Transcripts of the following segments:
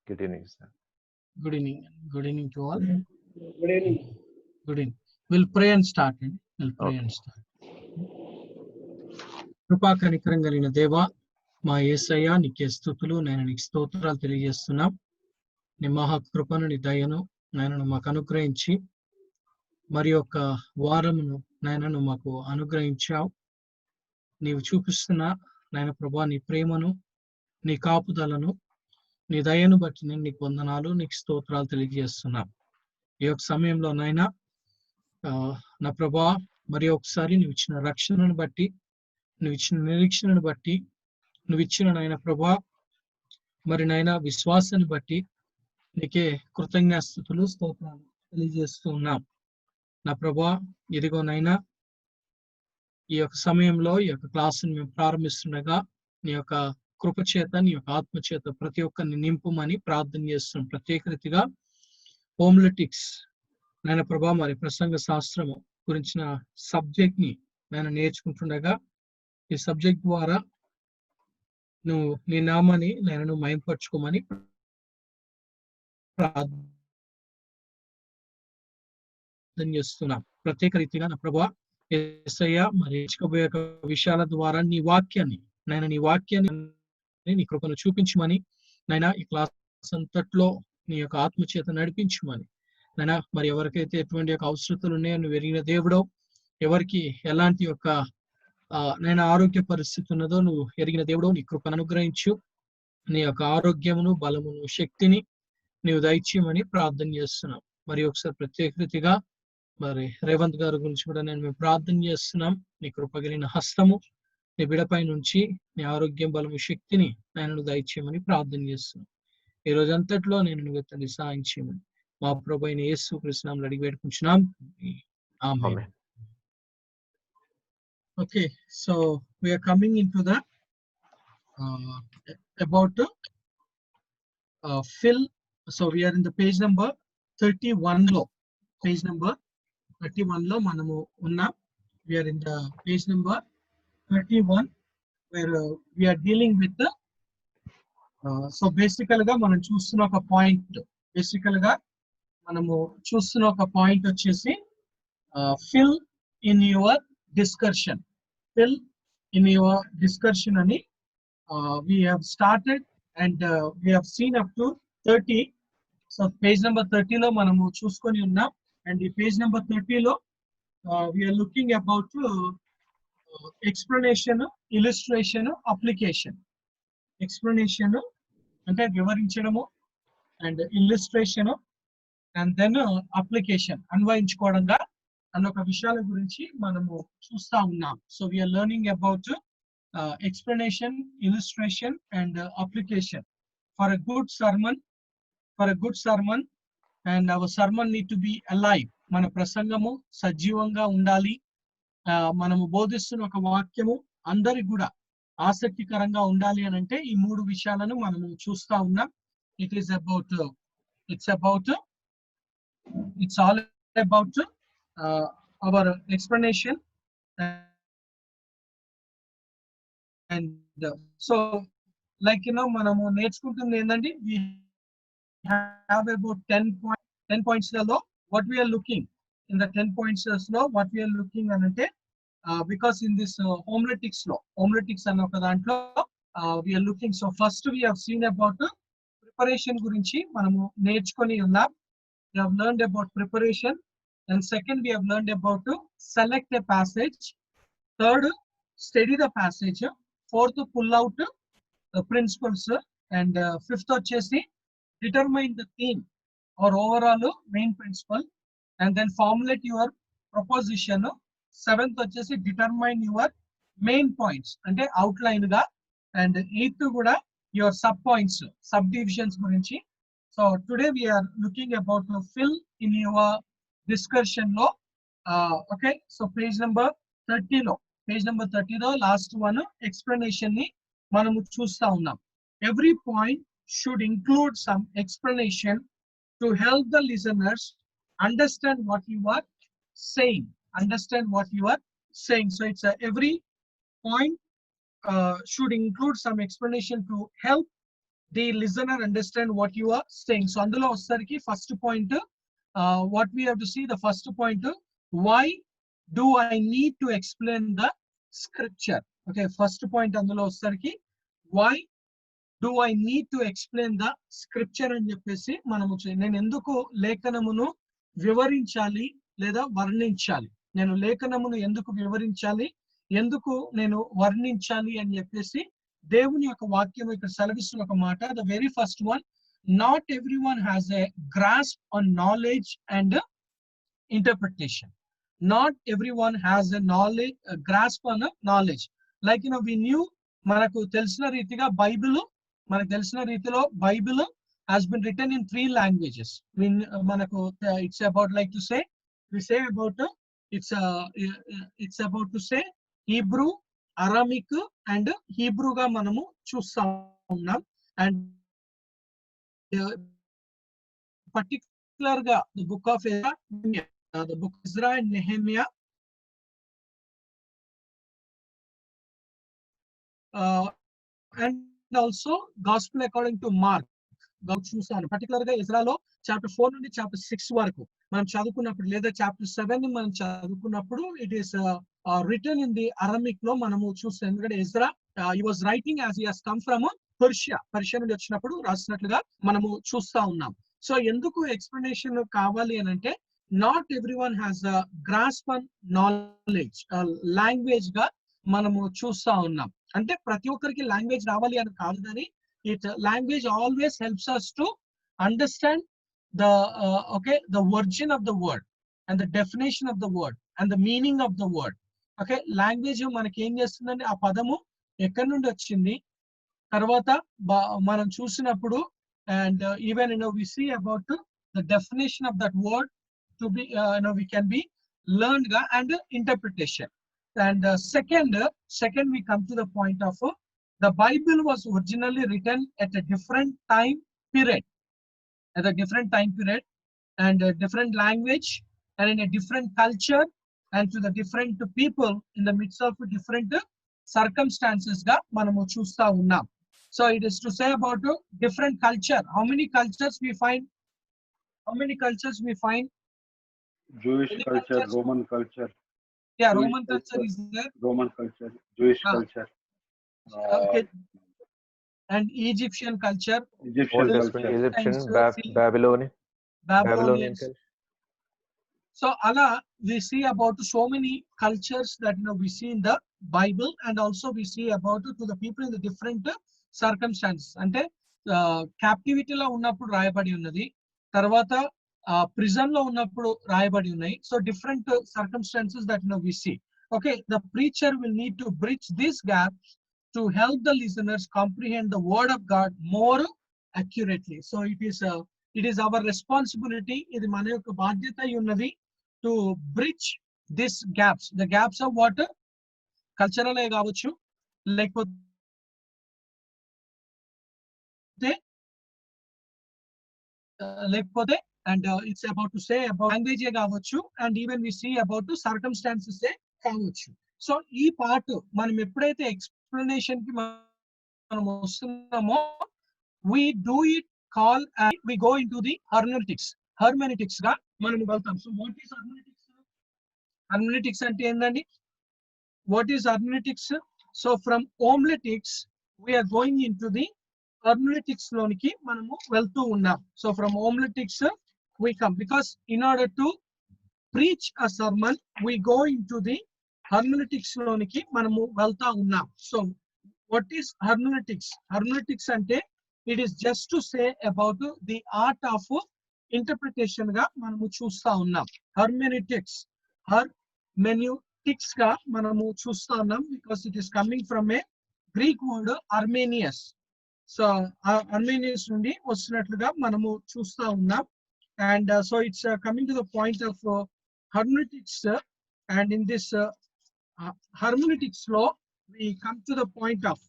Good evening, sir. Good evening. Good evening to all. Good evening. Good evening. We'll pray and start. We'll pray and start. కృపా కనికరం కలిగిన దేవ మా యేసయ్య నీకే స్తుతులు నేను నీకు స్తోత్రాలు తెలియజేస్తున్నాం. నీ మహాకృపను నీ దయను నాయనను మాకు అనుగ్రహించి మరి యొక్క వారమును నాయనను మాకు అనుగ్రహించావు. నీవు చూపిస్తున్న నాయన ప్రభా నీ ప్రేమను నీ కాపుదలను నీ దయను బట్టి నేను నీకు వందనాలు నీకు స్తోత్రాలు తెలియజేస్తున్నా. ఈ యొక్క సమయంలో నాయన నా ప్రభా మరి ఒకసారి నువ్వు ఇచ్చిన రక్షణను బట్టి నువ్వు ఇచ్చిన నిరీక్షణను బట్టి నువ్వు ఇచ్చిన నాయన ప్రభా మరి నాయన విశ్వాసాన్ని బట్టి నీకే కృతజ్ఞాస్తుతులు స్తోత్రాలు తెలియజేస్తూ ఉన్నాం. నా ప్రభా ఇదిగో నాయన ఈ యొక్క సమయంలో ఈ యొక్క క్లాసును మేము ప్రారంభిస్తుండగా నీ యొక్క కృపచేత నీ యొక్క ఆత్మచేత ప్రతి ఒక్కరిని నింపుమని ప్రార్థన చేస్తున్నాం. ప్రత్యేక రీతిగా హోమిలెటిక్స్ నాయన ప్రభా మరి ప్రసంగ శాస్త్రము గురించిన సబ్జెక్ట్ ని నేను నేర్చుకుంటుండగా ఈ సబ్జెక్ట్ ద్వారా నువ్వు నీ నామాన్ని నేను మయంపరచుకోమని ప్రార్థన చేస్తున్నాం. ప్రత్యేక రీతిగా నా ప్రభా యేసయ్య మరి నేర్చుకోబోయే విషయాల ద్వారా నీ వాక్యాన్ని నీ కృపను చూపించమని నైనా ఈ క్లాస్ అంతట్లో నీ యొక్క ఆత్మచేత నడిపించమని నైనా మరి ఎవరికైతే ఎటువంటి యొక్క అవసరతలు ఉన్నాయో నువ్వు ఎరిగిన దేవుడో, ఎవరికి ఎలాంటి యొక్క నేను ఆరోగ్య పరిస్థితి ఉన్నదో నువ్వు ఎరిగిన దేవుడో నీ కృపను అనుగ్రహించు. నీ యొక్క ఆరోగ్యమును బలమును శక్తిని నీవు దయచేయమని ప్రార్థన చేస్తున్నాం. మరి ఒకసారి ప్రత్యేక రీతిగా మరి రేవంత్ గారి గురించి కూడా మేము ప్రార్థన చేస్తున్నాం. నీ కృపగిలిన హస్తము నీ బిడపై నుంచి నీ ఆరోగ్యం బలము శక్తిని నేను దయచేయమని ప్రార్థన చేస్తున్నాం. ఈ రోజు అంతట్లో నేను నువ్వు తండ్రి సాయం చేయమని మా ప్రభు అయిన యేసు కృష్ణంలో అడిగి పెట్టుకుంటున్నాం. ఆమేన్. Okay, so we are coming into the about fill. So we are in the page number 31 lo. Page number 31 lo manamu unna. We are in the page number 31 where we are dealing with the so basically ga manam chustunna oka point. Basically ga manamu chustunna oka point vachesi fill in your discussion. Fill in your discussion ani we have started and we have seen up to 30. So page number 30 lo manamu chuskoni unnam and the page number 30 lo we are looking about explanation, illustration, application. Explanation ante vivarinchadamu and illustration and then application అన్వయించుకోవడంగా అన్నొక విషయాల గురించి మనము చూస్తా ఉన్నాం. So we are learning about explanation, illustration and application for a good sermon. And our sermon need to be alive. మన ప్రసంగము సజీవంగా ఉండాలి. మనము బోధిస్తున్న ఒక వాక్యము అందరికి కూడా ఆసక్తికరంగా ఉండాలి అని అంటే ఈ మూడు విషయాలను మనము చూస్తా ఉన్నాం. It's all about our explanation and so like మనము నేర్చుకుంటుంది ఏంటంటే we have about 10 points లో what we are looking in the 10 points లో what we are looking అంటే because in this homiletics అన్న ఒక దాంట్లో we are looking. So first we have seen about preparation గురించి మనము నేర్చుకొని ఉన్నాం. We have learned about preparation. And second, we have learned about to select a passage. Third, study the passage. Fourth, pull out the principles. And fifth, determine the theme or overall main principle. And then formulate your proposition. Seventh, determine your main points and outline ga. And eighth, your sub points, subdivisions. So today we are looking about to fill in your discussion lo. Okay, so page number 30 lo last one explanation ni manamu chusta unnam. Every point should include some explanation to help the listeners understand what you are saying. So it's every point should include some explanation to help the listener understand what you are saying. So అందులో వచ్చేసరికి first point, what we have to see, the first point, why do I need to explain the scripture? Okay, first point అందులో వచ్చేసరికి why do I need to explain the scripture అని చెప్పేసి మనము నేను ఎందుకు లేఖనమును వివరించాలి లేదా వర్ణించాలి, నేను లేఖనమును ఎందుకు వివరించాలి, ఎందుకు నేను వర్ణించాలి అని చెప్పేసి దేవుని యొక్క వాక్యం ఇక్కడ సెలవిస్తున్న ఒక మాట. The very first one, not everyone has a grasp on knowledge and interpretation. Not everyone has a knowledge, grasp on knowledge. Like we knew, మనకు తెలిసిన రీతిగా బైబిల్, మనకు తెలిసిన రీతిలో Bible has been written in 3 languages. మనకు it's about, like to say, we say about it's about to say Hebrew, Aramaic and Hebrew గా మనము చూస్తా ఉన్నాం. అండ్ పర్టికులర్ గా the book of Ezra, the book of Ezra and Nehemiah, and also gospel according to Mark చూసాను. Particular గా ఇజ్రాలో chapter 4 నుండి chapter 6 వరకు మనం చదువుకున్నప్పుడు, లేదా చాప్టర్ 7 ని మనం చదువుకున్నప్పుడు, it is written in the Aramaic లో మనము చూస్తాం. ఎందుకంటే Ezra he was writing as he has come from Persia నుండి వచ్చినప్పుడు రాసినట్లుగా మనము చూస్తా ఉన్నాం. సో ఎందుకు ఎక్స్ప్లెనేషన్ కావాలి అని అంటే, not everyone has a grasp on knowledge, language గా మనము చూస్తా ఉన్నాం. అంటే ప్రతి ఒక్కరికి లాంగ్వేజ్ రావాలి అని కాదు, కానీ language always helps us to understand the the origin of the word and the definition of the word and the meaning of the word. Okay, language మనకి ఏం చేస్తుందంటే ఆ పదము ఎక్కడి నుండి వచ్చింది, తర్వాత మనం చూసినప్పుడు, and even we see about the definition of that word to be we can be learned and interpretation. And second we come to the point of the Bible was originally written at a different time period, and a different language, and in a different culture, and to the different people in the midst of different circumstances ga manamu chusta unnam. So it is to say about different culture. How many cultures we find? Jewish culture, Roman culture. Yeah, Roman culture is there. Roman culture, Jewish culture. Okay. And Egyptian culture. Babylonian culture. So Allah, we see about so many cultures that we see in the Bible, and also we see about to the people in the different circumstances. Ante captivity lo unnappudu రాయబడి ఉన్నది, తర్వాత prison లో ఉన్నప్పుడు రాయబడి ఉన్నాయి. So different circumstances that we see. Okay, the preacher will need to bridge this gap to help the listeners comprehend the word of God more accurately. So it is our responsibility, ఇది మన యొక్క బాధ్యత ఉన్నది, to bridge this gaps. The gaps of what? Cultural ఏ కావచ్చు, లేకపోతే and it's about to say about language ఏ కావచ్చు, and even we see about circumstances ఏ కావచ్చు. So ఈ పార్ట్ మనం ఎప్పుడైతే ఎక్స్ప్లెనేషన్ కి మనం వస్తున్నామో, we do it call and we go into the hermeneutics గా మనం వెళ్తాం. So what is hermeneutics? Hermeneutics అంటే ఏందండి? What is hermeneutics? So from homiletics we are going into the hermeneutics లోనికి మనము వెళ్తూ ఉన్నాం. So from homiletics we come, because in order to preach a sermon we go into the hermeneutics లోనికి మనము వెళ్తా ఉన్నాం. So what is hermeneutics? Hermeneutics అంటే it is just to say about the art of interpretation గా మనము చూస్తా ఉన్నాం. hermeneutics గా మనము చూస్తా ఉన్నాం, because it is coming from a Greek word Armenius. So Armenius నుండి వస్తున్నట్లుగా మనము చూస్తా ఉన్నాం. And so it's coming to the point of hermeneutics, and in this hermeneutics law we come to the point of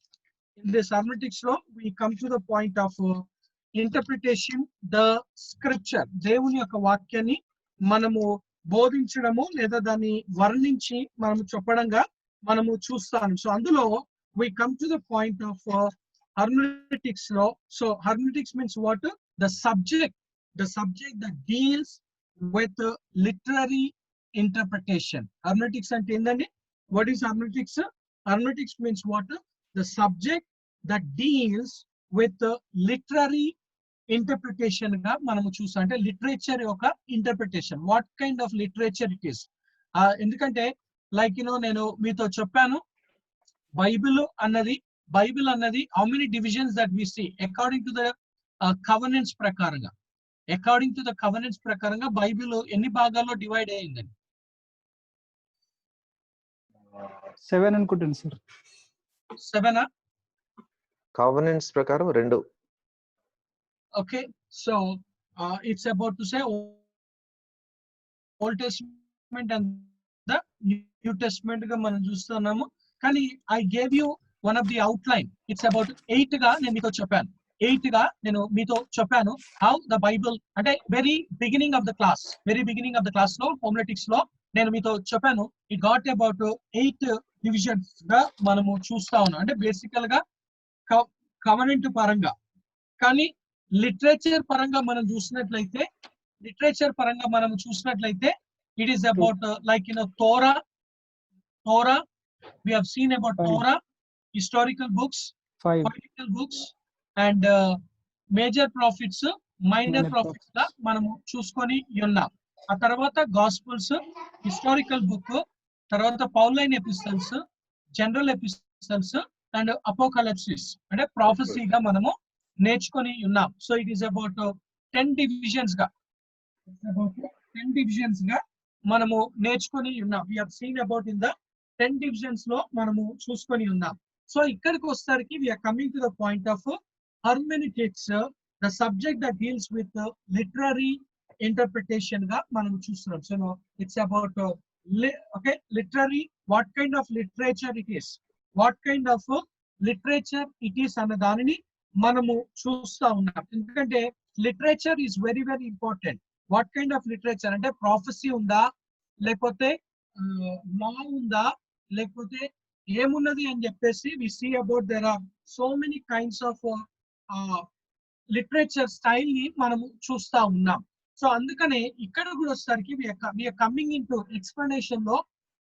interpretation the scripture. దేవుని యొక్క వాక్యాన్ని మనము బోధించడము లేదా దాన్ని వర్ణించి మనము చెప్పడంగా మనము చూస్తాము. సో అందులో we come to the point of hermeneutics law. So hermeneutics means what? The subject that deals with literary interpretation. Hermeneutics and endandi. What is hermeneutics? Hermeneutics means what? The subject that deals with literary interpretation గా మనము చూస్తాం. అంటే literature యొక్క interpretation. What kind of literature it is. ఎందుకంటే like నేను మీతో చెప్పాను Bible అన్నది how many divisions that we see according to the covenants ప్రకారంగా. అకార్డింగ్ టు ద కవెనెంట్స్ ప్రకారంగా బైబిల్ ఎన్ని భాగాల్లో డివైడ్ అయ్యిందండి? 7 అనుకుంటాను సార్. 7 కవెనెంట్స్ ప్రకారం 2. Okay, so it's about to say Old Testament and the New Testament గా మనం చూస్తున్నాము. కానీ I gave you one of the outline. It's about 8 గా నేను మీతో చెప్పాను. 8 గా నేను మీతో చెప్పాను how the Bible అంటే very beginning of the class లో homiletics లో నేను మీతో చెప్పాను. It got about 8 divisions గా మనము చూస్తా ఉన్నాం. అంటే బేసికల్ గా కవెనెంట్ పరంగా. కానీ లిటరేచర్ పరంగా మనం చూసినట్లయితే it is about like Torah we have seen about Fine. Torah, historical books, 5. political books, and major prophets, minor prophets గా మనము చూసుకొని ఉన్నాం. ఆ తర్వాత గాస్పుల్స్, హిస్టారికల్ బుక్, తర్వాత Pauline epistles, general epistles and apocalypsis అంటే ప్రాఫెసీగా మనము నేర్చుకొని ఉన్నాం. So it is about 10 divisions గా మనము నేర్చుకొని ఉన్నాం. We have seen about in the 10 divisions లో మనము చూసుకొని ఉన్నాం. సో ఇక్కడికి వస్తారికి we are coming to the point of hermeneutics, the subject that deals with literary interpretation గా మనం చూస్తున్నాం. So it's about okay, literary, what kind of literature it is, అన్న దానిని మనము చూస్తా ఉన్నాం. ఎందుకంటే literature is very very important. What kind of literature అంటే ప్రాఫెసీ ఉందా, లేకపోతే లా ఉందా, లేకపోతే ఏమున్నది అని చెప్పేసి we see about there are so many kinds of literature style ని మనము చూస్తా ఉన్నాం. సో అందుకనే ఇక్కడ కూడా వచ్చేసరికి we are coming in to explanation లో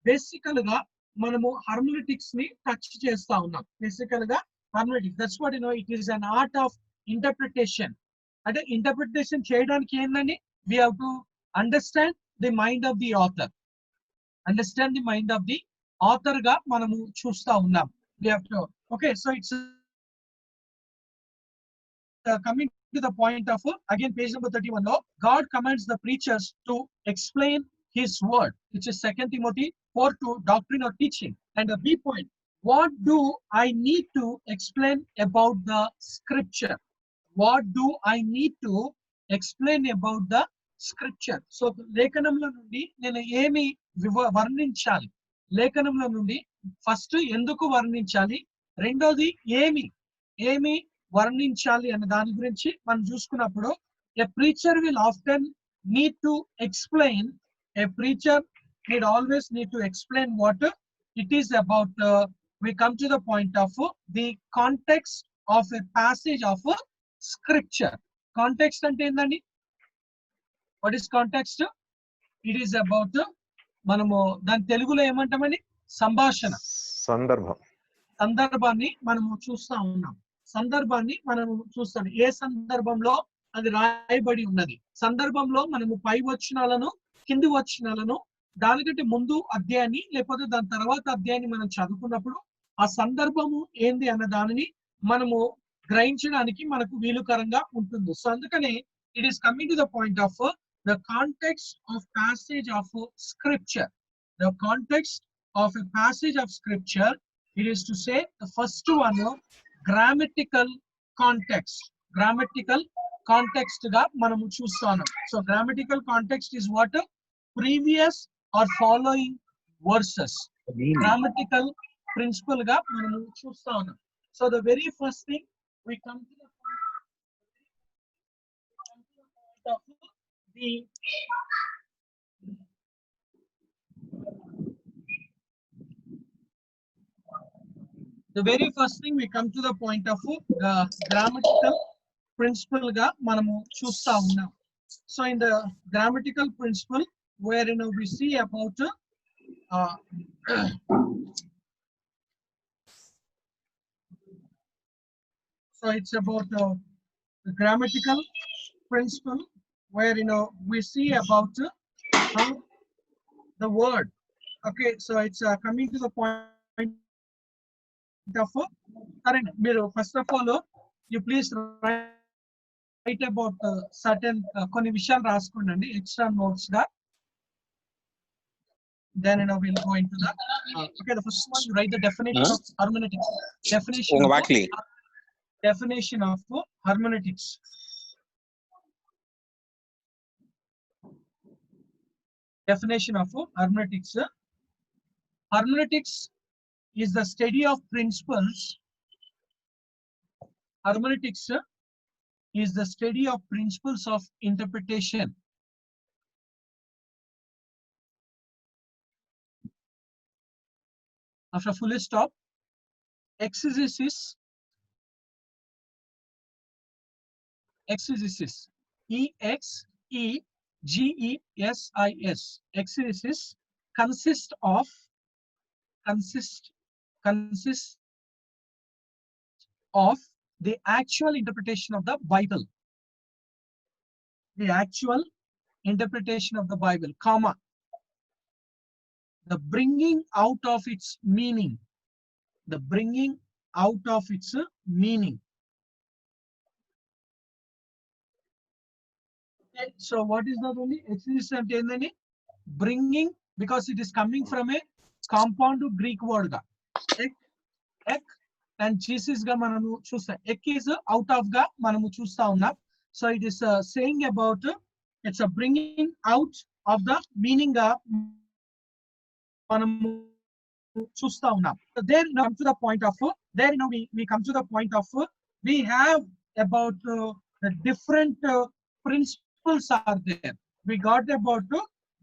బేసికల్ గా మనము హర్మెనెటిక్స్ ని టచ్ చేస్తా ఉన్నాం. బేసికల్ గా hermeneutics, that's what it is an art of interpretation. అంటే ఇంటర్ప్రిటేషన్ చేయడానికి ఏంటండి, we have to understand the mind of the author గా మనము చూస్తా ఉన్నాం. we have to okay, so it's coming to the point of again page number 31 లో God commands the preachers to explain his word, which is 2 Timothy 4:2, doctrine or teaching. And the B point, what do I need to explain about the scripture? So లేఖనంలో నుండి నేను ఏమి వర్ణించాలి, లేఖనంలో నుండి first ఎందుకు వర్ణించాలి, రెండోది ఏమి వర్ణించాలి అనే దాని గురించి మనం చూసుకున్నప్పుడు a preacher will often need to explain, always need to explain what it is about. We come to the point of the context of a passage of scripture. Context ante endandi? What is context? It is about మనము దాని తెలుగులో ఏమంటామని, సంభాషణ, సందర్భాన్ని మనము చూస్తా ఉన్నాం. ఏ సందర్భంలో అది రాయబడి ఉన్నది. సందర్భంలో మనము పై వచనాలను, కింది వచనాలను, దానికంటే ముందు అధ్యాయాన్ని లేకపోతే దాని తర్వాత అధ్యాయాన్ని మనం చదువుకున్నప్పుడు ఆ సందర్భము ఏంది అన్న దానిని మనము గ్రహించడానికి మనకు వీలుకరంగా ఉంటుంది. సో అందుకనే it is coming to the point of the context of passage of scripture. The context of a passage of scripture, it is to say the first one, grammatical context గా మనము చూస్తాము. So grammatical context is what? Previous or following verses. Grammatical principle గా మనము చూస్తా ఉన్నాం. So the very first thing we come to the point of the The very first thing we come to the point of grammatical principle ga manamu chusta unnam. So in the grammatical principle, where we see about so it's about the grammatical principle, where we see about how the word. Okay, so it's coming to the point of current. First of all, you please write about certain కొన్ని విషయాలు రాసుకోండి extra notes గా. Then we'll go into that. Okay, the first one, you write the definition of hermeneutics. Definition of hermeneutics. Definition of hermeneutics. Hermeneutics is the study of principles. Hermeneutics is the study of principles of interpretation. After full stop, exegesis. Exegesis. E-X-E-G-E-S-I-S. Exegesis consists of the actual interpretation of the Bible. The actual interpretation of the Bible, comma, the bringing out of its meaning. The bringing out of its meaning. Okay, so what is that only? Exegesis ante endani? Bringing, because it is coming from a compound Greek word ga. Ek and Jesus ga manamu chusta. Ek is out of ga manamu chusta unnam. So it is saying about it's a bringing out of the meaning ga manamu chusta unnam. So there come to the point of we come to the point of we have about the different principles are there. We got about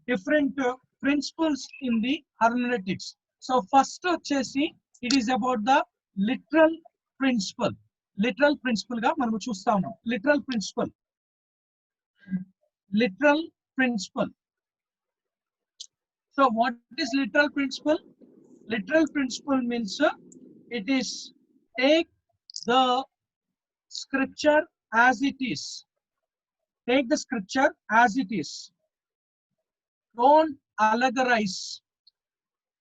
different principles in the hermeneutics. So first chesi, it is about the literal principle. Literal principle ga manamu chusta unnam. Literal principle. Literal principle. So what is literal principle? Literal principle means it is take the scripture as it is. Take the scripture as it is. Don't allegorize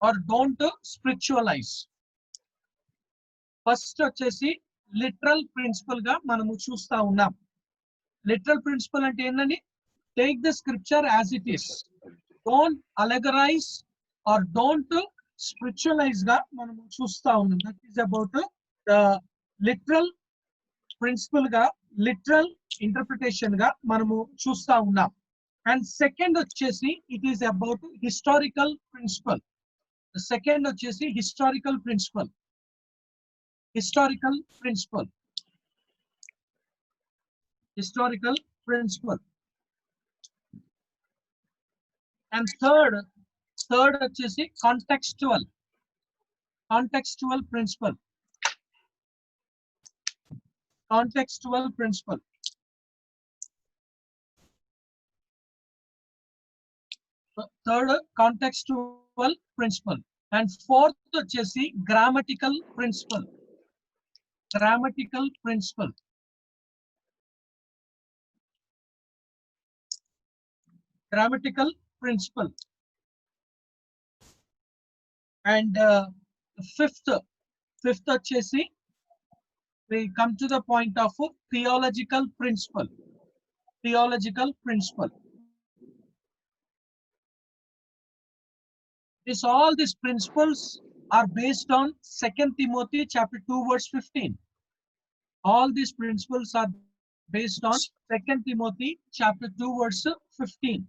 or don't spiritualize. First వచ్చేసి literal principle గా మనము చూస్తా ఉన్నాం. Literal principle అంటే ఏంటండి? Take the scripture as it is. Don't allegorize or don't spiritualize గా మనము చూస్తా ఉన్నాం. That is about the literal principle గా, literal interpretation గా మనము చూస్తా ఉన్నాం. And second వచ్చేసి it is about historical principle. The second వచ్చేసి historical principle. Historical principle. Historical principle. And third వచ్చేసి contextual. Contextual principle. Contextual principle. Third, contextual principle. And fourth వచ్చేసి grammatical principle. Grammatical principle. Grammatical principle. And fifth వచ్చేసి we come to the point of theological principle. Theological principle. All these principles are based on 2 Timothy chapter 2 verse 15. All these principles are based on 2 Timothy chapter 2 verse 15.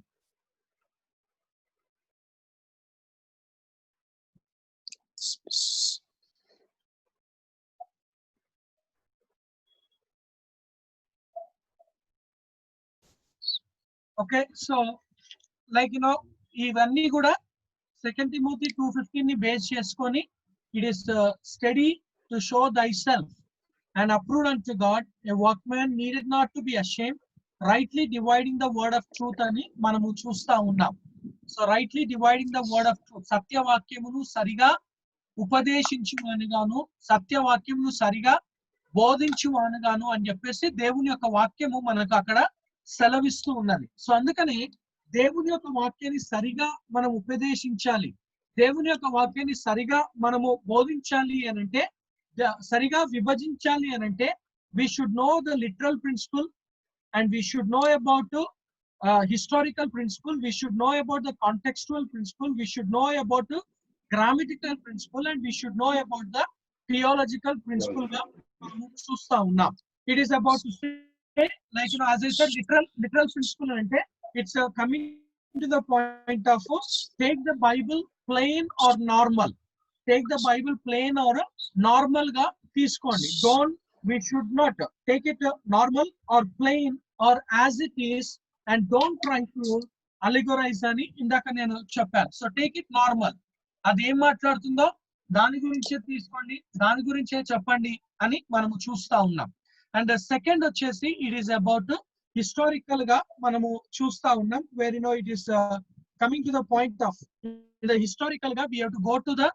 Okay, so like ఇవన్నీ కూడా 2 Timothy 2:15 ని base చేసుకొని it is study to show thyself and approved unto God, a workman needed not to be ashamed, rightly dividing the word of truth అని మనము చూస్తా ఉన్నాం. So rightly dividing the word of truth, సత్యవాక్యమును సరిగా ఉపదేశించువానుగాను సత్యవాక్యమును సరిగా బోధించువానుగాను అని చెప్పేసి దేవుని యొక్క వాక్యము మనకు అక్కడ సెలవిస్తూ ఉన్నది. సో అందుకని దేవుని యొక్క వాక్యాన్ని సరిగా మనం ఉపదేశించాలి, దేవుని యొక్క వాక్యాన్ని సరిగా మనము బోధించాలి అని అంటే, సరిగా విభజించాలి అని అంటే, we should know the literal principle and we should know about historical principle, we should know about the contextual principle, we should know about the grammatical principle, and we should know about the theological principle గా మనము చూస్తా ఉన్నాం. It is about to say, like as I said, literal principle అంటే it's coming to the point of take the Bible plain or normal, take the Bible plain or normal గా తీసుకోండి. We should not take it normal or plain or as it is, and don't try to allegorize అని ఇందాక నేను చెప్పాను. So take it normal, అది ఏం మాట్లాడుతుందో దాని గురించే తీసుకోండి, దాని గురించే చెప్పండి అని మనము చూస్తా ఉన్నాం. అండ్ సెకండ్ వచ్చేసి ఇట్ ఈస్ అబౌట్ హిస్టారికల్ గా మనము చూస్తా ఉన్నాం, where it is coming to the point of historical గా we have to go to the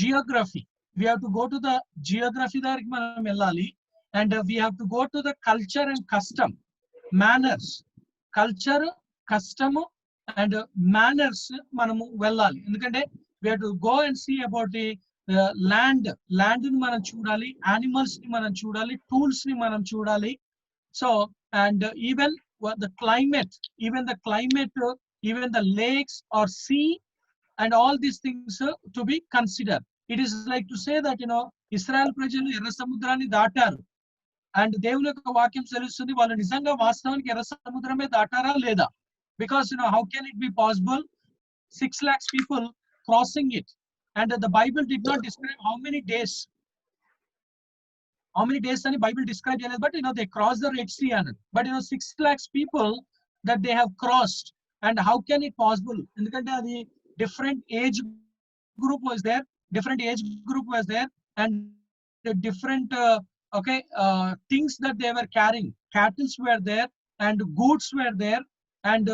geography, we have to go to the geography దగ్గరికి మనం వెళ్ళాలి. And we have to go to the culture and custom, manners, culture, custom and manners మనము వెళ్ళాలి. ఎందుకంటే we have to go and see about the land ని మనం చూడాలి, animals ని మనం చూడాలి, tools ని మనం చూడాలి. So and even the climate, even the lakes or sea and all these things to be considered. It is like to say that Israel ప్రజలు ఎర్ర సముద్రాన్ని దాటారు అండ్ దేవుని యొక్క వాక్యం తెలుస్తుంది వాళ్ళు నిజంగా వాస్తవానికి ఎర్ర సముద్రమే దాటారా లేదా, because how can it be possible 6 lakhs people crossing it, and the Bible did not describe how many days అని Bible describe చేయలేదు, but they crossed the Red Sea and but 6 lakhs people that they have crossed, and how can it possible, ఎందుకంటే అది different age group was there, and the different things that they were carrying, cattle were there and goods were there and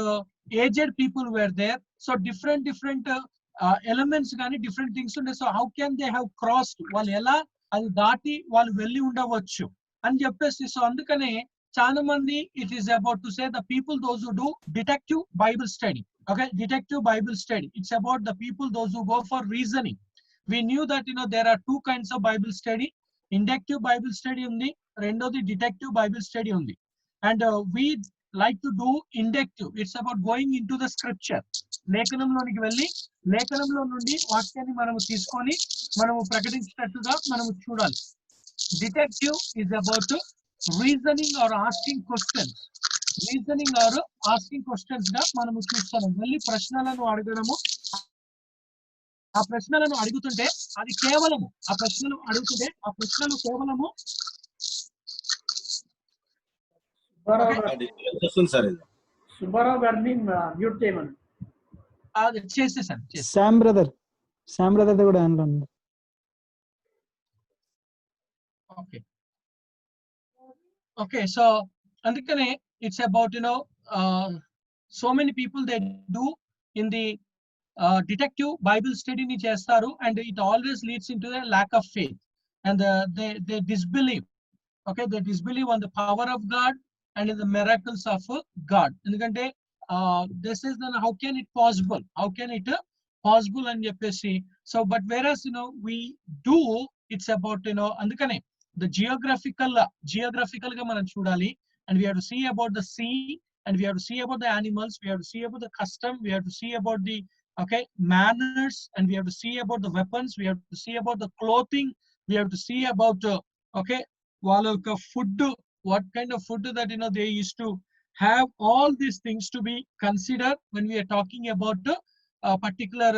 aged people were there. So different elements gaani different things unde. So how can they have crossed, వాళ్ళు ఎలా అది దాటి వాళ్ళు వెళ్ళి ఉండవచ్చు అని చెప్పేసి. So అందుకనే చాలా మంది it is about to say the people those who do detective Bible study, detective Bible study, it's about the people those who go for reasoning. We knew that there are two kinds of Bible study, inductive Bible study undi, rendodi detective Bible study undi, and we like to do inductive. It's about going into the scripture, లేఖనంలోనికి వెళ్ళి లేఖనంలో నుండి వాక్యాన్ని మనము తీసుకొని మనము ప్రకటించినట్టుగా మనము చూడాలి. Detective is about reasoning or asking questions, గా మనము చూస్తాము. వెళ్ళి ప్రశ్నలను అడగడము, ఆ ప్రశ్నలను అడుగుతుంటే అది కేవలము ఆ ప్రశ్నలు కేవలము సుబ్బారావు గారిని మ్యూట్ చేయమని చేసేసాను. శామ్ బ్రదర్ కూడా అందులో ఉంది. ఓకే సో అందుకనే it's about so many people they do in the detective Bible study ni chestaru, and it always leads into a lack of faith, and they disbelieve. They disbelieve on the power of God and in the miracles of God. Endukante this is then how can it possible and cheppesi. So but whereas we do, it's about andukane the geographical ga manam chudali, and we have to see about the sea, and we have to see about the animals, we have to see about the custom, we have to see about the manners, and we have to see about the weapons, we have to see about the clothing, we have to see about వాళ్ళ food, what kind of food that they used to have. All these things to be considered when we are talking about particular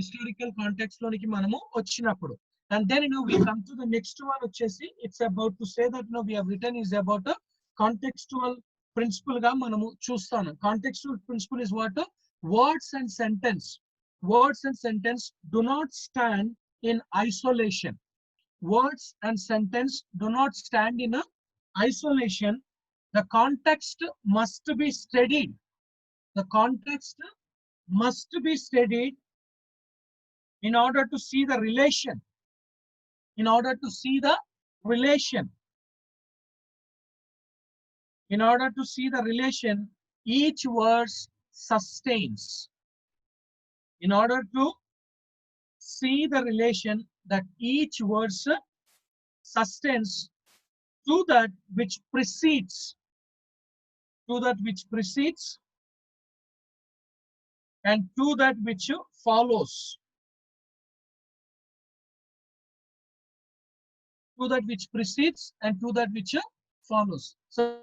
historical context లోనికి మనము వచ్చినప్పుడు. And then we come to the next one వచ్చేసి it's about to say that we have written is about a contextual principle గా మనము చూస్తాను. Contextual principle is what? Words and sentence do not stand in isolation. Words and sentence do not stand in a isolation. The context must be studied. The context must be studied in order to see the relation. In order to see the relation. In order to see the relation, each verse sustains. In order to see the relation that each verse sustains to that which precedes, to that which precedes, and to that which follows. To that which precedes and to that which follows. So,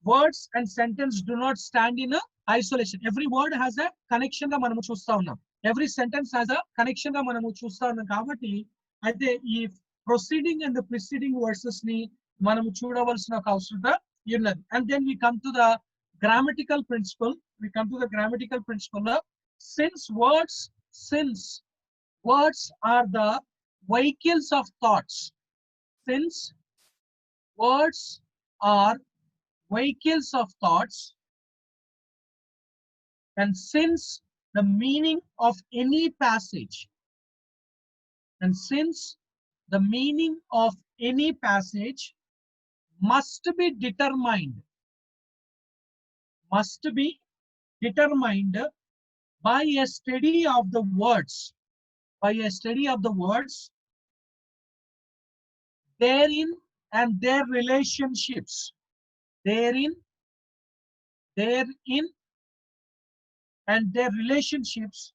words and sentence do not stand in a isolation. Every word has a connection ga manamu chusta unnam. Every sentence has a connection ga manamu chusta unnam kabatti aithe ee proceeding and the preceding verses ni manamu chudavalsina oka avasarata unnadi. And then we come to the grammatical principle. We come to the grammatical principle of since words are the vehicles of thoughts. Since words are vehicles of thoughts, and since the meaning of any passage, and since the meaning of any passage must be determined by a study of the words, therein and their relationships, therein and their relationships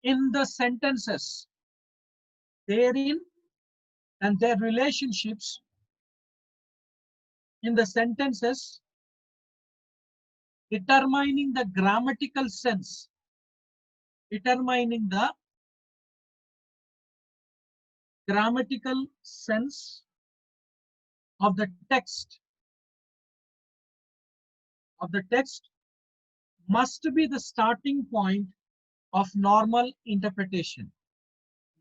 in the sentences, therein and their relationships in the sentences, determining the grammatical sense, determining the grammatical sense of the text, must be the starting point of normal interpretation.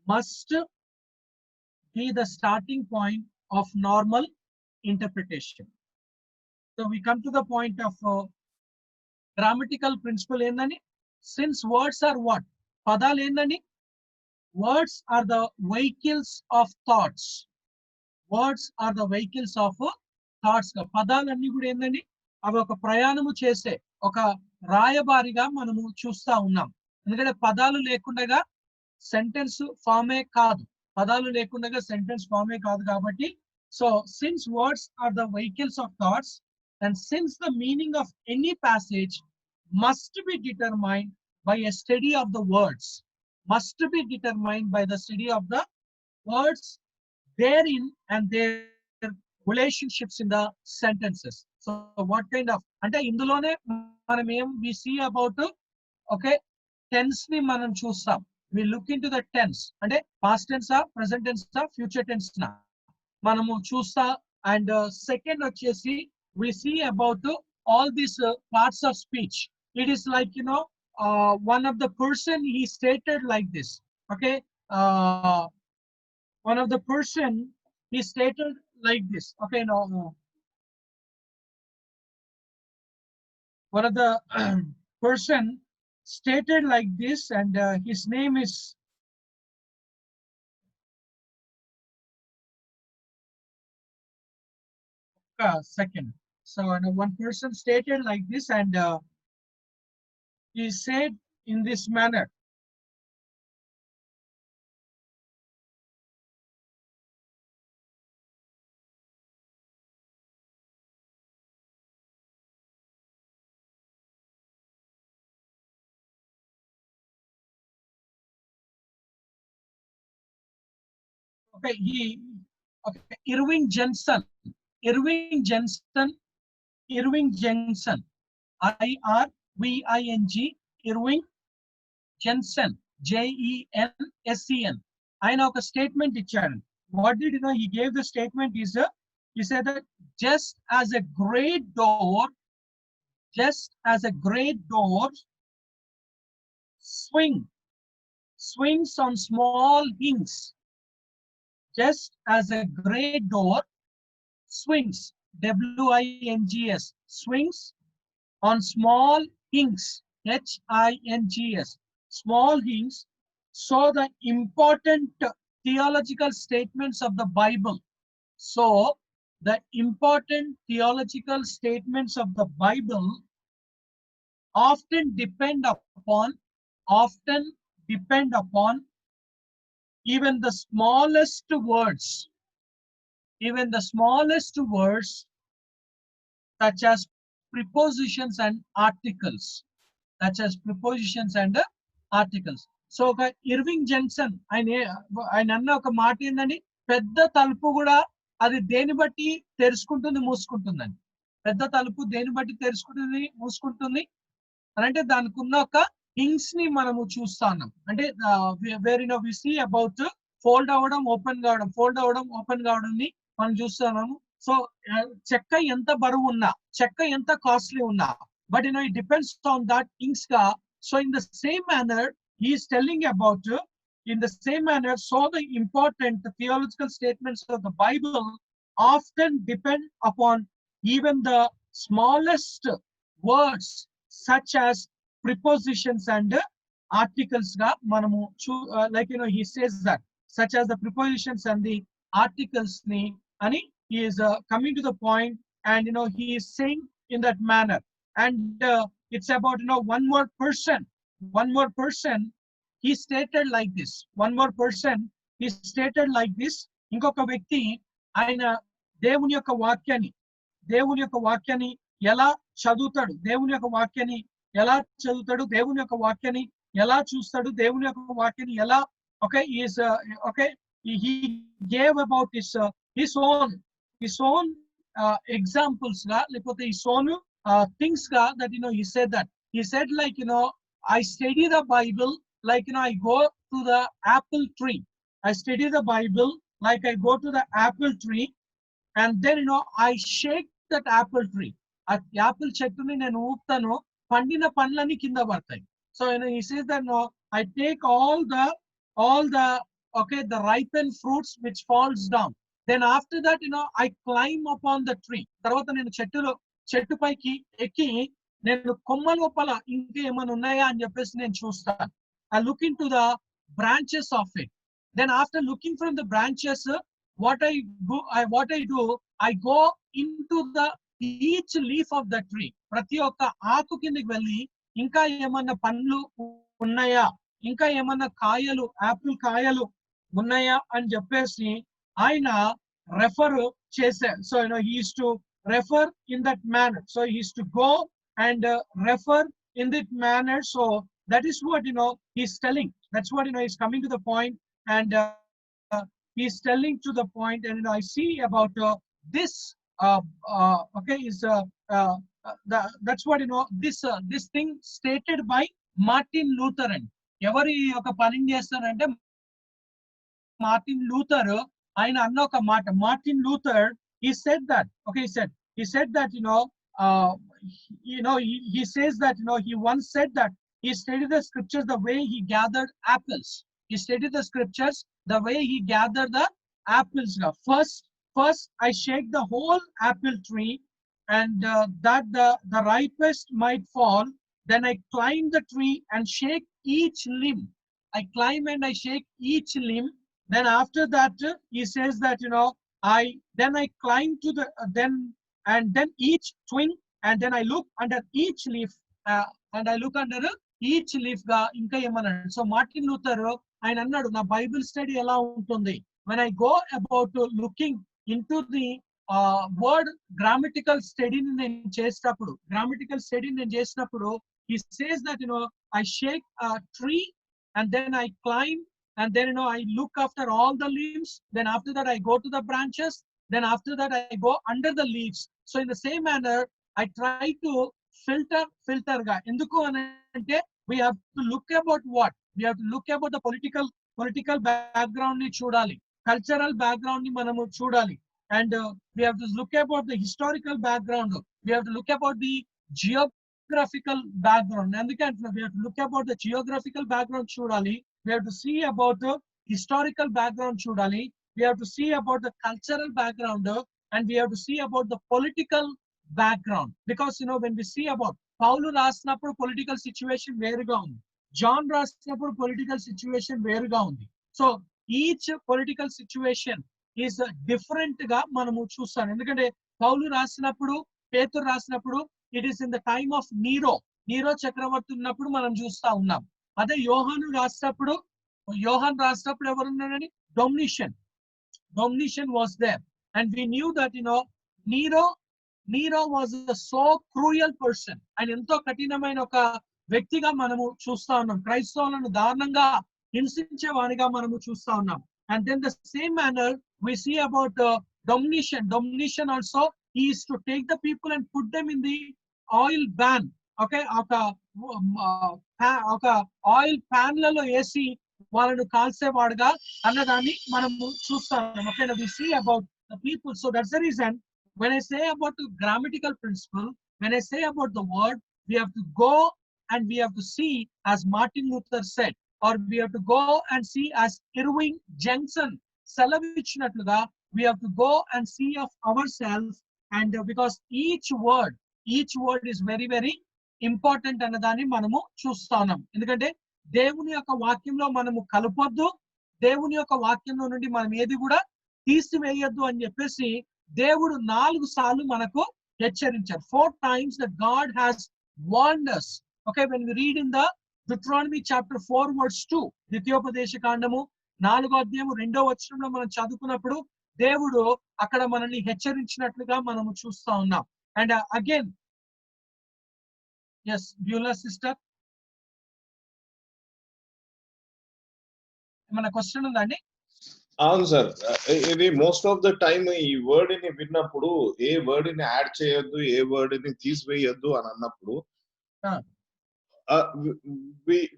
Must be the starting point of normal interpretation. So we come to the point of grammatical principle endani. Since words are what? Padalu endani? Words are the vehicles of thoughts. Words are the vehicles of thoughts. పదాలన్నీ కూడా ఏందండి, అవి ఒక ప్రయాణము చేసే ఒక రాయబారిగా మనము చూస్తా ఉన్నాం. ఎందుకంటే పదాలు లేకుండా సెంటెన్స్ ఫామే కాదు, పదాలు లేకుండా సెంటెన్స్ ఫామే కాదు కాబట్టి. So since words are the vehicles of thoughts and since the meaning of any passage must be determined by a study of the words, must be determined by the study of the words therein and their relationships in the sentences. So what kind of ante indulone manam em we see about okay tense ni manam chustam. We look into the tense ante past tense present tense future tense na manamu chusta. And second vachesi we see about all these parts of speech. It is like, you know, one of the person he stated like this. Okay, one of the person he stated like this. Okay, no, one of the person stated like this, and his name is second. So one person stated like this, and he said in this manner. Okay, Irving Jensen, Irving Jensen, IRVING, Irving Jensen, JENSEN. ఆయన ఒక statement ఇచ్చాడు. What did you know? He gave the statement is he said that just as a great door swing swings on small hinges, just as a great door swings, W-I-N-G-S, swings on small hinges, H-I-N-G-S, small hinges. So the important theological statements of the Bible. So the important theological statements of the Bible often depend upon even the smallest words, such as prepositions and articles, so ఒక Irving Jensen ఆయన అన్న ఒక మాట ఏందండి, పెద్ద తలుపు కూడా అది దేని బట్టి తెరుచుకుంటుంది మూసుకుంటుందని. పెద్ద తలుపు దేని బట్టి తెరుచుకుంటుంది మూసుకుంటుంది అని అంటే దానికి ఉన్న ఒక హింగ్స్ ని మనము చూస్తా ఉన్నాం. అంటే where we see about fold అవ్వడం ఓపెన్ కావడం ని మనం చూస్తున్నాము. సో చెక్క ఎంత బరువు ఉన్నా, చెక్క ఎంత కాస్ట్లీ ఉన్నా, but it depends on that హింగ్స్ గా. So in the same manner he is telling about, so the important theological statements of the Bible often depend upon even the smallest words such as prepositions and articles ga manamu he says that such as the prepositions and the articles ni ani he is coming to the point, and he is saying in that manner. And it's about one more person he stated like this. ఇంకొక వ్యక్తి ఆయన దేవుని యొక్క వాక్యాన్ని ఎలా చదువుతాడు, దేవుని యొక్క వాక్యాన్ని ఎలా చూస్తాడు, దేవుని యొక్క వాక్యాన్ని ఎలా he gave about his own examples ga, lepote his own things ga, that he said like I study the Bible like I go to the apple tree. I study the Bible like I go to the apple tree, and then I shake that apple tree. At apple chettuni nenu ooptanu, pandina panlani kinda vartayi. So he says that I take all the the ripened fruits which falls down. Then after that I climb upon the tree. Tarvata nenu చెట్టు పైకి ఎక్కి నేను కొమ్మ లోపల ఇంకా ఏమైనా ఉన్నాయా అని చెప్పేసి నేను చూస్తాను. I look into the branches of it. Then after looking from the branches, what I do, I go into the each leaf of the tree. ప్రతి ఒక్క ఆకు కిందకి వెళ్ళి ఇంకా ఏమన్నా పండ్లు ఉన్నాయా, ఇంకా ఏమన్నా కాయలు, యాపిల్ కాయలు ఉన్నాయా అని చెప్పేసి ఆయన రెఫర్ చేశారు. So he used to refer in that manner. So he used to go and refer in that manner. So that is what he's telling. That's what he's coming to the point, and he's telling to the point. And I see about this. That's what this thing stated by Martin Luther. ఎవరి ఒక పని చేస్తారంటే Martin Luther ఆయన అన్న ఒక మాట. Martin Luther he said that he said that he says that he once said that he studied the scriptures the way he gathered apples. He studied the scriptures the way he gathered the apples. First I shake the whole apple tree, and that the ripest might fall. Then I climb the tree and shake each limb. I climb and I shake each limb. Then after that he says that I climb to the then each twig, and then I look under each leaf, and I look under each leaf ga inka emanaadu. So Martin Luther ఆయన అన్నాడు నా Bible study ఎలా ఉంటుంది, when I go about looking into the word grammatical study నేను చేసినప్పుడు he says that I shake a tree, and then I climb, and then I look after all the leaves. Then after that I go to the branches. Then after that I go under the leaves. So in the same manner I try to filter ga. Enduku ante we have to look about what? We have to look about the political background ni chudali, cultural background ni manamu chudali, and we have to look about the historical background. We have to look about the geographical background. And we have to look about the geographical background chudali. We have to see about the historical background chudali. We have to see about the cultural background, and we have to see about the political background. Because when we see about Paulu రాసినప్పుడు political situation వేరుగా ఉంది. John రాసినప్పుడు political situation వేరుగా ఉంది. So each political situation is different గా మనము చూస్తాం. ఎందుకంటే పౌలు రాసినప్పుడు, పేతురు రాసినప్పుడు it is in the time of Nero చక్రవర్తి ఉన్నప్పుడు మనం చూస్తా ఉన్నాం. అదే యోహాను రాసినప్పుడు ఎవరున్నారని Domitian was there, and we knew that Nero was a so cruel person, and ఎంతో కఠినమైన ఒక వ్యక్తిగా మనము చూస్తా ఉన్నాం. క్రైస్తవులను దారుణంగా హింసించే వారిగా మనము చూస్తా ఉన్నాం. And then the same manner we see about Domitian also, he is to take the people and put them in the oil ban. Okay, ఒక ఆయిల్ ప్యాన్లలో వేసి వాళ్ళను కాల్చేవాడుగా అన్నదాన్ని మనము చూస్తాం. Okay, we see about the people. So that's the reason when I say about the grammatical principle, when I say about the word, we have to go and we have to see, as Martin Luther said, or we have to go and see as Irving Jensen సెలవిచ్చినట్లుగా we have to go and see of ourselves, and because each word is very very important అన్నదాన్ని మనము చూస్తా ఉన్నాం. ఎందుకంటే దేవుని యొక్క వాక్యంలో మనము కలపొద్దు, దేవుని యొక్క వాక్యంలో నుండి మనం ఏది కూడా తీసివేయొద్దు అని చెప్పేసి దేవుడు 4 సార్లు మనకు హెచ్చరించారు. 4 times that God has warned us. Okay, when we read in the Deuteronomy chapter 4 verse 2, ద్వితీయోపదేశ కాండము 4వ అధ్యాయము 2వ వచనంలో మనం చదువుకున్నప్పుడు దేవుడు అక్కడ మనల్ని హెచ్చరించినట్లుగా మనము చూస్తా ఉన్నాం. And again yes, Beulah sister, ఏమన్నా క్వశ్చన్ ఉందండి? అవును సార్, ఇది మోస్ట్ ఆఫ్ ద టైమ్ ఈ వర్డ్ ని విన్నప్పుడు ఏ వర్డ్ ని యాడ్ చేయొద్దు, ఏ వర్డ్ ని తీసివేయొద్దు అని అన్నప్పుడు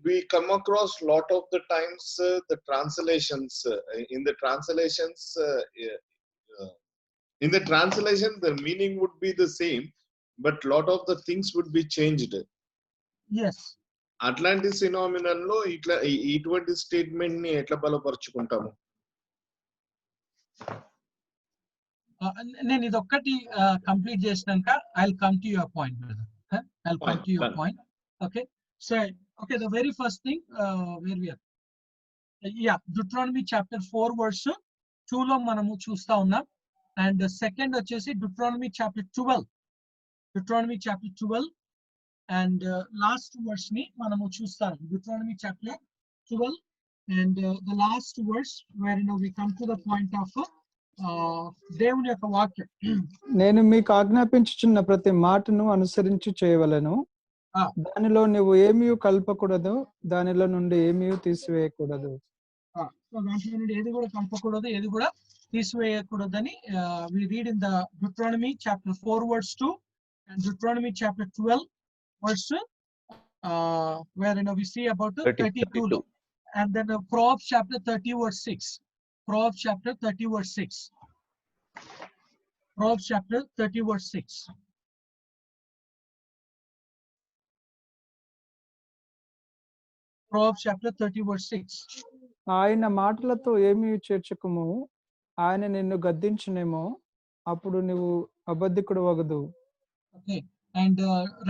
we come across lot of the times the translations in the translation the meaning would be the same, but lot of the things would be changed. Yes. అట్లాంటి phenomenon లో ఇటువంటి statement ని ఎట్లా బలపరుచుకుంటాము? నేను ఇది ఒక్కటి కంప్లీట్ చేసినాక I'll come to your point, brother. I'll come to your point. Okay, so okay, the very first thing where we are, Deuteronomy chapter 4 verse 2 లో మనము చూస్తా ఉన్నాం. అండ్ సెకండ్ వచ్చేసి Deuteronomy chapter 12 and last verse ni manamu chustam. Deuteronomy chapter 12 and the last verse where we come to the point of దేవుని యొక్క వాక్యం. నేను మీకు ఆజ్ఞాపించుచున్న ప్రతి మాటను అనుసరించి చేయవలెను, దానిలో నువ్వు ఏమీ కలపకూడదు, దానిలో నుండి ఏమీ తీసివేయకూడదు. దాంట్లో నుండి ఏది కూడా కలపకూడదు, ఏది కూడా తీసివేయకూడదని we read in the Deuteronomy chapter 4 verse 2 and Deuteronomy chapter 12 verse where we see about 32 and then Proverbs chapter 30 verse 6. Proverbs chapter 30 verse 6. Proverbs chapter 30 verse 6. Proverbs chapter 30 verse 6. ఆయన మాటలతో ఏమీ చేర్చకుము, ఆయన నిన్ను గద్దించునేమో, అప్పుడు నువ్వు అబద్ధికుడు వగదు. Okay, and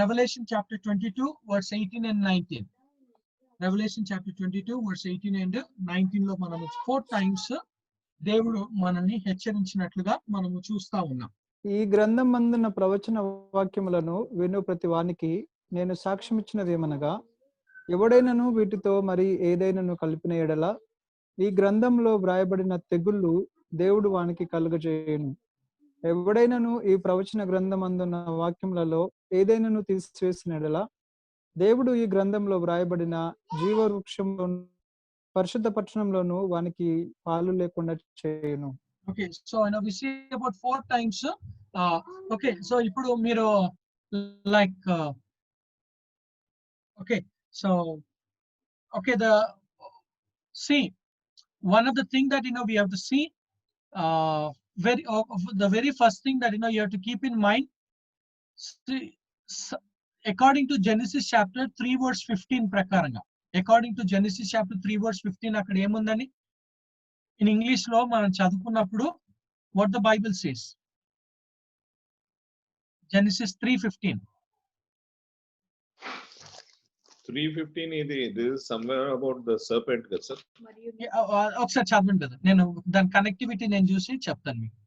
Revelation chapter 22 verse 18 and 19. Revelation chapter 22 verse 18 and 19 లో మనము 4 times దేవుడు మనల్ని హెచ్చరించినట్లుగా మనము చూస్తా ఉన్నాం. ఈ గ్రంథం మందున ప్రవచన వాక్యములను విను ప్రతి వానికి నేను సాక్ష్యం ఇచ్చినది ఏమనగా, ఎవడైనను వీటితో మరి ఏదైనాను కలిపిన ఎడల ఈ గ్రంథంలో వ్రాయబడిన తెగుళ్ళు దేవుడు వానికి కలుగజేయును. ఎవడైనను ఈ ప్రవచన గ్రంథమందున్న వాక్యములలో ఏదైనాను తీసివేసిన ఎడల దేవుడు ఈ గ్రంథంలో వ్రాయబడిన జీవవృక్షంలో పరిశుద్ధ పట్టణంలోను వానికి పాలు లేకుండా చేయును. Okay, so we see about 4 times. Okay, so ఇప్పుడు మీరు like okay, so okay, see, one of the thing that we have to see, the very first thing that you have to keep in mind, according to Genesis chapter 3 verse 15 ప్రకారంగా, according to genesis chapter 3 verse 15 అక్కడ ఏముందని in English లో మనం చదువుకున్నప్పుడు what the Bible says genesis 3:15 3:15 ఇది somewhere about the serpent కదా sir? ఒకసారి చదవండి కదా, నేను దాని కనెక్టివిటీ నేను చూసి చెప్తాను మీకు.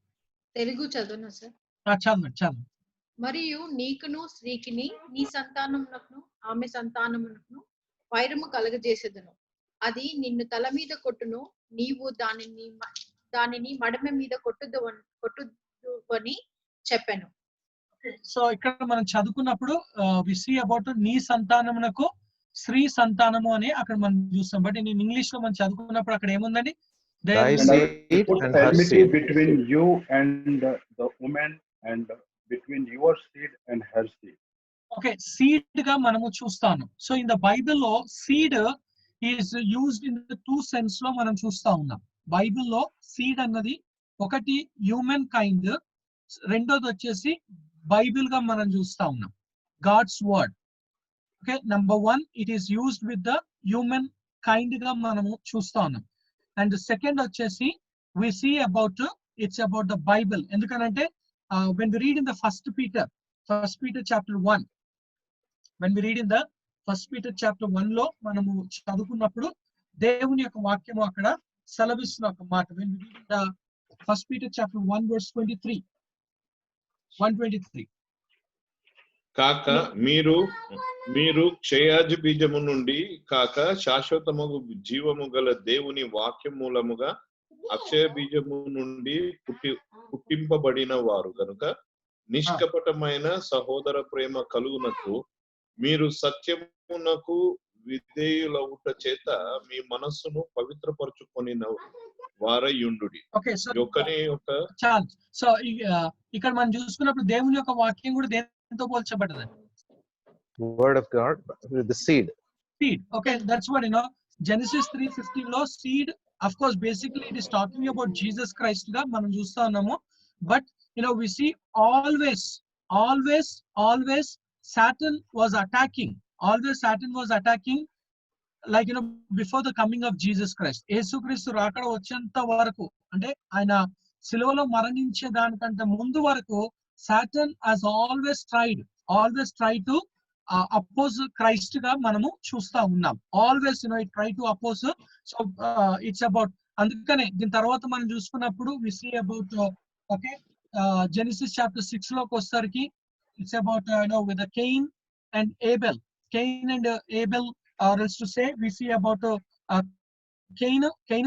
తెలుగు చదువును సార్. చదవండి. మరియు నీకును స్త్రీకిని నీ సంతానమునకును ఆమె సంతానమునకును వైరము కలగజేసేదను. అది నిన్ను తల మీద కొట్టును, నీవు దానిని మడమ మీద కొట్టుదువని చెప్పాను. సో ఇక్కడ మనం చదువుకున్నప్పుడు వి సీ అబౌట్ నీ సంతానమునకు స్త్రీ సంతానము అని అక్కడ మనం చూస్తాం. బట్ ఇన్ ఇంగ్లీష్ లో మనం చదువుకున్నప్పుడు అక్కడ ఏముందని between you and the woman and between your seed and her seed. Okay, seed గా మనము చూస్తాను. సో ఇన్ ద బైబిల్లో seed is used in the 2 sense లో మనం చూస్తా ఉన్నాం. బైబిల్లో సీడ్ అన్నది ఒకటి హ్యూమన్ కైండ్, రెండోది వచ్చేసి బైబిల్ గా మనం చూస్తా ఉన్నాం, God's word. Okay, number 1 it is used with the human kind గా మనము చూస్తా ఉన్నాం. అండ్ సెకండ్ వచ్చేసి we see about it's about the Bible. ఎందుకనంటే when we read in the first Peter chapter 1, when we read in the first Peter chapter 1 లో మనము చదువుకున్నప్పుడు దేవుని యొక్క వాక్యము అక్కడ సెలవిస్తున్న ఒక మాట. when we read in the first Peter chapter 1 verse 123 కాక మీరు క్షయాజు బీజము నుండి కాక శాశ్వతమగు జీవము గల దేవుని వాక్యం మూలముగా అక్షయ బీజము నుండి పుట్టింపబడిన వారు కనుక నిష్కపటమైన సహోదర ప్రేమ కలుగునకు మీరు సత్యమునకు విధేయులవుట చేత మీ మనస్సును పవిత్రపరచుకొని వారయుండుడి. సో ఇక్కడ మనం చూసుకున్నప్పుడు దేవుని యొక్క వాక్యం కూడా దేనితో పోల్చబడ్డది? Word of God with the seed. Okay, that's what Genesis 3:15 లో seed, of course basically it is talking about Jesus Christ గా మనం చూస్తా ఉన్నాము. But we see always Satan was attacking like before the coming of Jesus Christ. యేసుక్రీస్తు రాకడ వచ్చేంత వరకు, అంటే ఆయన సిలువలో మరణించే దానికంటే ముందు వరకు Satan has always tried to oppose Christ గా మనము చూస్తా ఉన్నాం. Always it try to oppose. So it's about, అందుకనే దీని తర్వాత మనం చూసుకున్నప్పుడు we see about Genesis chapter 6 లోకి వచ్చేసరికి it's about with the Cain and Abel, or else to say we see about Cain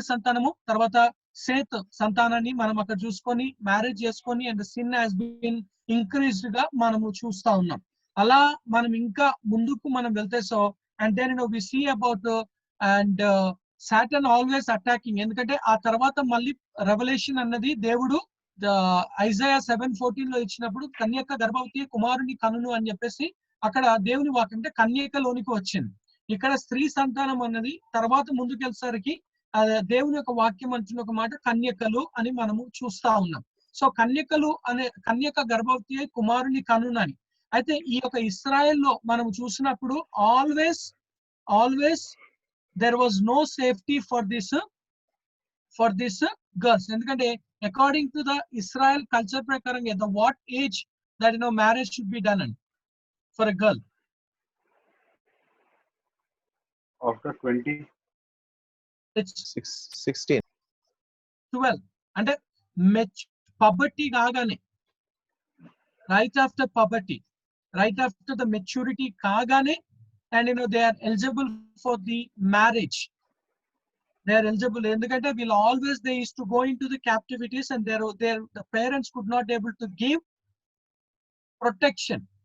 సంతానము, తర్వాత సేత్ సంతానాన్ని మనం అక్కడ చూసుకొని మ్యారేజ్ చేసుకొని and sin has been increased గా మనము చూస్తా ఉన్నాం. అలా మనం ఇంకా ముందుకు మనం వెళ్తే so and then we see about and Satan always attacking. ఎందుకంటే ఆ తర్వాత మళ్ళీ రెవల్యూషన్ అన్నది దేవుడు ఐజయా 7:14 లో ఇచ్చినప్పుడు కన్యక గర్భవతి కుమారుని కనును అని చెప్పేసి అక్కడ దేవుని వాక్యం అంటే కన్యకలోనికి వచ్చింది. ఇక్కడ స్త్రీ సంతానం అన్నది తర్వాత ముందుకెళ్ళేసరికి దేవుని యొక్క వాక్యం అంటున్న ఒక మాట కన్యకలు అని మనము చూస్తా ఉన్నాం. సో కన్యకలు అనే కన్యక గర్భవతి కుమారుని కనునని. అయితే ఈ యొక్క ఇస్రాయెల్ లో మనం చూసినప్పుడు always there was no safety for this girls. ఎందుకంటే according to the Israel culture ప్రకారం the what age that marriage should be done and for a girl after 20 16 12 అంటే పబర్టీ కాగానే right after the maturity కాగానే and they are eligible for the marriage. They are eligible ఎందుకంటే వీళ్ళు always they used to go into the captivities and the parents could not able to give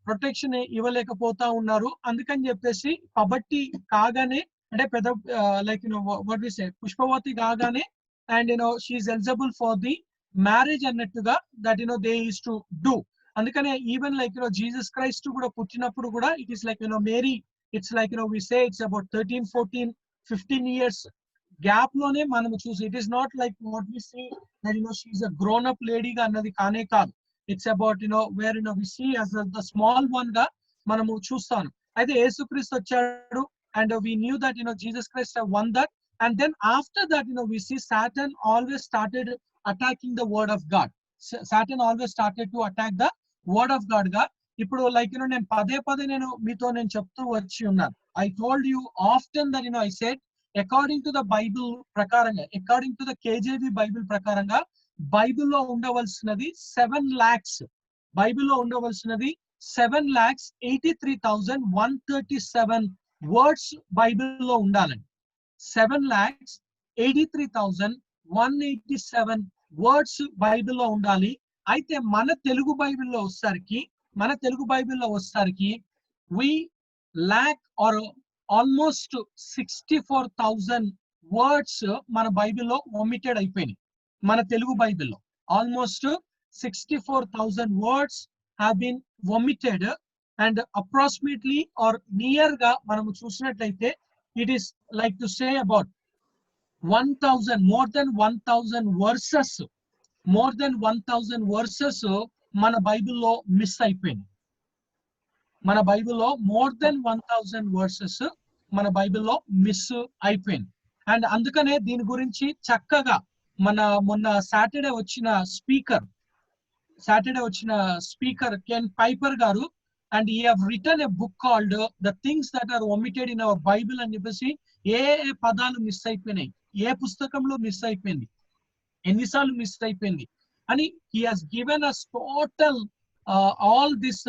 protection ఇవ్వలేకపోతా ఉన్నారు. అందుకని చెప్పేసి పబర్టీ కాగానే అంటే పెద్ద లైక్ వాట్ వి సే పుష్పవతి కాగానే and she is eligible for the marriage అన్నట్టుగా that they use to do. అందుకనే ఈవెన్ లైక్ జీసస్ క్రైస్ట్ కూడా పుట్టినప్పుడు కూడా it is like Mary it's like we say it's about 13, 14, 15 years gap లోనే మనం చూసి it is not like what we say that she is a grown up లేడీగా అన్నది కానే కాదు. It's about where we see as the small one గా మనము చూస్తాను. అయితే యేసుక్రీస్తు వచ్చాడు and we knew that Jesus Christ have won that. And then after that, we see Satan always started attacking the word of God. Satan always started to attack the word of God గా ఇప్పుడు like నేను పదే పదే మీతో చెప్తూ వచ్చి ఉన్నాను. I told you often that I said according to the Bible ప్రకారంగా, according to the KJV Bible ప్రకారంగా బైబిల్లో ఉండవలసినది 7 lakhs, బైబిల్లో ఉండవలసినది 7,83,137 వర్డ్స్ బైబిల్లో ఉండాలండి. 7,83,187 వర్డ్స్ బైబిల్లో ఉండాలి. అయితే మన తెలుగు బైబిల్లో వచ్చేసరికి we lack or almost 64,000 words మన బైబిల్లో ఒమిటెడ్ అయిపోయినాయి. మన తెలుగు బైబిల్లో almost 64,000 words have been omitted, and approximately or near గా మనము చూసినట్లయితే it is like to say about 1,000, more than 1,000 verses, మన బైబిల్లో మిస్ అయిపోయింది. మన బైబిల్లో more than 1,000 verses మన బైబిల్లో మిస్ అయిపోయింది. అండ్ అందుకనే దీని గురించి చక్కగా మొన్న సాటర్డే వచ్చిన స్పీకర్ కెన్ పైపర్ గారు, and he have written a book called The Things That Are Omitted in Our Bible అని చెప్పేసి ఏ పదాలు మిస్ అయిపోయినాయి, ఏ పుస్తకంలో మిస్ అయిపోయింది, ఎన్నిసార్లు మిస్ అయిపోయింది అని he has given us total all this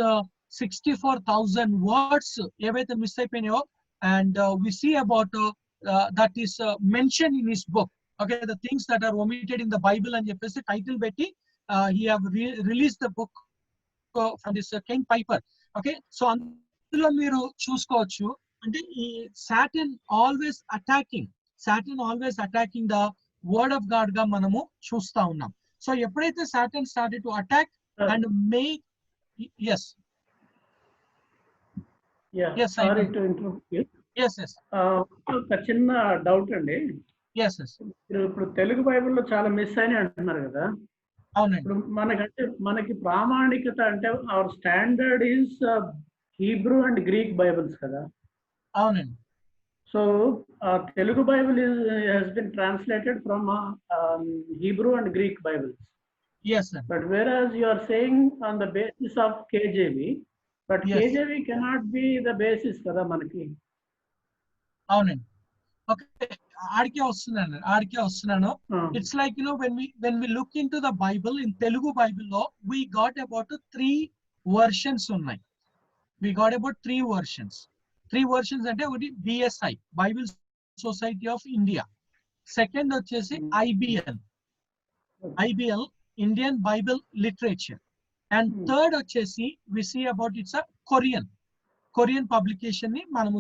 64,000 words ఏవైతే miss అయిపోయినాయో, and we see about that is mentioned in his book. Okay, The Things That Are Omitted in the Bible అని చెప్పేసి title పెట్టి he have released the book from this Ken Piper. Okay, so అందులో మీరు చూసుకోవచ్చు, అంటే ఈ Satan always attacking the word of God గా మనము చూస్తా ఉన్నాం. సో ఎప్పుడైతే Satan started to attack and make yes sorry to interrupt you. ఒక చిన్న డౌట్ అండి. మీరు ఇప్పుడు తెలుగు బైబిల్లో చాలా మిస్ అని అంటున్నారు కదా. అవునండి. ఇప్పుడు మనకి ప్రామాణికత అంటే our standard is Hebrew and Greek Bibles కదా. అవునండి. So Telugu Bible has been translated from Hebrew and Greek Bibles. Yes, sir. But whereas you are saying on the basis of KJV, but yes, KJV cannot be the basis kada manaki. అవునండి. Okay, ఆడికే వస్తున్నాను. It's like when we look into the Bible in Telugu Bible లో we got about 3 versions ఉన్నాయి. We got about 3 versions. 3 versions అంటే ఒకటి BSI, Bible Society of India. Second వచ్చేసి IBL, Indian Bible Literature. And third వచ్చేసి we see about it's a Korean publication ని మనము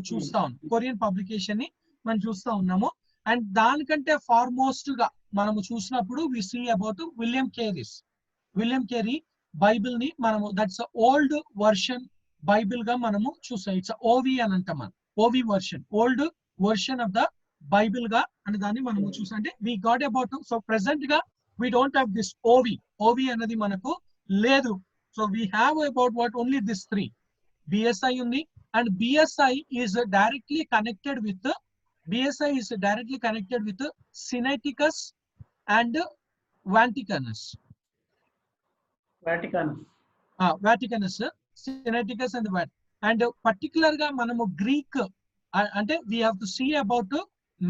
చూస్తా ఉన్నాము. అండ్ దానికంటే ఫార్మోస్ట్ గా మనము చూసినప్పుడు we see about William Carey Bible ని మనము దట్స్ ఓల్డ్ వర్షన్ బైబిల్ గా మనము చూసాం. ఇట్స్ OV అని అంటాం మనం, OV version, old version of the Bible గా అని దాన్ని మనము చూసాం. అంటే we got about, so present గా we don't have this OV అనేది మనకు లేదు. So we have about what only this 3. BSI ఉంది, and BSI is directly connected with Sinaiticus and Vaticanus. Sinaiticus and Vaticanus. And particular గా మనము Greek అంటే we have to see about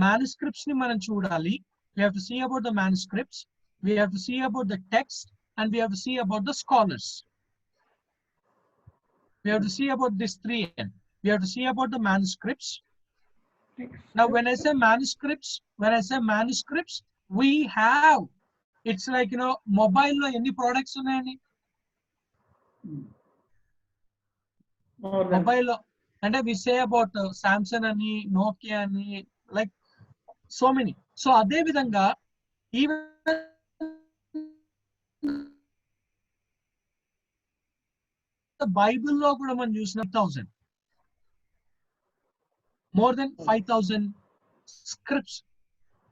manuscripts ని మనం చూడాలి. We have to see about the manuscripts, we have to see about the text, and we have to see about the scholars. We have to see about these 3. We have to see about the manuscripts. Now when I say manuscripts, we have, it's like mobile lo any products unnayani, mobile lo ante we say about Samsung ani, Nokia ani, like so many. So ade vidhanga even the Bible lo kuda man chusina 1000, more than 5,000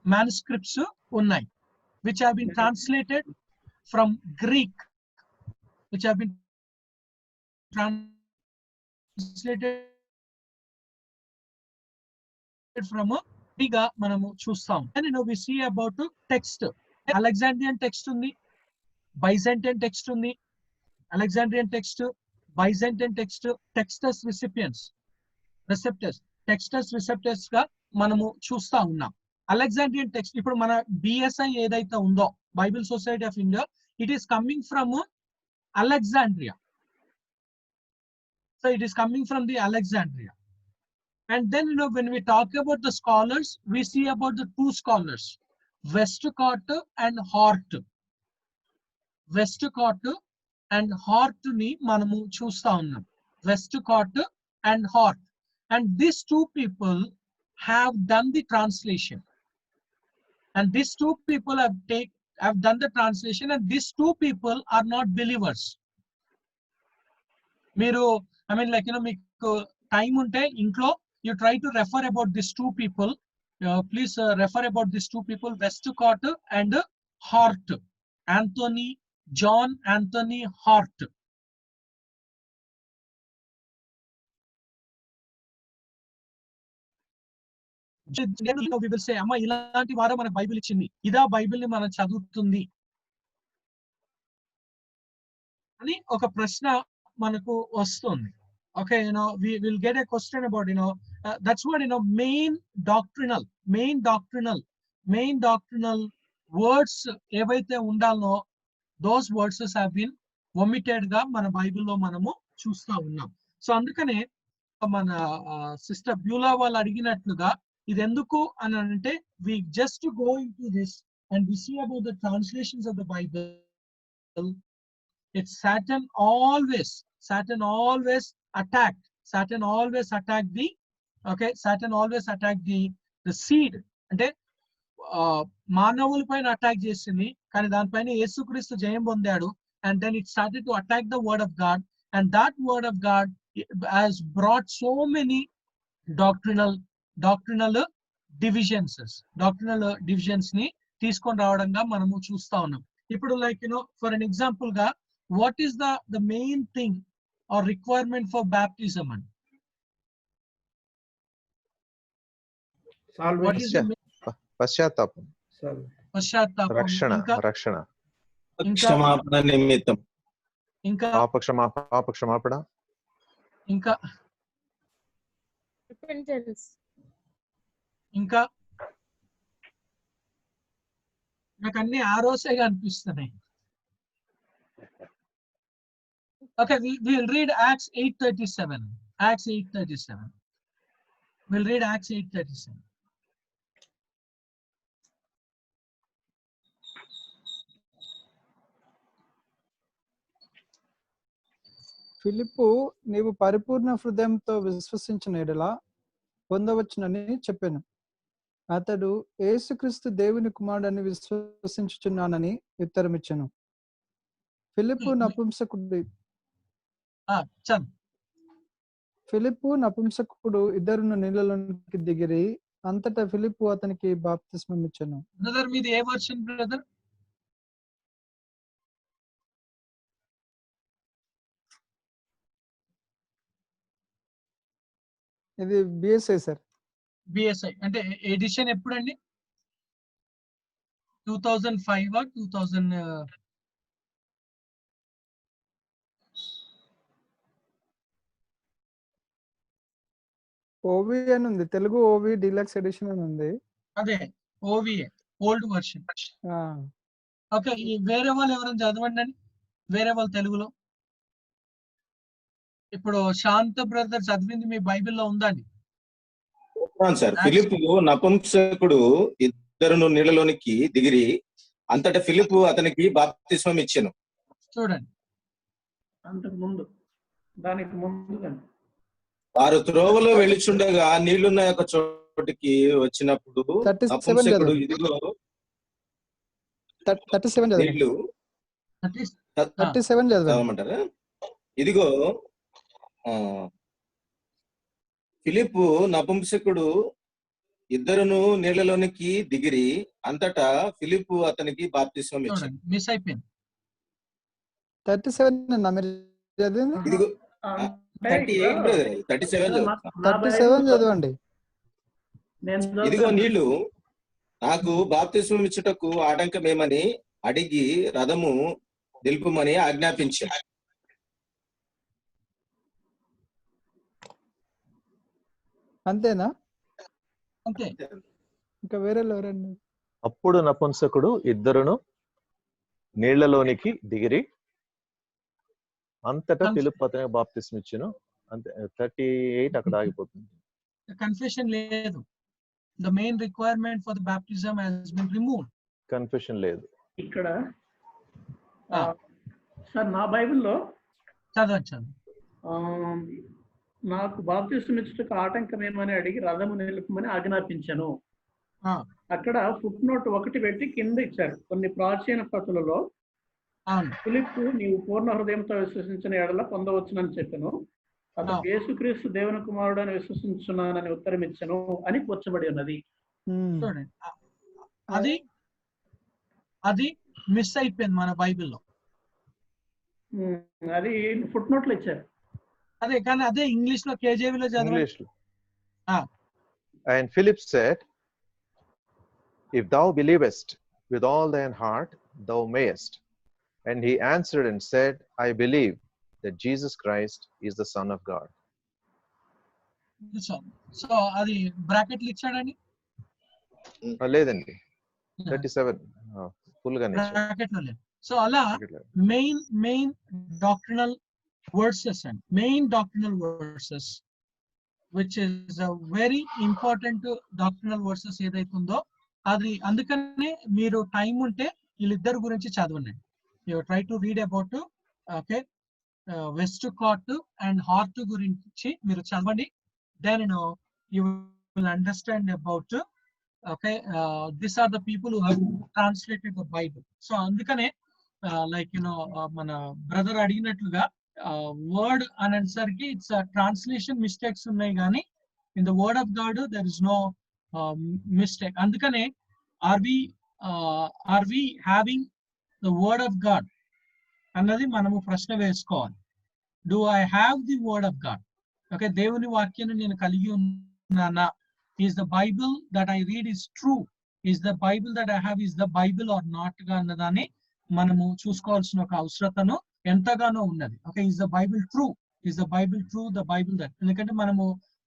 manuscripts unnai, which have been translated from Greek, from గా మనము చూస్తాం. And we see about text. Alexandrian text ఉంది, Byzantine text ఉంది. Alexandrian text, Byzantine text, textus receptus గా మనము చూస్తా ఉన్నాం. Alexandrian text ఇప్పుడు మన బిఎస్ఐ ఏదైతే ఉందో, Bible society of India, it is coming from Alexandria. So it is coming from the Alexandria. And then, when we talk about the scholars, we see about the two scholars, Westcott and Hort. Westcott and Hort ni manamu chusta unnam. Westcott and Hort. And these two people have done the translation. And these two people have done the translation, and these two people are not believers. Meeru, I mean, like, meeku time unte intlo, you try to refer about these two people. Please refer about these two people, Westcott and Hort. John Anthony Hort. We will say, amma ilanti varu mana Bible ichindi, ida Bible ni mana chaduvutundi ani oka prashna manaku vastundi. Okay, we will get a question about, that's what, main doctrinal words evaithe undalno, those words have been omitted ga mana Bible lo manamu chusta unnam. So andukane mana sister Beulah వాళ్ళు అడిగినట్లుగా ఇది ఎందుకు అని అంటే, we just go into this and we see about the translations of the Bible. It's Satan always attacked the seed. అంటే మానవుల పైన attack చేసింది, కానీ దానిపైన యేసుక్రీస్తు జయం పొందాడు. And then it started to attack the word of God, and that word of God has brought so many doctrinal divisions ని తీసుకొని రావడంగా మనము చూస్తా ఉన్నాం. ఇప్పుడు లైక్ ఫర్ అన్ ఎగ్జాంపుల్ గా, what is the main thing or requirement for baptism? And what is the పశ్చాత్తాపం, రక్షణ, క్షమాపణ నిమిత్తం, ఇంకా పాపక్షమాపణ, ఇంకా ఇంకా నాకు అన్ని ఆరోసేగా అనిపిస్తున్నాయి. Okay, we'll read Acts 8:37. Acts 8:37. We'll read Acts 8:37. ఫిలిప్పు, నీవు పరిపూర్ణ హృదయంతో విశ్వసించిన ఎడల పొందవచ్చునని చెప్పాను. అతడు యేసుక్రీస్తు దేవుని కుమారుడని విశ్వసించుచున్నానని ఉత్తరమిచ్చాను. ఫిలిప్పు నపుంసకుడు ఇద్దరును నీళ్ళలోనికి దిగిరి, అంతటా ఫిలిప్పు అతనికి బాప్తిస్మం ఇచ్చాను. బ్రదర్, మీది ఏ వర్షన్ బ్రదర్? ఇది బిఎస్ఐ సార్. బిఎస్ఐ అంటే ఎడిషన్ ఎప్పుడండి? 2005 2000? ఓవి అని ఉంది, తెలుగు ఓవి డీలక్స్ ఎడిషన్ అని ఉంది. అదే ఓవిఏ, ఓల్డ్ వర్షన్. ఓకే, వేరే వాళ్ళు ఎవరైనా చదవండి అండి, వేరే వాళ్ళు తెలుగులో. ఇప్పుడు శాంత బ్రదర్ చదివింది మీ బైబిల్లో ఉందండి సార్. ఫిలిప్పు నపుంసకుడు ఇద్దరును నీళ్ళలోనికి దిగిరి, అంతటా ఫిలిప్పు అతనికి బాప్తిస్మం ఇచ్చెను. చూడండి, అంతకు ముందు, దానికి ముందు వారు త్రోవలో వెళ్ళుచుండగా నీళ్లున్న యొక్క చోటికి వచ్చినప్పుడు నపుంసకుడు ఇదిగో నీళ్లు చదవమంటారా? ఇదిగో ఫిలిప్పు నపుంసకుడు ఇద్దరును నీళ్లలోనికి దిగిరి, అంతటా ఫిలిప్పు అతనికి బాప్తిస్మం ఇచ్చాడు. మిస్ అయిపోయింది. 37 ఇదిగో 38 బ్రదర్, 37 చదవండి. ఇదిగో నీళ్లు నాకు బాప్తిస్మం ఇచ్చుటకు ఆటంకమేమని అడిగి రథము నిలుపుమని ఆజ్ఞాపించాను. అంతేనా? అంతే. ఇంకా వేరే ఎవరండి? అప్పుడు నపుంసకుడు ఇద్దరును నీళ్లలోనికి దిగిరి, అంతటా ఫిలిప్పు అతనికి బాప్తిస్మం ఇచ్చెను. అంతే. 38 అక్కడ ఆగిపోతుంది. కన్ఫెషన్ లేదు. The main requirement for the baptism has been removed. Confession లేదు ఇక్కడ. సార్ నా బైబిల్లో చదవచ్చు. నాకు బాప్తిస్మం ఇచ్చుటకు ఆటంకం ఏమని అడిగి రథము నిలుపమని ఆజ్ఞాపించను. అక్కడ ఫుట్ నోట్ 1 పెట్టి కింద ఇచ్చారు. కొన్ని ప్రాచీన ప్రతులలో ఫిలిప్పు నీవు పూర్ణ హృదయంతో విశ్వసించిన ఎడల పొందవచ్చునని చెప్పాను. అతను యేసుక్రీస్తు దేవుని కుమారుడు అని విశ్వసించున్నానని ఉత్తరం ఇచ్చను అని కూర్చబడి ఉన్నది. అది అది మిస్ అయిపోయింది మన బైబిల్లో. అది ఫుట్ నోట్ లో ఇచ్చారు. అదే కానీ అదే ఇంగ్లీష్ లో కేజేవిలో చదవండి. And Philip said, if thou believest with all thine heart, thou mayest. And he answered and said, I believe that Jesus Christ is the Son of God. So అది బ్రాకెట్లు ఇచ్చాడని లేదండి, 37 ఫుల్ గా బ్రాకెట్లో లేదు. సో అలా main doctrinal versus and main doctrinal versus which is a very important doctrinal versus ఏదైతే ఉందో అది, అందుకనే మీరు టైం ఉంటే వీళ్ళిద్దరు గురించి చదవండి. You try to read about okay Westcott and Hort గురించి మీరు చదవండి. Then you will understand about okay this are the people who have translated the Bible. So అందుకనే లైక్ మన బ్రదర్ అడిగినట్లుగా వర్డ్ అనేసరికి ఇట్స్ ట్రాన్స్లేషన్ మిస్టేక్స్ ఉన్నాయి, కానీ in the word of God there is no mistake. అందుకనే are we having the word of God అన్నది మనము ప్రశ్న వేసుకోవాలి. Do I have the word of God? Okay, దేవుని వాక్యాన్ని నేను కలిగి ఉన్నానా? Is the Bible that I read is true? Is the Bible that I have is the Bible are not గా అన్నదాన్ని మనము చూసుకోవాల్సిన ఒక అవసరతను ఎంతగానో ఉన్నది. Okay, is the Bible true? Is the Bible true? The Bible that, ఎందుకంటే మనము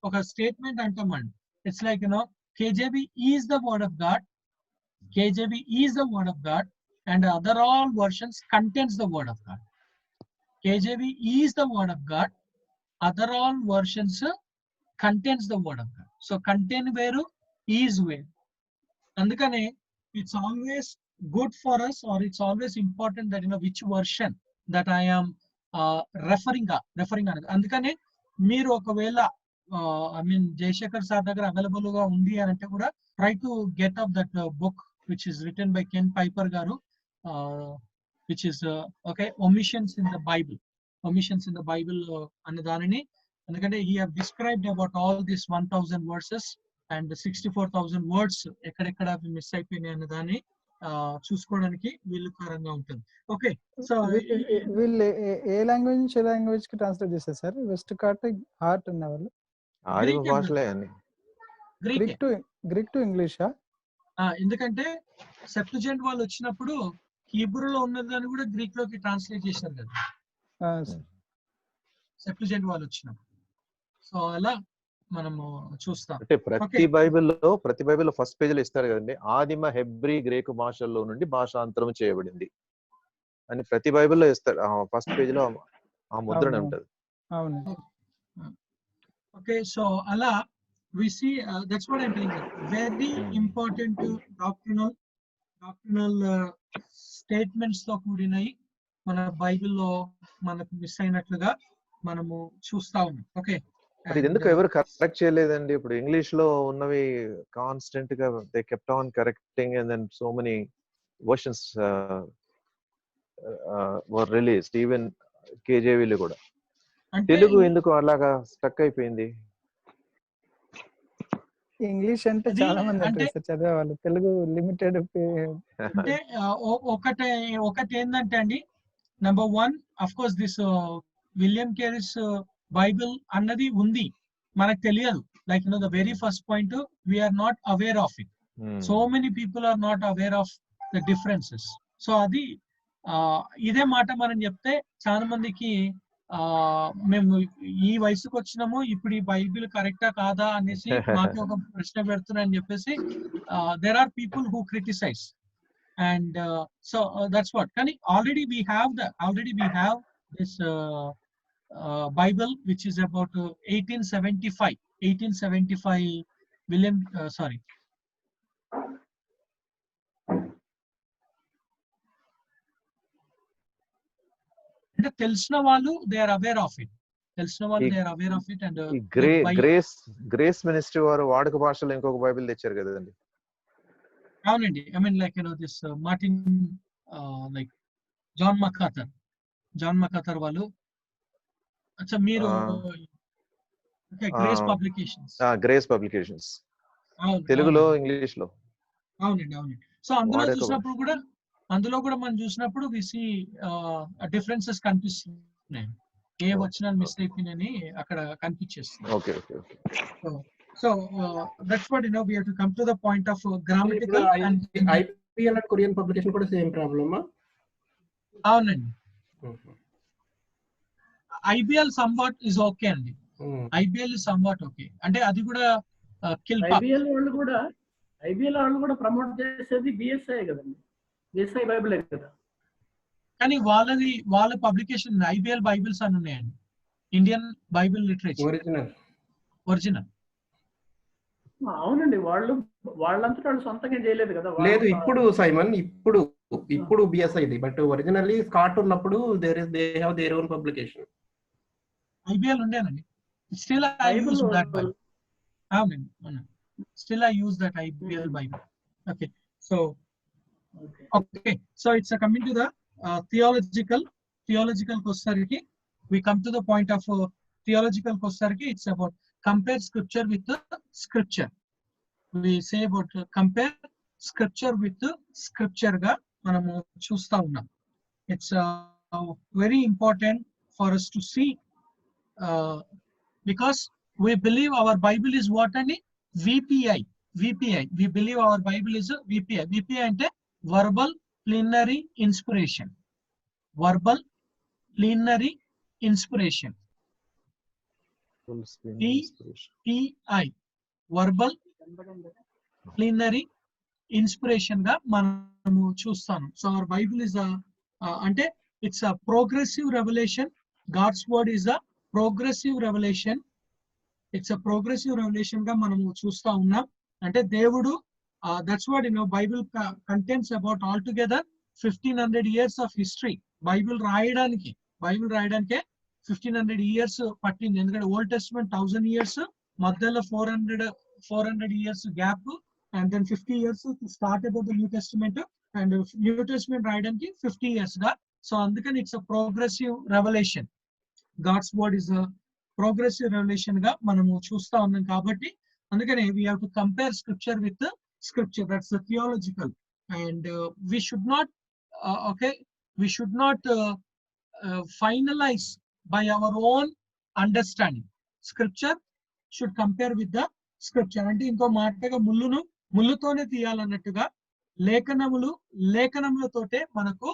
ఒక స్టేట్మెంట్ అంటామండి. It's like KJV is the word of God. KJV is the word of God, and other all versions contains the word of God. KJV is the word of God. Other all versions contains the word of God. So contain veru, is veru. Andukane it's always good for us, or it's always important that which version that I am referring on. Andukane మీరు ఒకవేళ I mean Jayashekhar sir దగ్గర available గా ఉంది అని అంటే కూడా try to get up that book which is written by Ken Piper garu, which is okay, omissions in the Bible అనే దానిని, ఎందుకంటే he have described about all these 1000 verses and 64,000 words ఎక్కడెక్కడ మిస్ అయిపోయినాయి అనే దాన్ని చూసుకోవడానికి వీలుకరంగా ఉంటుంది. ఓకే, సో వీళ్ళు ఏ లాంగ్వేజ్ నుంచి ఏ లాంగ్వేజ్ కి ట్రాన్స్లేట్ చేశారు సార్? వెస్ట్ కార్ట్ హార్ట్ అన్న వాళ్ళు ఆదిమ భాషలే అన్ని. గ్రీక్ టు ఇంగ్లీషా? ఎందుకంటే సెప్టుజెంట్ వాళ్ళు వచ్చినప్పుడు హీబ్రూలో ఉన్నదాన్ని కూడా గ్రీక్ లోకి ట్రాన్స్లేట్ చేశారు కదా సెప్టుజెంట్ వాళ్ళు వచ్చినప్పుడు. సో అలా మనము చూస్తాం. అంటే ప్రతి బైబిల్లో ఫస్ట్ పేజీలో ఇస్తారు కదండి, ఆదిమ హెబ్రీ గ్రీకు భాషల్లో నుండి భాషాంతరం చేయబడింది అని ప్రతి బైబిల్లో ఇస్తారు. ఫస్ట్ పేజీలో ఆ ముద్రణ ఉంటది. అవును. ఓకే, సో అలా we see that's what I'm telling you, very important doctrinal statements తో కూడినవి మన బైబిల్లో మనకు మిస్ అయినట్లుగా మనము చూస్తా ఉన్నాం. ఓకే, మరి ఎందుకు ఎవరు కరెక్ట్ చేయలేదండి? ఇప్పుడు ఇంగ్లీష్ లో ఉన్నవి కాన్స్టెంట్ గా they kept on correcting and then so many versions were released, even కేజేవీలో కూడా. తెలుగు ఎందుకు అలాగా స్టక్ అయిపోయింది? ఇంగ్లీష్ అంటే చాలా మంది అంటే చదివేవాళ్ళు, తెలుగు లిమిటెడ్. అంటే ఒకటి ఏంటంటే అండి, number 1 of course this William caries Bible అన్నది ఉంది, మనకు తెలియదు. like the very first point, we are not aware of it. So many people are not aware of the differences. So adi ఇదే మాట మనం చెప్తే చాలా మందికి మేము ఈ వయసుకు వచ్చినాము, ఇప్పుడు ఈ బైబిల్ కరెక్టా కాదా అనేసి మాకు ఒక ప్రశ్న పెడుతున్నారని చెప్పేసి there are people who criticize. And so that's what. Kani already we have this Bible, which is about 1875 William sorry అంటే తెలిసిన వాళ్ళు they are aware of it. తెలిసిన వాళ్ళు they are aware of it. And grace ministry వారు వాడుక భాషలో ఇంకొక Bible తెచ్చారు కదండి. అవునండి. I mean, like this Martin like John MacArthur వాళ్ళు. అచ్చా మీరు గ్రేస్ పబ్లికేషన్స్ తెలుగులో ఇంగ్లీష్ లో. అవునండి. సో అందులో కూడా మనం చూసినప్పుడు we see differences కనిపిస్తున్నాయి. ఏ వచనాలు మిస్ అయిపోయినాయని అక్కడ కనిపించేస్తుంది. Okay. So that's what we have to come to the point of grammatical and IPL and Korean publication కూడా సేమ్ ప్రాబ్లమా? అవునండి. IBL somewhat is okay అండి. IBL is somewhat okay. అంటే అది కూడా IBL వాళ్ళు కూడా ప్రమోట్ చేసేది BSI కదండి. BSI బైబిల్ కదా. కానీ వాళ్ళ పబ్లికేషన్ IBL బైబిల్స్ అని ఉన్నాయండి. Indian Bible literature original. అవునండి. వాళ్ళంతా వాళ్ళు సొంతంగా చేయలేదు కదా. లేదు, ఇప్పుడు సైమన్ ఇప్పుడు BSI ఇది, బట్ ఒరిజినల్లీ స్కాట్ ఉన్నప్పుడు they have their own publication. IBL ఉండేనండి. Still I use that Bible. అవునండి. Still I use that IBL Bible. Okay. So it's coming to the theological kosariki. We come to the point of theological kosariki. It's about compare scripture with the scripture. We say about compare scripture with the scripture ga manamu chusta unnam. It's very important for us to see because we believe our Bible is what ani VPI. We believe our Bible is a VPI. VPI ante verbal plenary inspiration. Verbal plenary inspiration. VPI verbal plenary inspiration ga manamu chustam. So our Bible is ante it's a progressive revelation. God's word is a progressive revelation. It's a progressive revelation ga manamu chusta unnam. Ante devudu that's what Bible contains about altogether 1500 years of history. Bible రాయడానికి 1500 years పట్టింది. ఎందుకంటే old testament 1000 years, మధ్యలో 400 years gap, and then 50 years to start about the New Testament, and New Testament రాయడానికి 50 years గా. So అందుకని it's a progressive revelation. God's word is a progressive revelation గా మనము చూస్తా ఉన్నాం. కాబట్టి అందుకని we have to compare scripture with the scripture. That's the theological. And we should not finalize by our own understanding. Scripture should compare with the scripture. అంటే ఇంకో మాటగా ముళ్ళుతోనే తీయాలన్నట్టుగా లేఖనములతోటే మనకు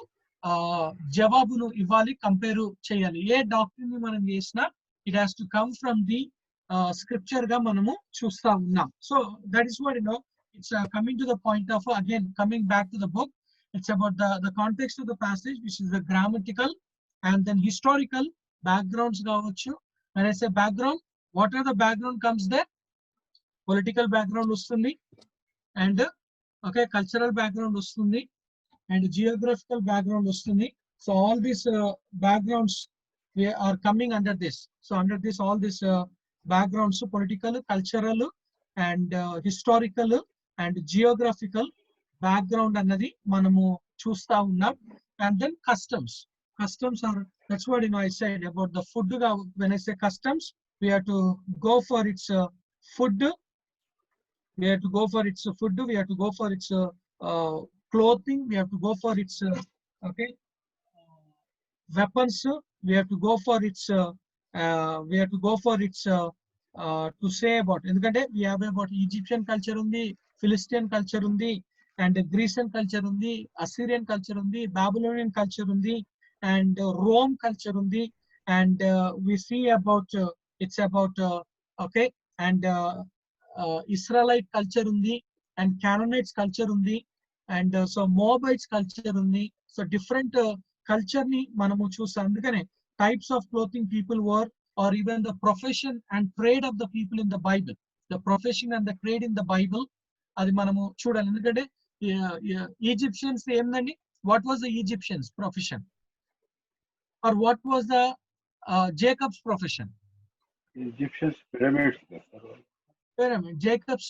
జవాబును ఇవ్వాలి, కంపేర్ చేయాలి. ఏ డాక్టర్ ని మనం చేసినా it has to come from the scripture గా మనము చూస్తా ఉన్నాం. So that is what it's coming to the point of again coming back to the book. It's about the context of the passage, which is the grammatical and then historical backgrounds kavachu. When I say background, what are the background comes there? Political background ustundi, and cultural background ustundi, and geographical background ustundi. So all these backgrounds we are coming under this. So under this all these backgrounds, political, cultural, and historical and geographical background అన్నది మనము చూస్తా ఉన్నాం. And then customs are, that's what I said about the food. When I say customs, we have to go for its food, we have to go for its clothing, we have to go for its weapons, we have to go for its to say about, ఎందుకంటే we have about Egyptian culture ఉంది, Philistine culture ఉంది, and Grecian culture ఉంది, Assyrian culture ఉంది, Babylonian culture ఉంది, and Rome culture ఉంది, and we see about it's about okay, and Israelite culture ఉంది, and Canaanites culture ఉంది, and so Moabites culture ఉంది. So different culture ni manamu చూస్తాం. అందుకనే types of clothing people wore, or even the profession and trade of the people in the Bible. The profession and the trade in the Bible, అది మనము చూడాలి. ఎందుకంటే Egyptians ఏందండి, what was the Egyptians profession, or what was the Jacob's profession? Egyptians pyramids. Pyramid. Jacob's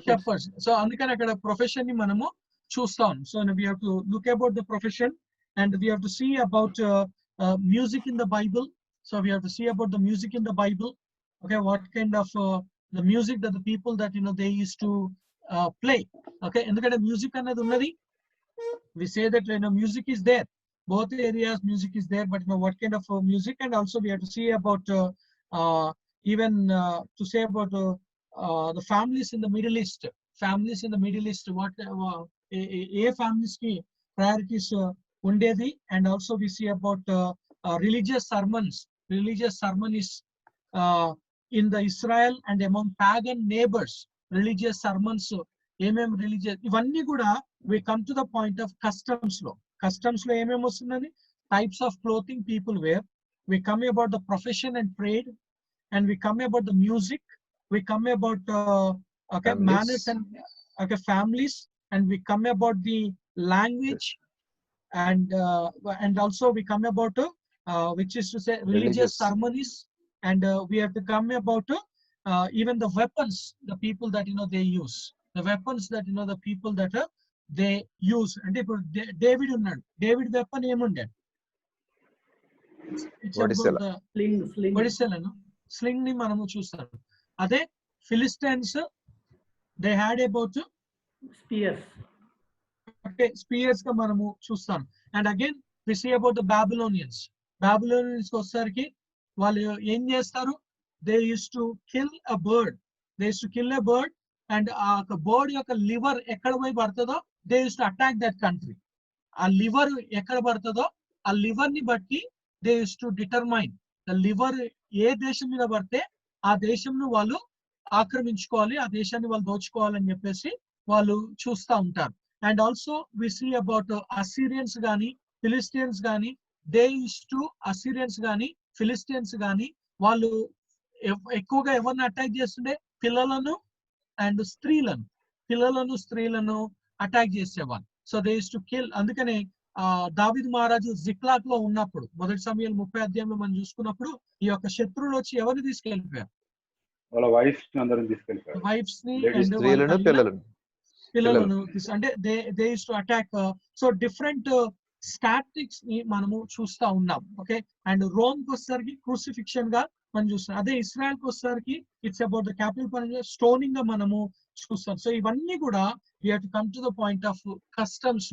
shepherds. So అందుకని అక్కడ profession ని మనము చూస్తాం. So we have to look about the profession, and we have to see about music in the Bible. So we have to see about the music in the Bible. Okay, what kind of the music that the people that they used to play. Okay, ఎందుకంటే music అనేది ఉన్నది. We say that music is there, both areas music is there, but what kind of music, and also we have to see about even to say about the families in the Middle East. Families in the Middle East, what families ki priorities undedi, and also we see about religious sermons. Religious sermon is in the Israel and among pagan neighbors. Religious sermons, religious ivanni kuda we come to the point of customs law. Customs law vastundani, types of clothing people wear. We come about the profession and trade, and we come about the music. We come about okay, Families. manners and okay, families, and we come about the language, and also we come about which is to say religious ceremonies, and we have to come about even the weapons, the people that they use, the weapons that the people that they use. And David unnadu, David weapon emunde, it's about the sling. Sling ni manamu chustam. Ade Philistines, they had about spears. Okay, spears ka manamu chustam. And again we see about the Babylonians. Babylonians kosariki వాళ్ళు ఏం చేస్తారు, they used to kill a bird. They used to kill a bird, and ఆ bird యొక్క liver ఎక్కడ పోయి పడుతుందో they used to attack that country. ఆ liver ఎక్కడ పడుతుందో ఆ liver ని బట్టి they used to determine the liver ఏ దేశం మీద పడితే ఆ దేశంను వాళ్ళు ఆక్రమించుకోవాలి, ఆ దేశాన్ని వాళ్ళు దోచుకోవాలని చెప్పేసి వాళ్ళు చూస్తూ ఉంటారు. And also we see about Assyrians గాని Philistines గాని, they used to Assyrians గాని Philistines గాని వాళ్ళు ఎక్కువగా ఎవరిని అటాక్ చేస్తుండే, పిల్లలను అండ్ స్త్రీలను అటాక్ చేసేవాళ్ళు. So they used to kill. అందుకనే దావీదు మహారాజు జిక్లాగ్ లో ఉన్నప్పుడు, మొదటి సమయాలు 30వ అధ్యాయంలో మనం చూసుకున్నప్పుడు, ఈ యొక్క శత్రువులు వచ్చి ఎవరిని తీసుకెళ్ళిపోయారు, వాళ్ళ వైఫ్స్ అందరం తీసుకెళ్ళిపోయారు, వైఫ్స్ ని పిల్లలను. అంటే they used to attack. So different statics ని మనము చూస్తా ఉన్నాం. ఓకే, అండ్ రోమ్ కి వచ్చేసరికి క్రూసిఫిక్షన్ గా మనం చూస్తాం. అదే ఇస్రాయల్ కి వచ్చేసరికి it's about the capital punishment, stoning గా మనము చూస్తాం. సో ఇవన్నీ కూడా we have to come to the point of customs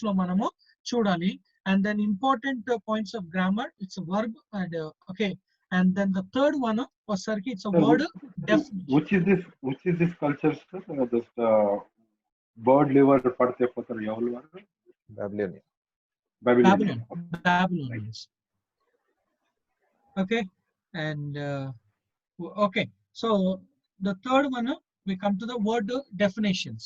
law మనము చూడాలి. And then important points of grammar, it's a verb, and okay, and then the third one వచ్చేసరికి it's a word definition. which is this culture, this bird liver పడితే పోతారు ఎవరు వారు? Babylonians. Okay, and okay, so the third one we come to the word definitions.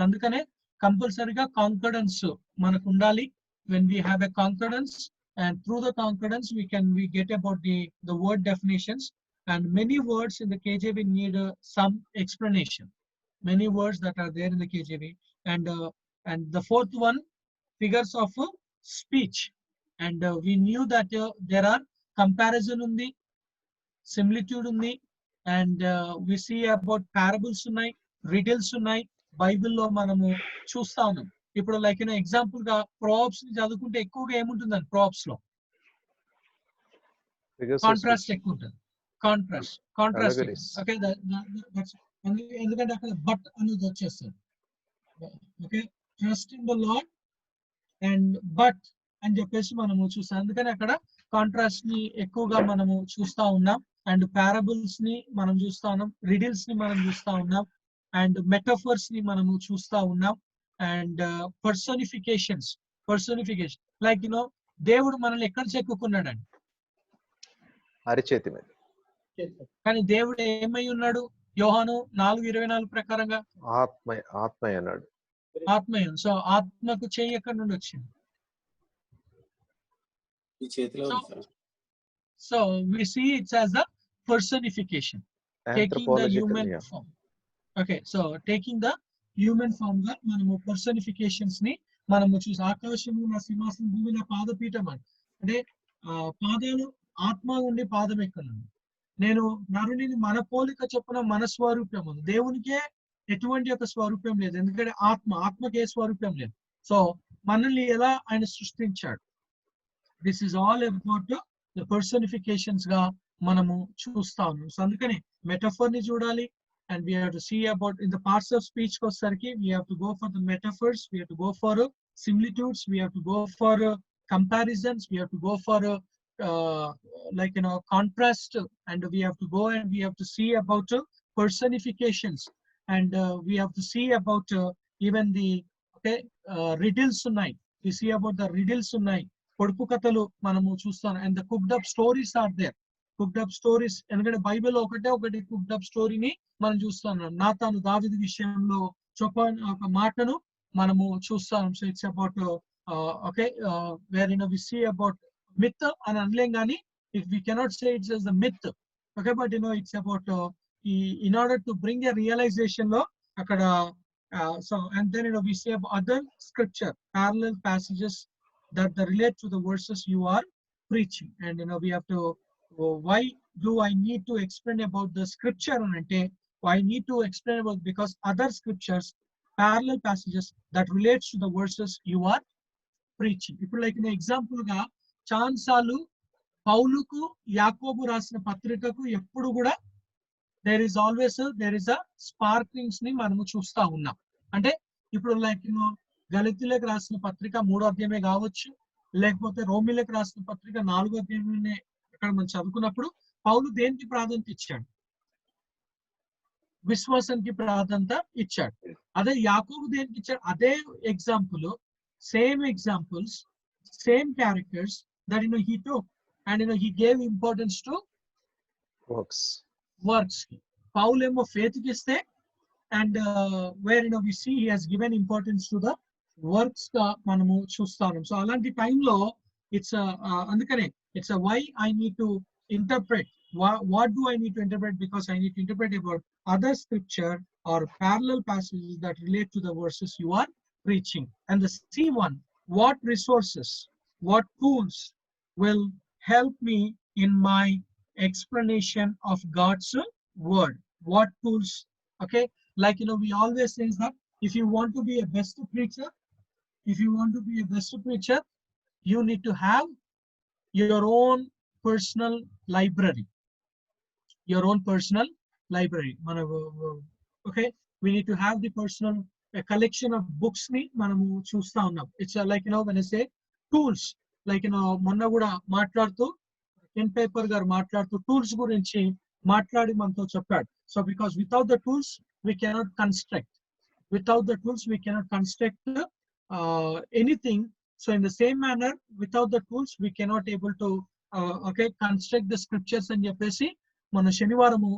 అందుకనే కంపల్సరీగా కాంకర్డెన్స్ మనకు ఉండాలి. when we have a concordance, and through the concordance we get about the word definitions, and many words in the KJV need some explanation. Many words that are there in the KJV, and the fourth one, figures of speech, and we knew that there are comparison undi, similitude undi, and we see about parables unnai, riddles unnai, బైబిల్లో మనము చూస్తా ఉన్నాం. ఇప్పుడు like example గా probs ని చదువుకుంటే ఎక్కువగా ఏముంటుందండి, ప్రాబ్స్ లో కాంట్రాస్ట్ ఎక్కువ ఉంటుంది. కాంట్రాస్ట్ ఓకే, ఎందుకంటే అక్కడ బట్ అనేది వచ్చేస్తుంది. Okay, trust in the lord and but అని చెప్పేసి మనము చూస్తాం. అందుకని అక్కడ కాంట్రాస్ట్ ని ఎక్కువగా మనము చూస్తా ఉన్నాం, అండ్ పారబుల్స్ ని మనం చూస్తా ఉన్నాం, రిడిల్స్ ని మనం చూస్తా ఉన్నాం, అండ్ మెటఫర్స్ ని మనము చూస్తా ఉన్నాం, అండ్ పర్సోనిఫికేషన్ లైక్ దేవుడు మనల్ని ఎక్కడ చెక్కుకున్నాడండి? అరిచేతి మీద. కానీ దేవుడు ఏమై ఉన్నాడు? యోహాను 4:24 ప్రకారంగా ఆత్మ అన్నాడు. ఆత్మయం. సో ఆత్మకు చెయ్యి ఎక్కడి నుండి వచ్చింది? ఈ చేతిలో ఉంది sir. So we see it as a personification, taking the human form. Okay, so taking the human form గా మనము personifications ని మనము చూసి, ఆకాశము నా సింహాసనం, భూమి నా పాదపీఠం అంటే పాదాలు ఆత్మ ఉండి పాదం ఎక్కడుంది. నేను నరుని మన పోలిక చొప్పున మన స్వరూపం ఉంది. దేవునికే ఎటువంటి యొక్క స్వరూపం లేదు, ఎందుకంటే ఆత్మకి ఏ స్వరూపం లేదు. సో మనల్ని ఎలా ఆయన సృష్టించాడు? This is all about the personifications గా మనము చూస్తా ఉన్నాం. సో అందుకని మెటఫర్ ని చూడాలి, and we have to see about in the parts of speech kosarki we have to go for the metaphors, we have to go for similitudes, we have to go for comparisons, we have to go for like contrast, and we have to go and we have to see about personifications, and we have to see about even the riddles tonight. We see about the riddles tonight, పొడుపు కథలు మనము చూస్తాం, and the cooked up stories are there. Cooked up stories, ఎందుకంటే Bible ఒకటి cooked up స్టోరీని మనం చూస్తున్నాం. నాతాను దావీదు విషయంలో ఒక మాటను మనము చూస్తాం. So it's about where we see about myth అని అనలేం, కానీ if we cannot say it's as the myth, okay, but it's about in order to bring a realization లో అక్కడ so and then we see about other scripture parallel passages that relate to the verses you are preaching, and we have to why do I need to explain about the scripture ante why I need to explain about, because other scriptures parallel passages that relates to the verses you are preaching. ఇప్పుడు like an example గా చాన్సాలు పౌలుకు యాకోబు రాసిన పత్రికకు ఎప్పుడు కూడా there is a sparklings ని మనము చూస్తా ఉన్నాం. అంటే ఇప్పుడు లైక్ గలతీలకు రాసిన పత్రిక 3వ అధ్యాయమే కావచ్చు, లేకపోతే రోమిలకు రాసిన పత్రిక 4వ అధ్యాయమే ఇక్కడ మనం చదువుకున్నప్పుడు పౌలు దేనికి ప్రాధాన్యత ఇచ్చాడు? విశ్వాసానికి ప్రాధాన్యత ఇచ్చాడు. అదే యాకోబు దేనికి ఇచ్చాడు? అదే example, same examples, same characters that he took, and he gave importance to works. పౌలు ఏమో faith కి ఇస్తే, and where we see he has given importance to the works గా మనము చూస్తాం. సో అలాంటి టైంలో ఇట్స్ అందుకనే it's a why I need to interpret. What do I need to interpret? Because I need to interpret about other scripture or parallel passages that relate to the verses you are preaching. And the C1, what resources, what tools will help me in my explanation of God's word? What tools? Okay, like we always say that if you want to be a best preacher, you need to have your own personal library. Okay, we need to have the personal collection of books ni manamu chusta unnam. It's like when I say tools, like monna kuda maatladutu pen paper garu maatladutu tools gurinchi maatladi manto cheppadu. So because without the tools we cannot construct, anything. So in the same manner, without the tools we cannot able to construct the scriptures అని చెప్పేసి మన శనివారము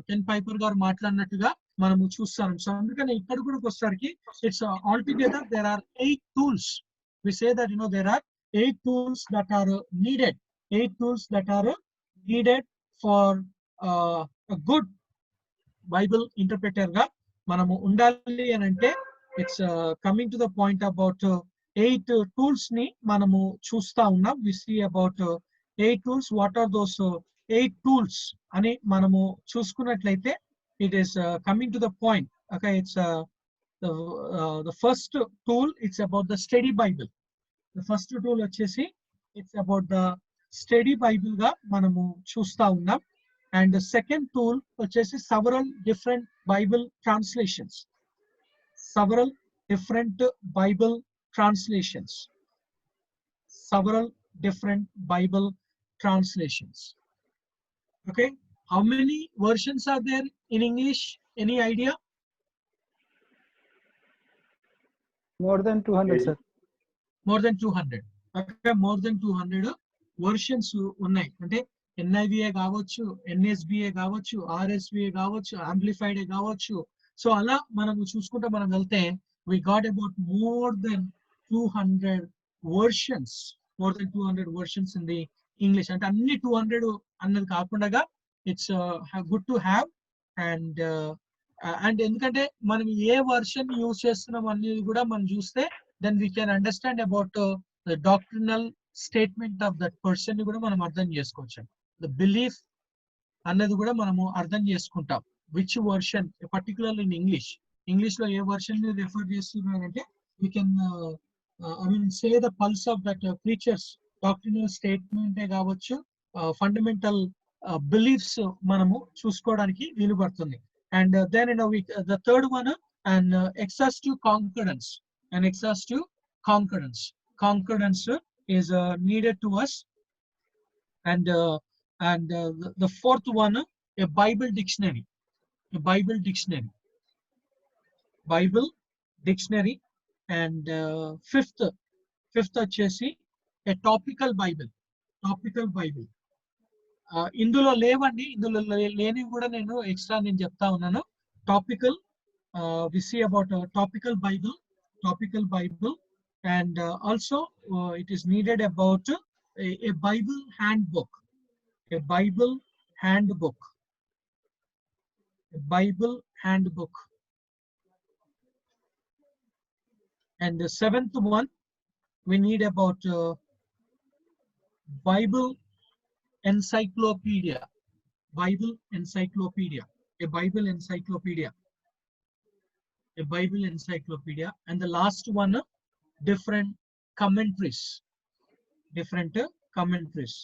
can Piper గారు మాట్లాడినట్టుగా మనము చూస్తాం. So అందుకని ఇక్కడ కూడా వచ్చేసరికి it's all together there are 8 tools. We say that there are 8 tools that are needed for a good Bible interpreter గా మనము ఉండాలి అని అంటే it's coming to the point about 8 tools ni manamu chusta unnam. We see about 8 tools. What are those 8 tools ani manamu chuskunnatlaite it is coming to the point. Okay, it's the first tool, it's about the study Bible. The first tool vachesi it's about the study Bible ga manamu chusta unnam. And the second tool vachesi several different Bible translations. Several different Bible translations. translations. Okay, how many versions are there in English? Any idea? More than 200, sir. More than 200. Okay, more than 200 versions ఉన్నాయి. అంటే NIVA కావచ్చు, NSBA కావచ్చు, RSBA కావచ్చు, Amplified కావచ్చు. So అలా మనం చూసుకుంటే మనం వెళ్తే we got about more than 200 versions. More than 200 versions in the English. అంటే అన్ని 200 అన్నది కాకుండా it's good to have. And ఎందుకంటే మనం ఏ వర్షన్ యూజ్ చేస్తున్నాం అనేది కూడా మనం చూస్తే then we can understand about the doctrinal statement of that person ని కూడా మనం అర్థం చేసుకోవచ్చు. The belief అన్నది కూడా మనము అర్థం చేసుకుంటాం. Which version, particularly in English. English లో ఏ వర్షన్ ని రెఫర్ చేస్తున్నారంటే we can I mean say the pulse of that preacher's doctrinal statement కావచ్చు, fundamental beliefs మనము చూసుకోవడానికి వీలు పడుతుంది. And then the third one, an exhaustive concordance. An exhaustive concordance. Concordance is needed to us. And the fourth one, a Bible dictionary. A Bible dictionary. Bible dictionary. And fifth వచ్చేసి a topical Bible. Topical Bible. ఇందులో లేవండి, ఇందులో లేనివి కూడా నేను extra నేను చెప్తా ఉన్నాను. Topical, we see about topical Bible and also it is needed about a Bible handbook. A Bible handbook. A Bible handbook. And the seventh one, we need about Bible encyclopedia. Bible encyclopedia. A Bible encyclopedia. A Bible encyclopedia. And the last one, different commentaries. Different commentaries.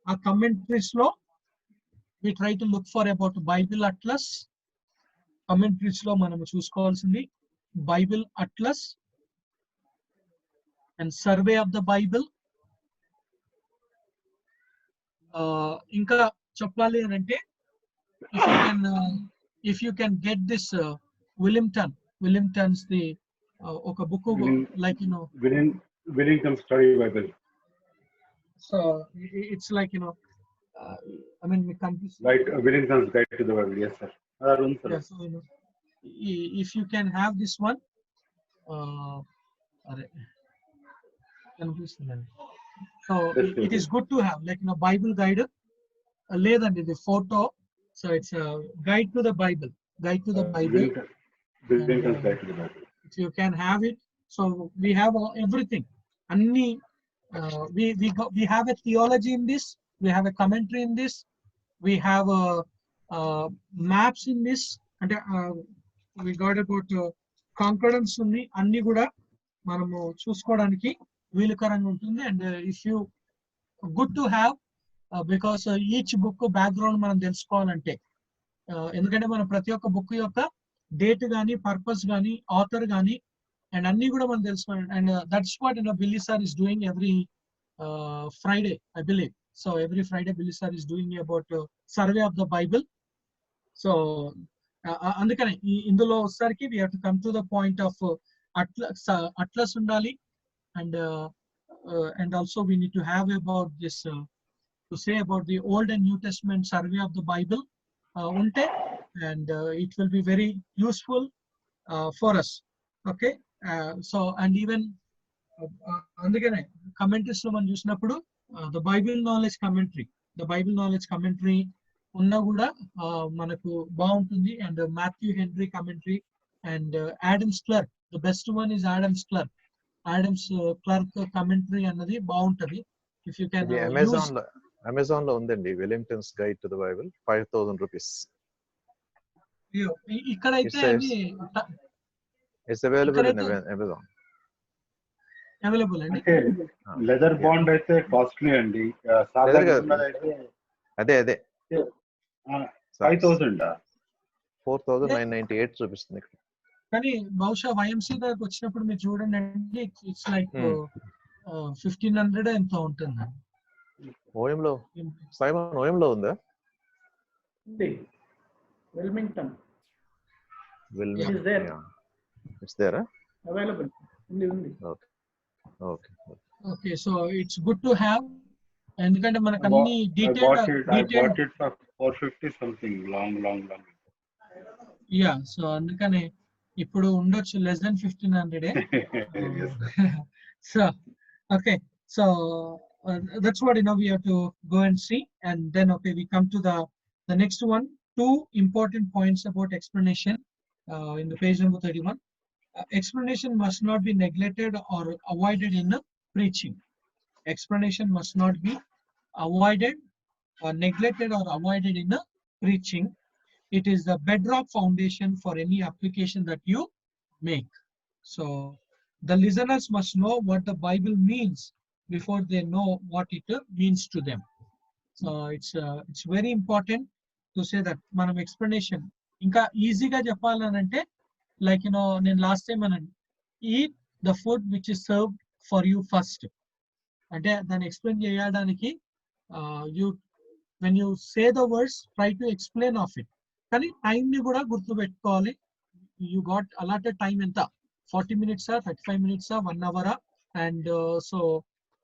Our commentaries law, we try to look for about Bible Atlas. Commentaries law manamu chuskovalsindi Bible Atlas and Survey of the Bible. ఇంకా చెప్పాలి అని అంటే if you can get this Willington's the ఒక book like Willington Study Bible. So it's like I mean we can Right, Willington's Guide to the Bible. Yes sir. Yeah, so if you can have this one, so it is good to have like Bible guide. Ledandi the photo, so it's a guide to the Bible. Guide to the Bible. Willington's Guide to the Bible. If you can have it, so we have everything. Anni we have a theology in this. We have a commentary in this. We have maps in this. And we got about concordance undi. Anni kuda manamu chuskodaniki వీలుకరంగా ఉంటుంది. And if you good to have because each book background మనం తెలుసుకోవాలంటే ఎందుకంటే మనం ప్రతి ఒక్క book యొక్క date గానీ purpose గానీ ఆథర్ గానీ అండ్ అన్ని కూడా మనం తెలుసుకోవాలి. And that's what Billy sir is doing every Friday I believe. So every Friday Billy sir is doing about survey of the Bible. So అందుకనే ఇందులో వచ్చేసరికి we have to come to the point of atlas ఉండాలి. And also we need to have about this to say about the Old and New Testament survey of the Bible unte, and it will be very useful for us. Okay, so and even andukane commentaries lo man chusinapudu the Bible knowledge commentary unna kuda manaku baaguntundi. And Matthew Henry commentary and Adams Clerk, the best one is Adams Clerk commentary అన్నది బాగుంటది. If you can Amazon లో ఉందండి Willington's Guide to the Bible, 5,000 rupees. ఇక్కడైతే It's available in Amazon. Available అండి. Leather bond అయితే costly అండి. అదే 5,000 4,998 చూపిస్తుంది ఇక్కడ. కానీ బహుశా YMC దగ్గరకు వచ్చినప్పుడు మీరు చూడండి అండి, ఇట్స్ లైక్ 1500 ఎంతో ఉంటుంది. ఓఎంలో సైమన్ ఓఎంలో ఉందా? ఉంది, వెల్మింగ్టన్. Wilmington, It is there. yeah. It's there, huh? Available ఉంది. Okay. Okay. Okay, so it's good to have, ఎందుకంటే మనకు I అన్ని bought it for 450 something, long. Yeah, so అందుకనే ఇప్పుడు ఉండొచ్చు less than 1500. Yes, so okay, so that's what we have to go and see, and then we come to the next one. Two important points about explanation in the page number 31. Explanation must not be neglected or avoided in preaching. Explanation must not be avoided or neglected or avoided in preaching. It is the bedrock foundation for any application that you make. So the listeners must know what the Bible means before they know what it means to them. So it's very important to say that manam explanation inka easy ga cheppalaనంటే, like నేను last time అన్నాను, eat the food which is served for you first. అంటే దాన్ని explain చేయడానికి when you say the words, try to explain of it. కానీ time ని కూడా గుర్తు పెట్టుకోవాలి. You got allotted time ఎంత, 40 minutes 35 minutes 1 hour, and so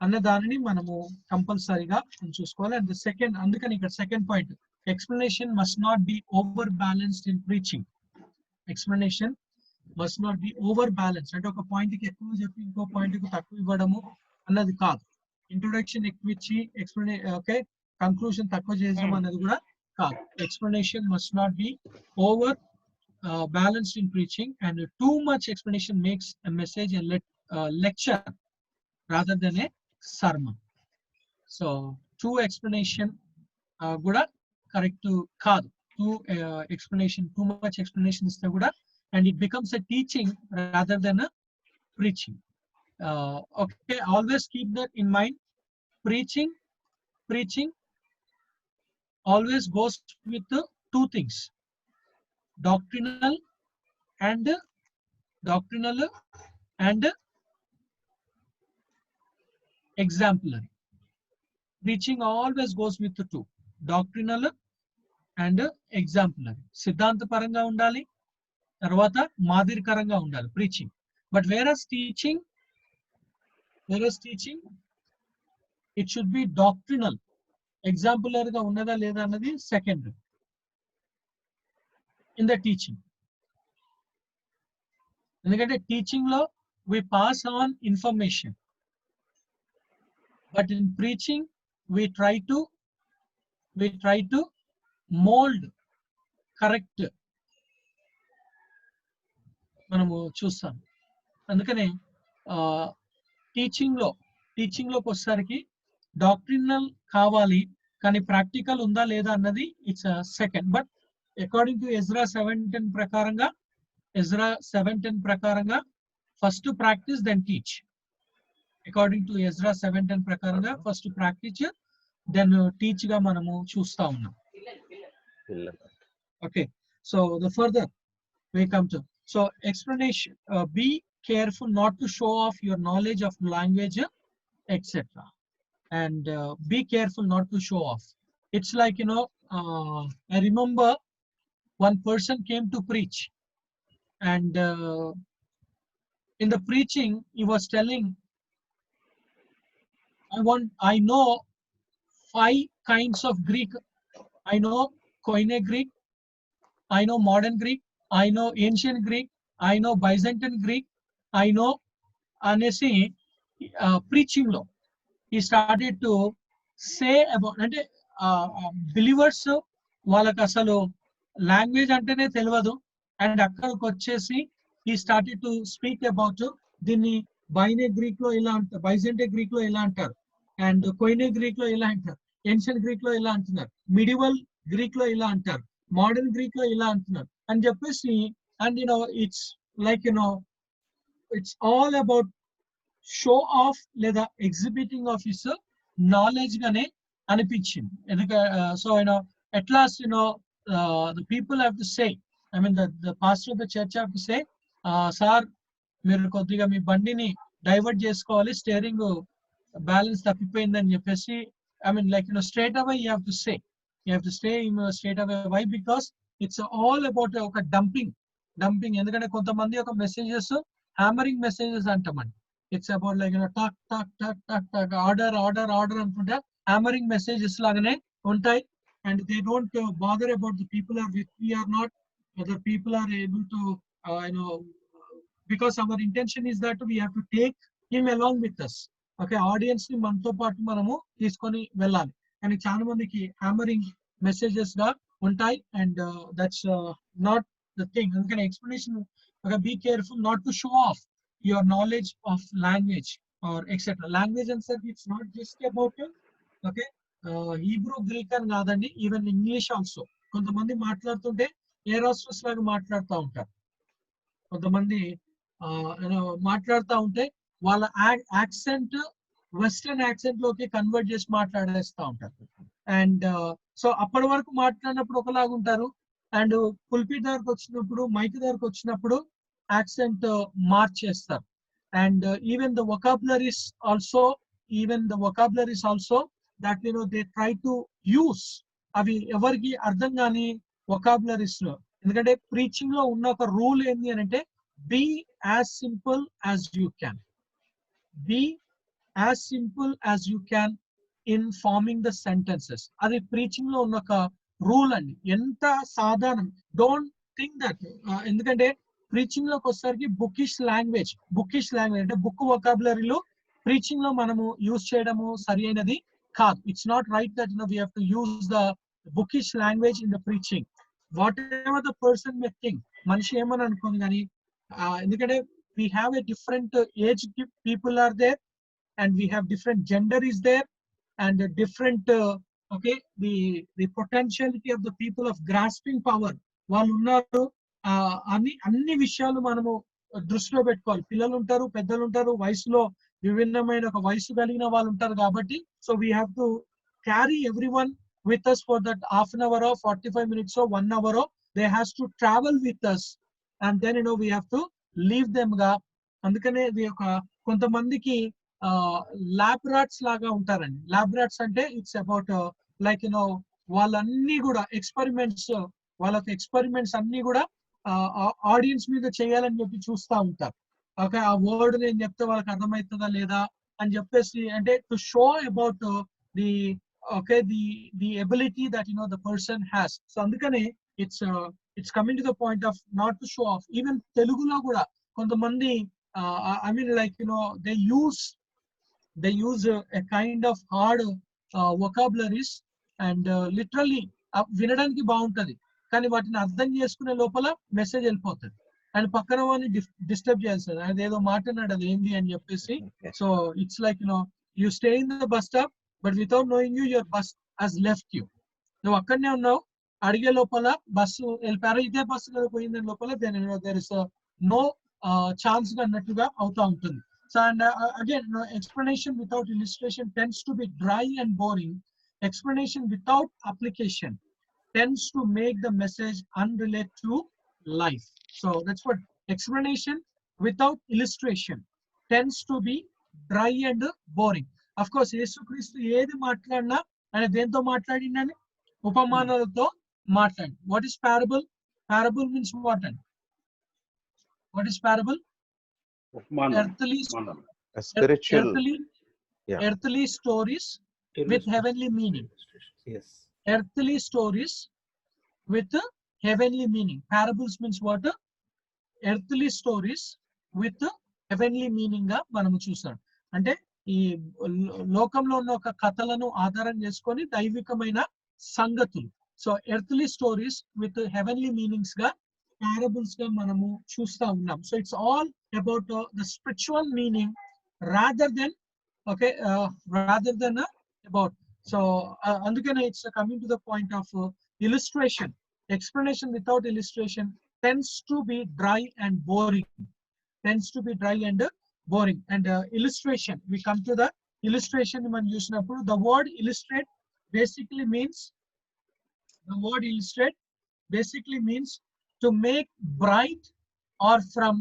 అన్న దానిని మనము కంపల్సరీగా చూసుకోవాలి. అండ్ సెకండ్, అందుకని ఇక్కడ second point, explanation must not be overbalanced in preaching. Explanation must not be overbalanced. అంటే ఒక పాయింట్ కి ఎక్కువ చెప్పి ఇంకో పాయింట్ కి తక్కువ ఇవ్వడము అన్నది కాదు. ఇంట్రొడక్షన్ ఎక్కువ ఇచ్చి ఓకే కంక్లూషన్ తక్కువ చేయడం అన్నది కూడా కాదు. Explanation must not be over balanced in preaching, and too much explanation makes a message a lecture rather than a sermon. So true explanation kuda correct kaadu. Too much explanation is kuda, and it becomes a teaching rather than a preaching. Okay, always keep that in mind. Preaching always goes with two things: doctrinal and exemplary. Preaching always goes with the two: doctrinal and exemplary. సిద్ధాంత పరంగా ఉండాలి, తర్వాత మాదిరికరంగా ఉండాలి preaching. But whereas teaching it should be doctrinal. exemplary గా ఉన్నదా లేదా అన్నది secondary in the teaching. ఎందుకంటే టీచింగ్ లో we pass on information, but in preaching we try to mold, correct మనము చూస్తాం. అందుకనే టీచింగ్ లోకి వచ్చేసరికి డాక్ట్రినల్ కావాలి, కానీ ప్రాక్టికల్ ఉందా లేదా అన్నది it's second. But according to Ezra 7:10 ప్రకారంగా first practice then teach. According to Ezra 7:10 ప్రకారంగా ఫస్ట్ ప్రాక్టీస్ దెన్ టీచ్ గా మనము చూస్తా ఉన్నాం. Okay, so the further we come to, so explanation, be careful not to show off your knowledge of language, etc. And be careful not to show off. It's like I remember one person came to preach, and in the preaching he was telling, I know 5 kinds of Greek. I know Koine Greek, I know modern Greek, I know ancient Greek, I know Byzantine Greek, I know anesi preaching lo he started to say about, ante believers వాళ్ళకి అసలు language అంటేనే తెలియదు, and అక్కడికి వచ్చేసి he started to speak about దీన్ని బైనే Greek లో ఇలా అంటారు, బైజెంటే గ్రీక్ లో ఇలా అంటారు, అండ్ కొయినే గ్రీక్ లో ఇలా అంటారు, ఏన్షియన్ గ్రీక్ లో ఇలా అంటున్నారు, మిడివల్ గ్రీక్ లో ఇలా అంటారు, మోడర్న్ గ్రీక్ లో ఇలా అంటున్నారు అని చెప్పేసి, and it's like it's all about show off లేదా ఎగ్జిబిటింగ్ ఆఫ్ హిస్ నాలెడ్జ్ గానే అనిపించింది. ఎందుకంటే so at last the people have to say, I mean the pastor of the church have to say, sir మీరు కొద్దిగా మీ బండిని divert చేసుకోవాలి, steering balance తప్పిపోయిందని చెప్పేసి I mean, like, straight away you have to say. You have to say straight away. Why? Because it's all about ఒక dumping. ఎందుకంటే కొంతమంది ఒక messages hammering messages అంటామండి. ఇట్స్ అబౌట్ లైక్ టక్ టక్ టక్ టక్ టక్ ఆర్డర్ అనుకుంటా హ్యామరింగ్ మెసేజెస్ లాగానే ఉంటాయి. And they don't bother about the people are with we are not, whether people are able to because our intention is that we have to take him along with us. Okay, audience ని మనతో పాటు మనము తీసుకొని వెళ్ళాలి. కానీ చాలా మందికి hammering messages గా ఉంటాయి. And that's not the thing. అందుకని explanation be careful not to show off your knowledge of language or etcetera. Language and sir it's not just about okay Hebrew Greek అని కాదండి, ఈవెన్ ఇంగ్లీష్ ఆల్సో. కొంతమంది మాట్లాడుతుంటే ఏరాస్ట్రస్ లాగా మాట్లాడుతూ ఉంటారు. కొంతమంది మాట్లాడుతూ ఉంటే వాళ్ళ యాక్సెంట్ వెస్టర్న్ యాక్సెంట్ లోకి కన్వర్ట్ చేసి మాట్లాడేస్తూ ఉంటారు. అండ్ సో అప్పటి వరకు మాట్లాడినప్పుడు ఒకలాగా ఉంటారు. అండ్ పుల్పిట్ దగ్గరకు వచ్చినప్పుడు, మైక్ దగ్గరకు వచ్చినప్పుడు యాక్సెంట్ మార్చేస్తారు. And even the vocabularies also that they try to use అవి ఎవరికి అర్థం కాని వొకాబులరీస్ లో. ఎందుకంటే ప్రీచింగ్ లో ఉన్న ఒక రూల్ ఏంటి అని అంటే be as simple as you can. Be as simple as you can in forming the sentences. అది ప్రీచింగ్ లో ఉన్న ఒక రూల్ అండి. ఎంత సాధారణం. డోంట్ థింక్ దట్ ఎందుకంటే ప్రీచింగ్ లోకి వచ్చేసరికి బుకిష్ లాంగ్వేజ్ అంటే బుక్ వొకాబులరీలో ప్రీచింగ్ లో మనము యూజ్ చేయడము సరి అయినది కాదు. It's not right that we have to use the bookish language in the preaching. What ever the person may think, మనిషి ఏమని అనుకోండి కానీ ఎందుకంటే we have a different age people are there, and we have different gender is there, and a different okay the potentiality of the people of grasping power వాళ్ళు ఉన్నారు. అన్ని విషయాలు మనము దృష్టిలో పెట్టుకోవాలి. పిల్లలు ఉంటారు, పెద్దలు ఉంటారు, వయసులో విభిన్నమైన ఒక వయసు కలిగిన వాళ్ళు ఉంటారు. కాబట్టి so we have to carry everyone with us for that half an hour or 45 minutes or 1 hour. They has to travel with us, and then we have to leave them గా. అందుకనే కొంతమందికి ల్యాబ్రాట్స్ లాగా ఉంటారండి. ల్యాబ్రాట్స్ అంటే ఇట్స్ అబౌట్ లైక్ వాళ్ళన్నీ కూడా వాళ్ళకి experiments అన్ని కూడా ఆడియన్స్ మీద చేయాలని చెప్పి చూస్తూ ఉంటారు. ఓకే, ఆ వర్డ్ నేను చెప్తే వాళ్ళకి అర్థమవుతుందా లేదా అని చెప్పేసి, అంటే to show about the okay the ability that the person has. So అందుకనే it's coming to the point of not to show off. Even Telugulo kuda kontamandi I mean like they use a kind of hard vocabularies, and literally వినడానికి బాగుంటది కానీ వాటిని అర్థం చేసుకునే లోపల message వెళ్ళిపోతుంది. And పక్కన వాడిని డిస్టర్బ్ చేయాల్సింది, అది ఏదో మాట్లాడినాడు అది ఏంది అని చెప్పేసి. So it's like you stay in the bus stop but without knowing your bus has left you. నువ్వు అక్కడనే ఉన్నావు, అడిగే లోపల బస్సు వెళ్ళిపోయారు, ఇదే బస్సు కదా పోయిందని లోపల దేర్ ఇస్ నో ఛాన్స్ అన్నట్టుగా అవుతా ఉంటుంది. So and again explanation without illustration tends to be dry and boring. Explanation without application tends to make the message unrelated to life. So that's what explanation without illustration tends to be dry and boring. Of course, Yesu Christu ఏది మాట్లాడినా ఆయన దేంతో మాట్లాడిందని ఉపమానాలతో మాట్లాడి. What is parable? Parable means what? What is parable? Earthly, spiritual, earthly stories with heavenly meaning. Yes. Earthly stories with heavenly meaning. Parables means what? Earthly stories with heavenly meaning గా మనము చూస్తాం. అంటే ఈ లోకంలో ఉన్న ఒక కథలను ఆధారం చేసుకొని దైవికమైన సంగతులు. So earthly stories with heavenly meanings గా పారబుల్స్ గా మనము చూస్తా ఉన్నాం. So it's all about the spiritual meaning rather than about. So అందుకనే it's coming to the point of illustration. Explanation without illustration tends to be dry and boring. And illustration, we come to the illustration మనం చూసినప్పుడు the word illustrate basically means to make bright or from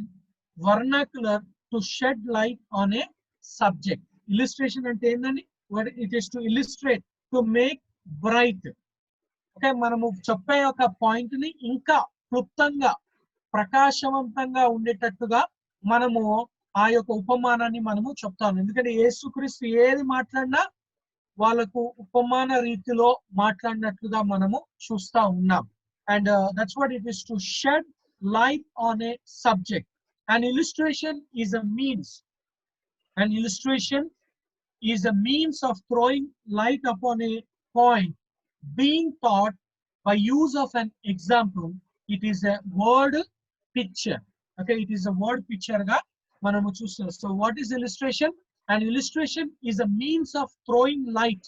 vernacular to shed light on a subject. illustration ante endani, what it is to illustrate, to make bright. Okay, మనము చెప్పే ఒక point ని ఇంకా క్లుప్తంగా ప్రకాశవంతంగా ఉండేటట్టుగా మనము ఆ యొక్క ఉపమానాన్ని మనము చెప్తాము. ఎందుకంటే యేసుక్రీస్తు ఏది మాట్లాడినా వాళ్ళకు ఉపమాన రీతిలో మాట్లాడినట్లుగా మనము చూస్తా ఉన్నాం. And that's what it is, to shed light on a subject. An illustration is a means. An illustration is a means of throwing light upon a point being taught by use of an example. It is a word picture. Okay, it is a word picture ga manamu chustam. So what is illustration? An illustration is a means of throwing light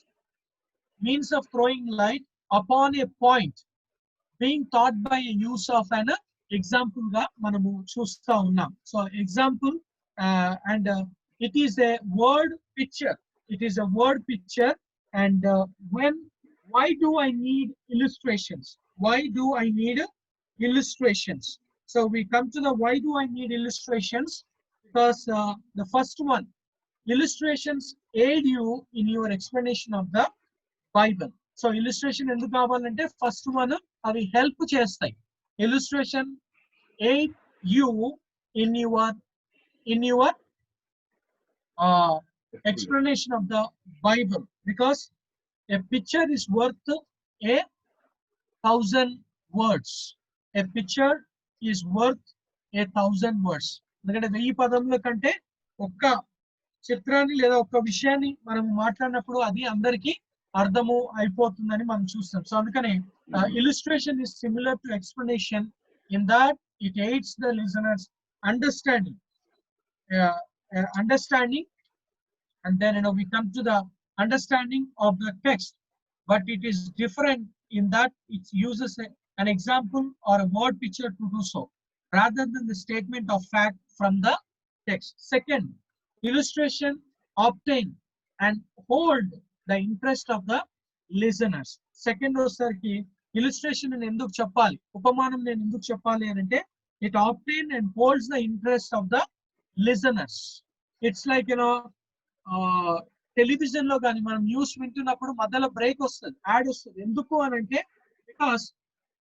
upon a point being taught by a use of an example ga manamu chusta unnam. So example, and it is a word picture. It is a word picture. And why do I need illustrations? Why do I need illustrations? So we come to the why do I need illustrations, because the first one, illustrations aid you in your explanation of the Bible. So illustration enduku kavalante, first one avi help chestayi. Illustration aid you in your explanation of the Bible, because a picture is worth 1,000 words. A picture is worth 1,000 words. ఎందుకంటే 1000 పదముల కంటే ఒక్క చిత్రాన్ని లేదా ఒక్క విషయాన్ని మనం మాట్లాడినప్పుడు అది అందరికీ అర్థము అయిపోతుందని మనం చూస్తాం. సో అందుకనే illustration is similar to explanation in that it aids the listeners understanding, and then we come to the understanding of the text, but it is different in that it uses an example or a word picture to do so, rather than the statement of fact from the text. Second, illustration obtain and hold the interest of the listeners. Second osarki illustration ne enduku cheppali, upamanam nenu enduku cheppali ante, it obtain and holds the interest of the listeners. It's like television లో కానీ మనం news వింటున్నప్పుడు మధ్యలో break వస్తుంది, add వస్తుంది. ఎందుకు అని అంటే, because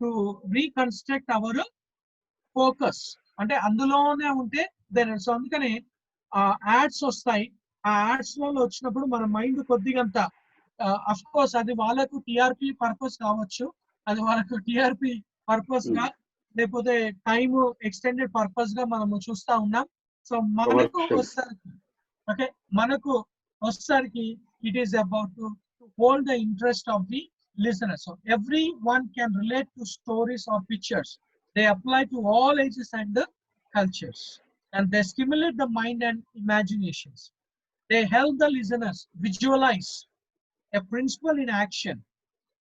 to reconstruct our focus, అంటే అందులోనే ఉంటే సో అందుకని యాడ్స్ వస్తాయి. ఆ యాడ్స్ లో వచ్చినప్పుడు మన మైండ్ కొద్దిగంత, అఫ్ కోర్స్ అది వాళ్ళకు టిఆర్పి పర్పస్ కావచ్చు, అది వాళ్ళకు టిఆర్పి పర్పస్ గా లేకపోతే టైమ్ ఎక్స్టెండెడ్ పర్పస్ గా మనము చూస్తా ఉన్నాం. సో మనకు వస్తారు, okay, manaku osariki it is about to hold the interest of the listener. So everyone can relate to stories or pictures. They apply to all ages and cultures, and they stimulate the mind and imaginations. They help the listeners visualize a principle in action.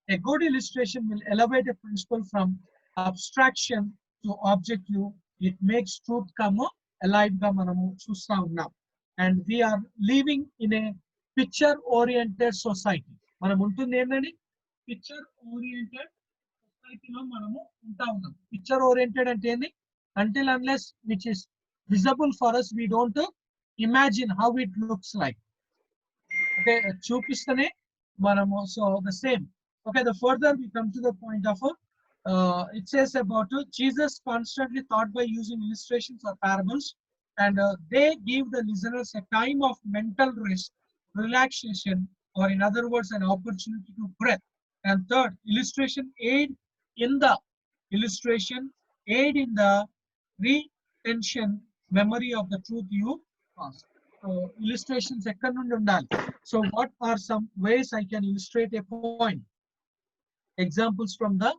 A good illustration will elevate a principle from abstraction to objective. It makes truth come alive ga manamu chusta unnam. And we are living in a picture oriented society. మనం ఉంటుంది ఏంటండి, picture oriented సొసైటీలో మనము ఉంటా ఉన్నాం. Picture oriented అంటే ఏంటి, until unless which is visible for us we don't imagine how it looks like. Okay, చూపిస్తేనే మనము, so the same. Okay, the further we come to the point of it says about Jesus constantly taught by using illustrations or parables, and they give the listeners a time of mental rest, relaxation, or in other words, an opportunity to breath. And third, illustration aid in the retention memory of the truth you ask. So illustrations ekkada nundi undali. So what are some ways I can illustrate a point? Examples from the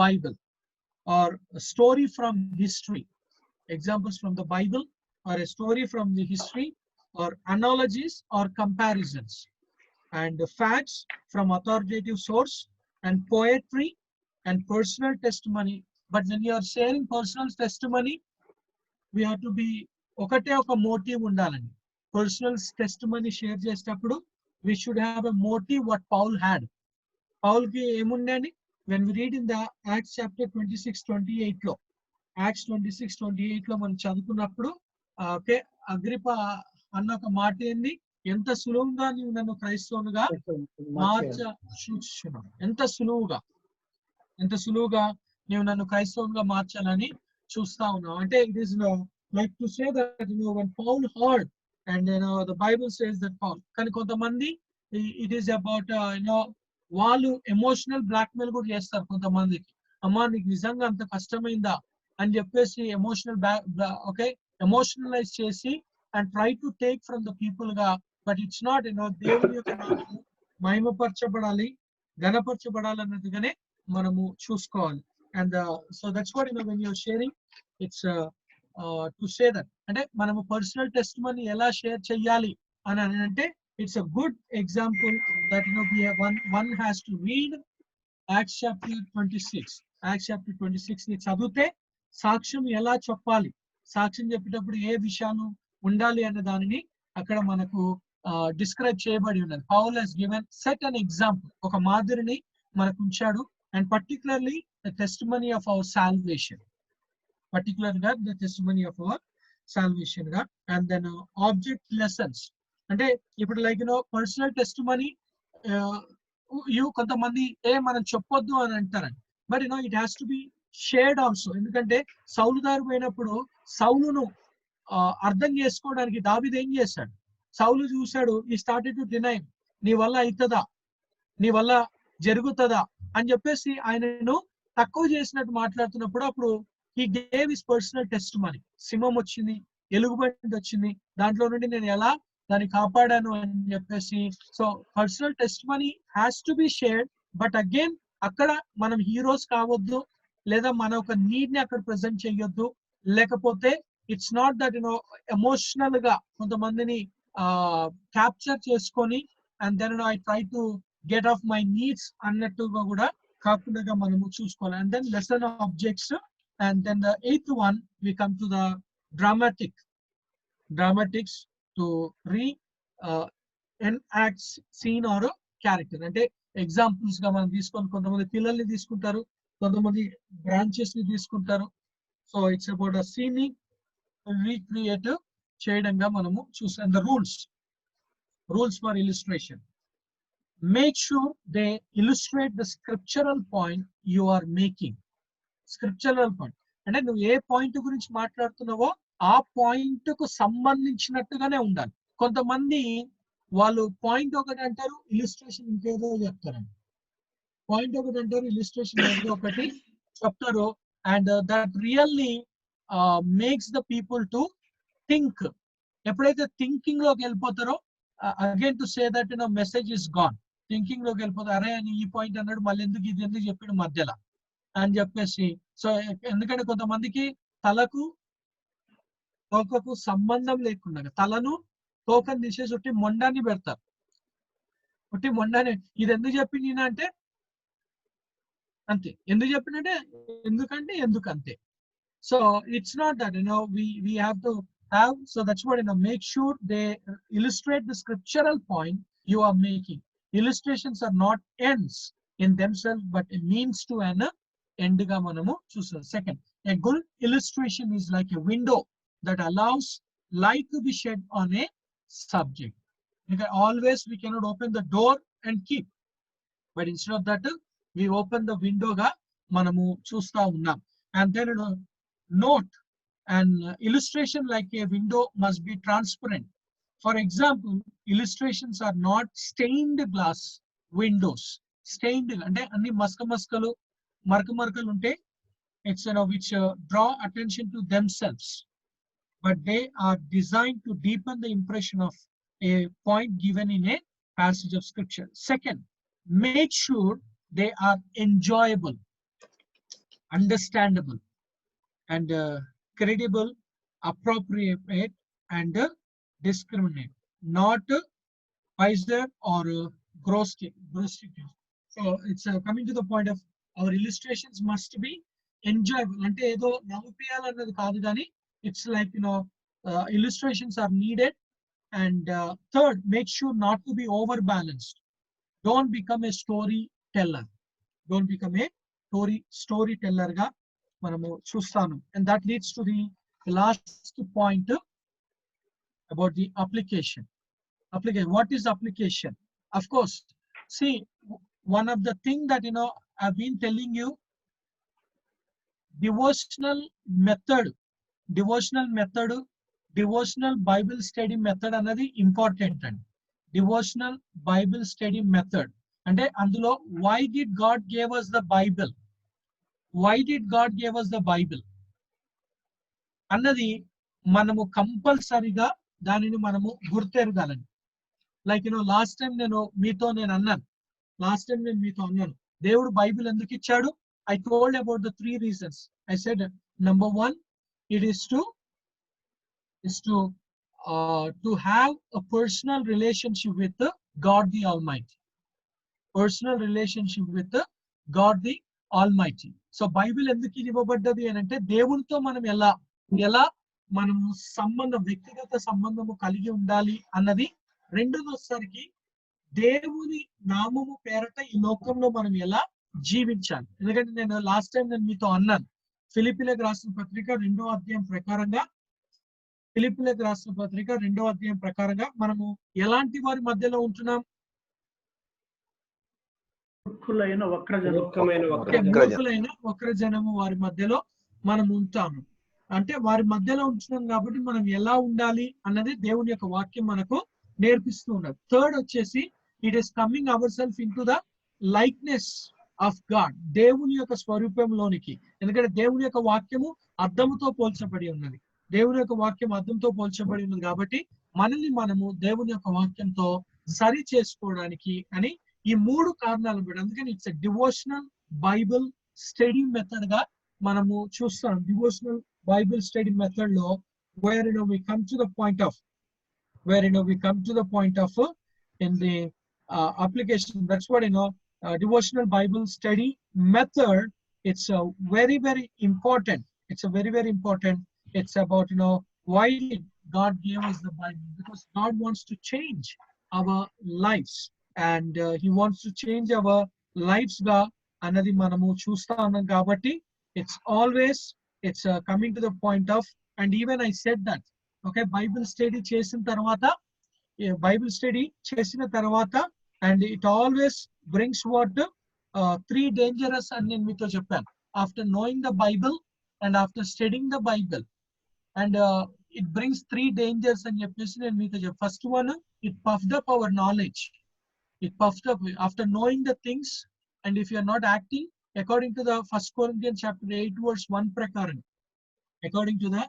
Bible, or a story from history. Examples from the Bible, or a story from the history, or analogies or comparisons, and the facts from authoritative source, and poetry and personal testimony. But when you are sharing personal testimony, we have to be ఒకటే ఒక motive ఉండాలండి. Personal testimony share చేసేటప్పుడు we should have a motive what Paul had. Paul కి ఏముందండి, when we read in the Acts chapter 26-28 లో, Acts 26-28 లో మనం చదువుకున్నప్పుడు, ఓకే, అగ్రిప అన్న ఒక మాట ఏంది, ఎంత సులువుగా నీవు నన్ను క్రైస్తవునిగా చూస్తున్నావు. ఎంత సులువుగా నీవు నన్ను క్రైస్తవునిగా మార్చాలని చూస్తా ఉన్నావు. అంటే it is like to say that when Paul heard and the Bible says that Paul, కానీ కొంతమంది ఇట్ ఈస్ అబౌట్ వాళ్ళు ఎమోషనల్ బ్లాక్మెయిల్ కూడా చేస్తారు కొంతమందికి. అమ్మా నీకు నిజంగా అంత కష్టమైందా అని చెప్పేసి ఎమోషనలైజ్ చేసి and try to take from the people గా. బట్ ఇట్స్ నాట్ దేవుని యొక్క నామము మహిమపరచబడాలి, ఘనపరచబడాలి అన్నట్టుగానే మనము చూసుకోవాలి. And so that's what when you're sharing it's to say that, అంటే మనము పర్సనల్ టెస్ట్ మనీ ఎలా షేర్ చెయ్యాలి అని అంటే it's a good example that one has to read Acts chapter 26. Acts chapter 26 ని చదివితే సాక్ష్యం ఎలా చెప్పాలి, సాక్ష్యం చెప్పేటప్పుడు ఏ విషయాలు ఉండాలి అనే దానిని అక్కడ మనకు డిస్క్రైబ్ చేయబడి ఉన్నది. Paul has given set an example, ఒక మాదిరిని మనకు ఉంచాడు. And particularly the testimony of our salvation, గా and then object lessons. అంటే ఇప్పుడు లైక్ పర్సనల్ టెస్ట్ మనీ కొంతమంది మనం చెప్పొద్దు అని అంటారండి. But it has to be shared also. ఎందుకంటే సౌలు దారి పోయినప్పుడు సౌలును అర్థం చేసుకోవడానికి దావీదు ఏం చేశాడు? సౌలు చూశాడు, ఈ స్టార్టెడ్ టు డినై, నీ వల్ల అవుతుందా, నీ వల్ల జరుగుతుందా అని చెప్పేసి ఆయనను తక్కువ చేసినట్టు మాట్లాడుతున్నప్పుడు అప్పుడు he gave his personal testimony. సింహం వచ్చింది, ఎలుగుబంటి వచ్చింది, దాంట్లో నుండి నేను ఎలా దాన్ని కాపాడాను అని చెప్పేసి. So personal test money has to be shared. But again అక్కడ మనం హీరోస్ కావద్దు, లేదా మన ఒక నీడ్ ని అక్కడ ప్రెజెంట్ చేయొద్దు. లేకపోతే ఇట్స్ నాట్ దట్ ఎమోషనల్ గా కొంతమందిని క్యాప్చర్ చేసుకొని and then I try to get of my needs అన్నట్టుగా కూడా కాకుండా మనము చూసుకోవాలి. And then lesson objects. And then the 8th one we come to the dramatics to enact scene or character. అంటే examples గా మనం తీసుకొని కొంతమంది పిల్లల్ని తీసుకుంటారు, కొంతమంది బ్రాంచెస్ ని తీసుకుంటారు. So it's about a scene ని రీక్రియేట్ చేయడంగా మనము చూసాం. The rules for illustration. Make sure they illustrate the scriptural point you are making. Scriptural point అంటే నువ్వు ఏ పాయింట్ గురించి మాట్లాడుతున్నావో ఆ పాయింట్ కు సంబంధించినట్టుగానే ఉండాలి. కొంతమంది వాళ్ళు పాయింట్ ఒకటి అంటారు, ఇలిస్ట్రేషన్ ఇంకేదో చెప్తారండి. పాయింట్ ఒకటి అంటారు, ఇలిస్ట్రేషన్ ఏదో ఒకటి చెప్తారు. And that really makes the people to think. ఎప్పుడైతే థింకింగ్ లోకి వెళ్ళిపోతారో again to say that message is gone. Thinking లోకి వెళ్ళిపోతారు, అరే అని ఈ పాయింట్ అన్నాడు, మళ్ళీ ఎందుకు ఇది ఎందుకు చెప్పాడు మధ్యలో అని చెప్పేసి. సో ఎందుకంటే కొంతమందికి తలకు తోకకు సంబంధం లేకుండా తలను తోకను తీసేసి ఒట్టి మొండాన్ని పెడతారు. ఒట్టి మొండాన్ని ఇది ఎందుకు చెప్పింది అంటే అంతే, ఎందుకు చెప్పినంటే ఎందుకంటే ఎందుకంతే. So it's not that we have to have, so that's what make sure they illustrate the scriptural point you are making. Illustrations are not ends in themselves but a means to an end ga manamu chustaru. Second, a good illustration is like a window that allows light to be shed on a subject. Because always we cannot open the door and keep, but instead of that we open the window ga manamu chusta unnam. And then note, an illustration like a window must be transparent. For example, illustrations are not stained glass windows. Stained ante anni maskalu markalu unte, it's which draw attention to themselves, but they are designed to deepen the impression of a point given in a passage of scripture. Second, make sure they are enjoyable, understandable, and credible, appropriate, and discriminate, not wiser or grostic. So it's coming to the point of our illustrations must be enjoyable. Ante edo navupiyalannadi kaadu gaani it's like illustrations are needed. And third, make sure not to be overbalanced. Don't become a storyteller. Storyteller ga manamu chustanu. And that leads to the last point about the application. Application. What is application? Of course, see, one of the thing that I've been telling you, devotional method, devotional Bible study method అన్నది important అండి. Devotional Bible study method అంటే అందులో why did God gave us the Bible? Why did God give us the Bible? అన్నది మనము కంపల్సరీగా దానిని మనము గుర్తెరగాలండి. Like last time నేను మీతో అన్నాను, దేవుడు బైబిల్ ఎందుకు ఇచ్చాడు? I told about the 3 reasons. I said, number 1, it is to have a personal relationship with God the Almighty. Personal relationship with God the Almighty. So Bible ఎందుకు ఇవ్వబడ్డది అని అంటే దేవునితో మనం ఎలా మనము వ్యక్తిగత సంబంధము కలిగి ఉండాలి అన్నది. రెండోసారికి దేవుని నామము పేరట ఈ లోకంలో మనం ఎలా జీవించాలి. ఎందుకంటే నేను లాస్ట్ టైం మీతో అన్నాను, ఫిలిప్పీలకు రాసిన పత్రిక 2వ అధ్యాయం ప్రకారంగా మనము ఎలాంటి వారి మధ్యలో ఉంటున్నాం? మూర్ఖులైన వక్రజనము వారి మధ్యలో మనం ఉంటాము. అంటే వారి మధ్యలో ఉంటున్నాం కాబట్టి మనం ఎలా ఉండాలి అన్నది దేవుని యొక్క వాక్యం మనకు నేర్పిస్తూ ఉన్నది. థర్డ్ వచ్చేసి, it is coming our self in to the likeness of God, దేవుని యొక్క స్వరూపంలోనికి. ఎందుకంటే దేవుని యొక్క వాక్యము అద్దముతో పోల్చబడి ఉన్నది. కాబట్టి మనల్ని మనము దేవుని యొక్క వాక్యంతో సరి చేసుకోవడానికి అని ఈ 3 కారణాలు బట్టి, అందుకని it's devotional Bible study method గా మనము చూస్తాం. డివోషనల్ బైబిల్ స్టడీ మెథడ్ లో where we come to the point of in the application. That's what devotional Bible study method. It's very important. It's about why did God gave us the Bible? Because God wants to change our lives, and He wants to change our lives ga anadi manamu chusta unnam kabatti it's coming to the point of, and even I said that, okay, Bible study chesina tarvata and it always brings what 3 dangers అని నేను మీతో చెప్పాను. After knowing the Bible and after studying the Bible, and it brings 3 dangers అని చెప్పేసి నేను మీతో చెప్పాను. First one, it puffed up our knowledge. It puffed up after knowing the things, and if you are not acting according to the 1 Corinthians chapter 8 verse 1 prakaram, according to the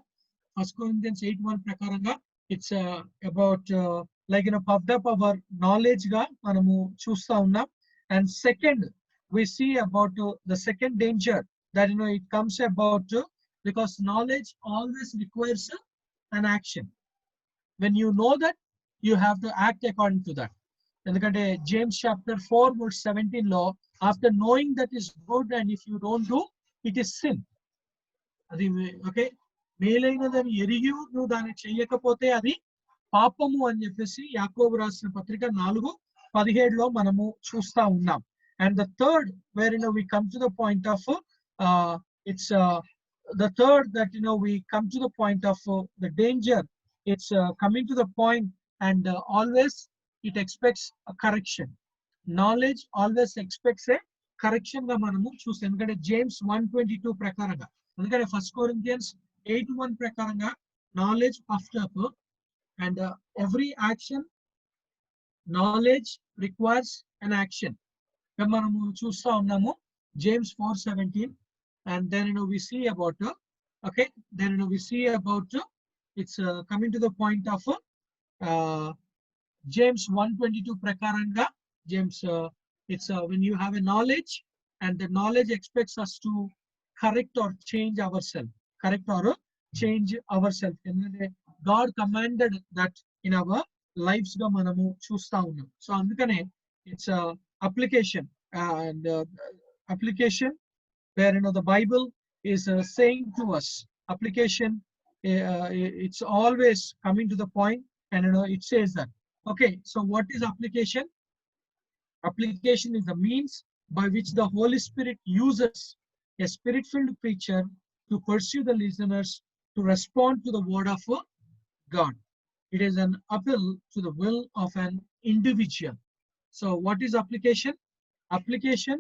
1 Corinthians 8:1 prakaranga, it's about puffed up our knowledge ga manamu chusta unnam. And second, we see about the second danger that it comes about because knowledge always requires an action. When you know that, you have to act according to that. ఎందుకంటే James chapter 4 verse 17 లో, after knowing that is good and if you don't do, it is sin. అది okay, మేలైనదని ఎరిగి నువ్వు దాన్ని చెయ్యకపోతే అది పాపము అని చెప్పేసి యాకోబు రాసిన పత్రిక 4:17 లో మనము చూస్తా ఉన్నాం. And the third, where we come to the point of it's the third that we come to the point of the danger. It's coming to the point, and always it expects a correction. Knowledge always expects a correction ga manamu చూస్తాం. ఎందుకంటే James 1:22 ప్రకారంగా, ఎందుకంటే 1 Corinthians 8:1 ప్రకారంగా knowledge puffed up, and every action, knowledge requires an action. మనము చూస్తా ఉన్నాము James 4:17, and then we see about okay, then we see about it's coming to the point of James 1:22 prakaranga. James it's when you have a knowledge, and the knowledge expects us to correct or change ourselves. And God commanded that in our lives ga manamu chusta unnam. So andukane it's application, and application where the Bible is saying to us, application it's always coming to the point, and it says that, okay, so what is application? Application is the means by which the Holy Spirit uses a spirit-filled preacher to pursue the listeners to respond to the word of God. It is an appeal to the will of an individual. So what is application? Application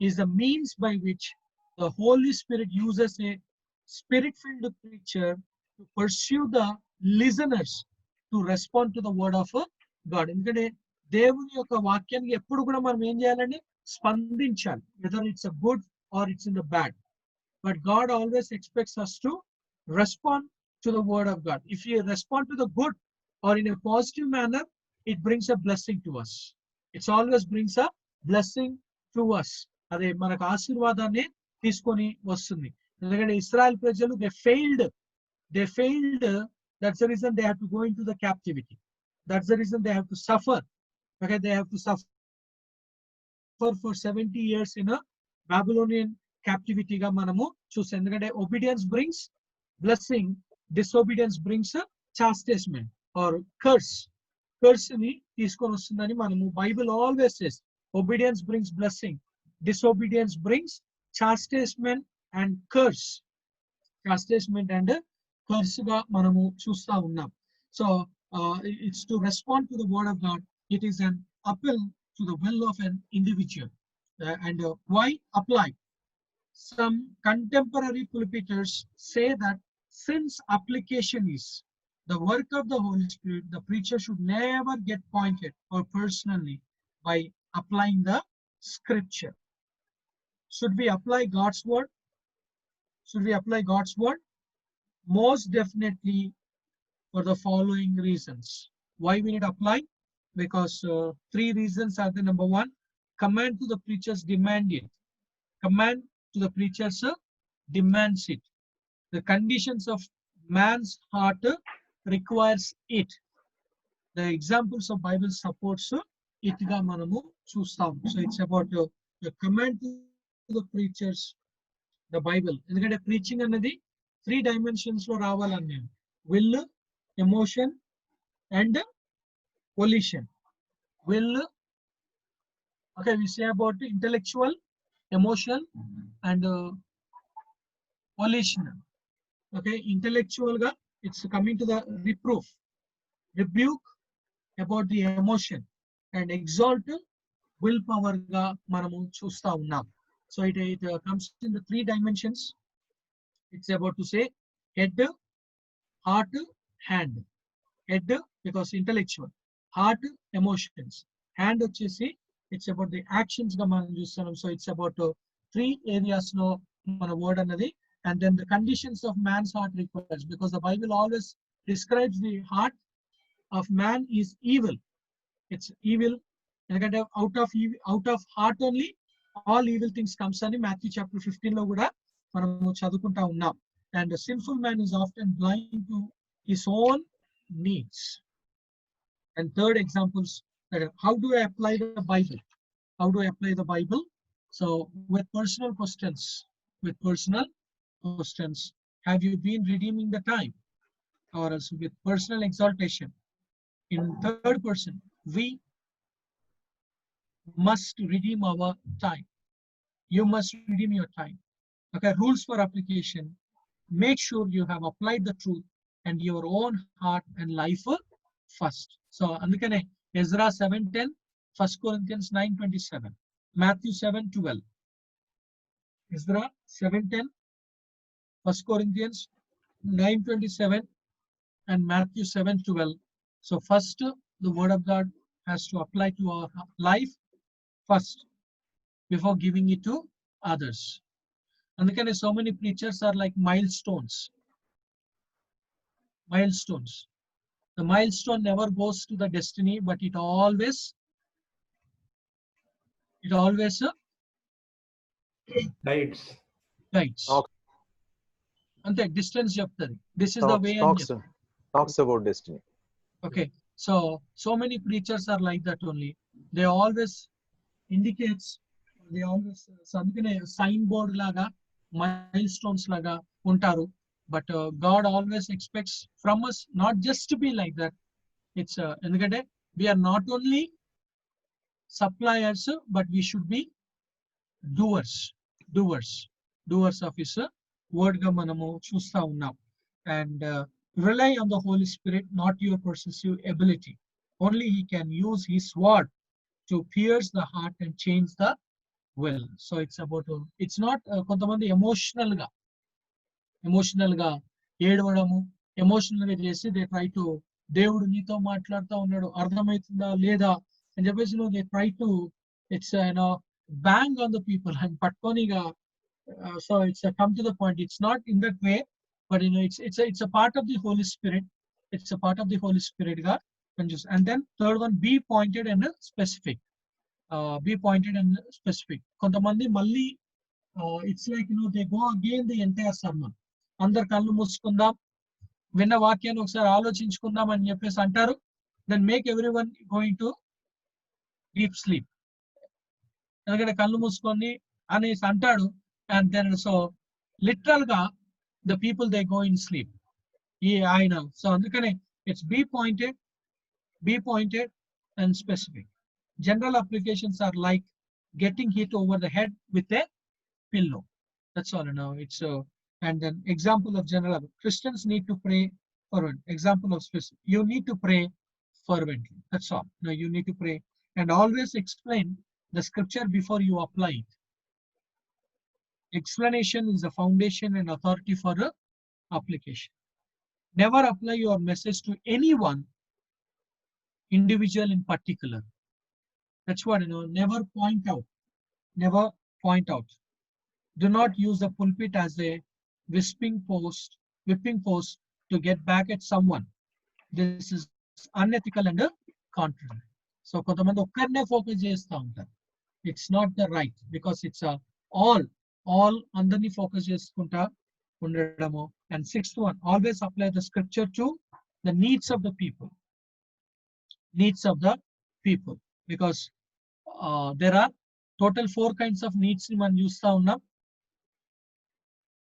is the means by which the Holy Spirit uses a spirit-filled preacher to pursue the listeners to respond to the word of God. ఎందుకంటే దేవుని యొక్క వాక్యానికి ఎప్పుడు కూడా మనం ఏం చేయాలండి? స్పందించాలి. Whether it's a good or it's in the bad. But God always expects us to respond to the word of God. If you respond to the good or in a positive manner, it brings a blessing to us. It always brings a blessing to us. అదే మనకు ఆశీర్వాదాన్ని తీసుకొని వస్తుంది. ఎందుకంటే ఇశ్రాయేల్ ప్రజలు they failed. That's the reason they have to go into the captivity. That's the reason they have to suffer. Okay, they have to suffer for 70 years in a Babylonian captivity గా మనము చూస్తాం. ఎందుకంటే obedience brings blessing, disobedience brings a chastisement or curse. Curse ని తీసుకొని వస్తుందని మనము Bible always says obedience brings blessing, disobedience brings chastisement and curse. Chastisement and curse గా మనము చూస్తా ఉన్నాం. So it's to respond to the word of God. It is an appeal to the will of an individual. And why apply? Some contemporary pulpiters say that since application is the work of the Holy Spirit, the preacher should never get pointed or personally by applying the scripture. Should we apply God's word? Should we apply God's word? Most definitely for the following reasons. Why we need to apply? Because three reasons are the number one, command to the preachers demand it. Command to the preachers demands it. The conditions of man's heart requires it. The examples of Bible supports it ga manamu chustam. So it's about the command to the preachers, the Bible. ఎందుకంటే preaching అన్నది 3 dimensions లో రావాలని, will, emotion and volition. Will, okay, we say about intellectual, emotion and volition. Okay, intellectual ga it's coming to the reproof, rebuke about the emotion, and exalt willpower ga manamu chusta unnam. So it comes in the 3 dimensions. It's about to say head, heart, hand. Head because intellectual, heart emotions, hand వచ్చేసి it's about the actions గా మనం చూస్తున్నాం. So it's about 3 areas లో మన word అన్నది. And then the conditions of man's heart requires, because the Bible always describes the heart of man is evil. It's evil. ఎందుకంటే out of heart only all evil things comes అని Matthew chapter 15 లో కూడా మనము చదువుకుంటా ఉన్నాం. And the sinful man is often blind to his own needs. And third examples, how do I apply the Bible? How do I apply the Bible? So with personal questions, have you been redeeming the time? Or else with personal exaltation. In third person, we must redeem our time. You must redeem your time. Okay, rules for application. Make sure you have applied the truth and your own heart and life first. So andukane Ezra 7:10, 1 Corinthians 9:27, Matthew 7:12, Ezra 7:10, 1 Corinthians 9:27 and Matthew 7:12. So first the word of God has to apply to our life first before giving it to others. Andukane so many preachers are like milestones. The milestone never goes to the destiny, but it always Guides. Ante distance చెప్తది. This is the way. Talks about destiny. Okay, so many preachers are like that only. They always indicates, they always అందుకనే sign board laga, milestones laga ఉంటారు. But God always expects from us not just to be like that. It's ఎందుకంటే we are not only suppliers, but we should be doers of his word ga manamu chusta unnam. And Rely on the Holy Spirit, not your persuasive ability. Only He can use His word to pierce the heart and change the will. So it's about, it's not కొంతమంది emotional గా ఏడవడము, emotional గా చేసి they try to, దేవుడు నీతో మాట్లాడుతూ ఉన్నాడు అర్థమవుతుందా లేదా అని చెప్పేసి they try to, it's bang on the people and పట్టుకొనిగా. So it's come to the point, it's not in that way, but it's a part of the Holy Spirit. It's a part of the Holy Spirit గా పనిచేస్తుంది. And then third one, be pointed and specific. Be pointed and specific. కొంతమంది మళ్ళీ it's like they go again the entire sermon. అందరు కళ్ళు మూసుకుందాం, విన్న వాక్యాన్ని ఒకసారి ఆలోచించుకుందాం అని చెప్పేసి అంటారు. Then make every one going to deep sleep. ఎందుకంటే కళ్ళు మూసుకొని అనేసి అంటాడు. అండ్ దెన్ సో లిటరల్ గా the people they go in sleep. ఈ ఆయన సో అందుకనే it's be pointed and specific. General applications are like getting hit over the head with a pillow. That's all. It's and an example of general. Christians need to pray fervent. Example of specific. You need to pray fervently. That's all. No, you need to pray and always explain the scripture before you apply it. Explanation is the foundation and authority for the application. Never apply your message to anyone individual in particular. That's what, never point out. Never point out. Do not use the pulpit as a whipping post to get back at someone. This is unethical and contrary. So, kontamandi okkarne focus chestha untaru. It's not the right, because it's all andarni focus chestunta undadamu. And sixth one, always apply the scripture to the needs of the people. Needs of the people. Because there are total 4 kinds of needs ni మనం చూస్తా ఉన్నాం.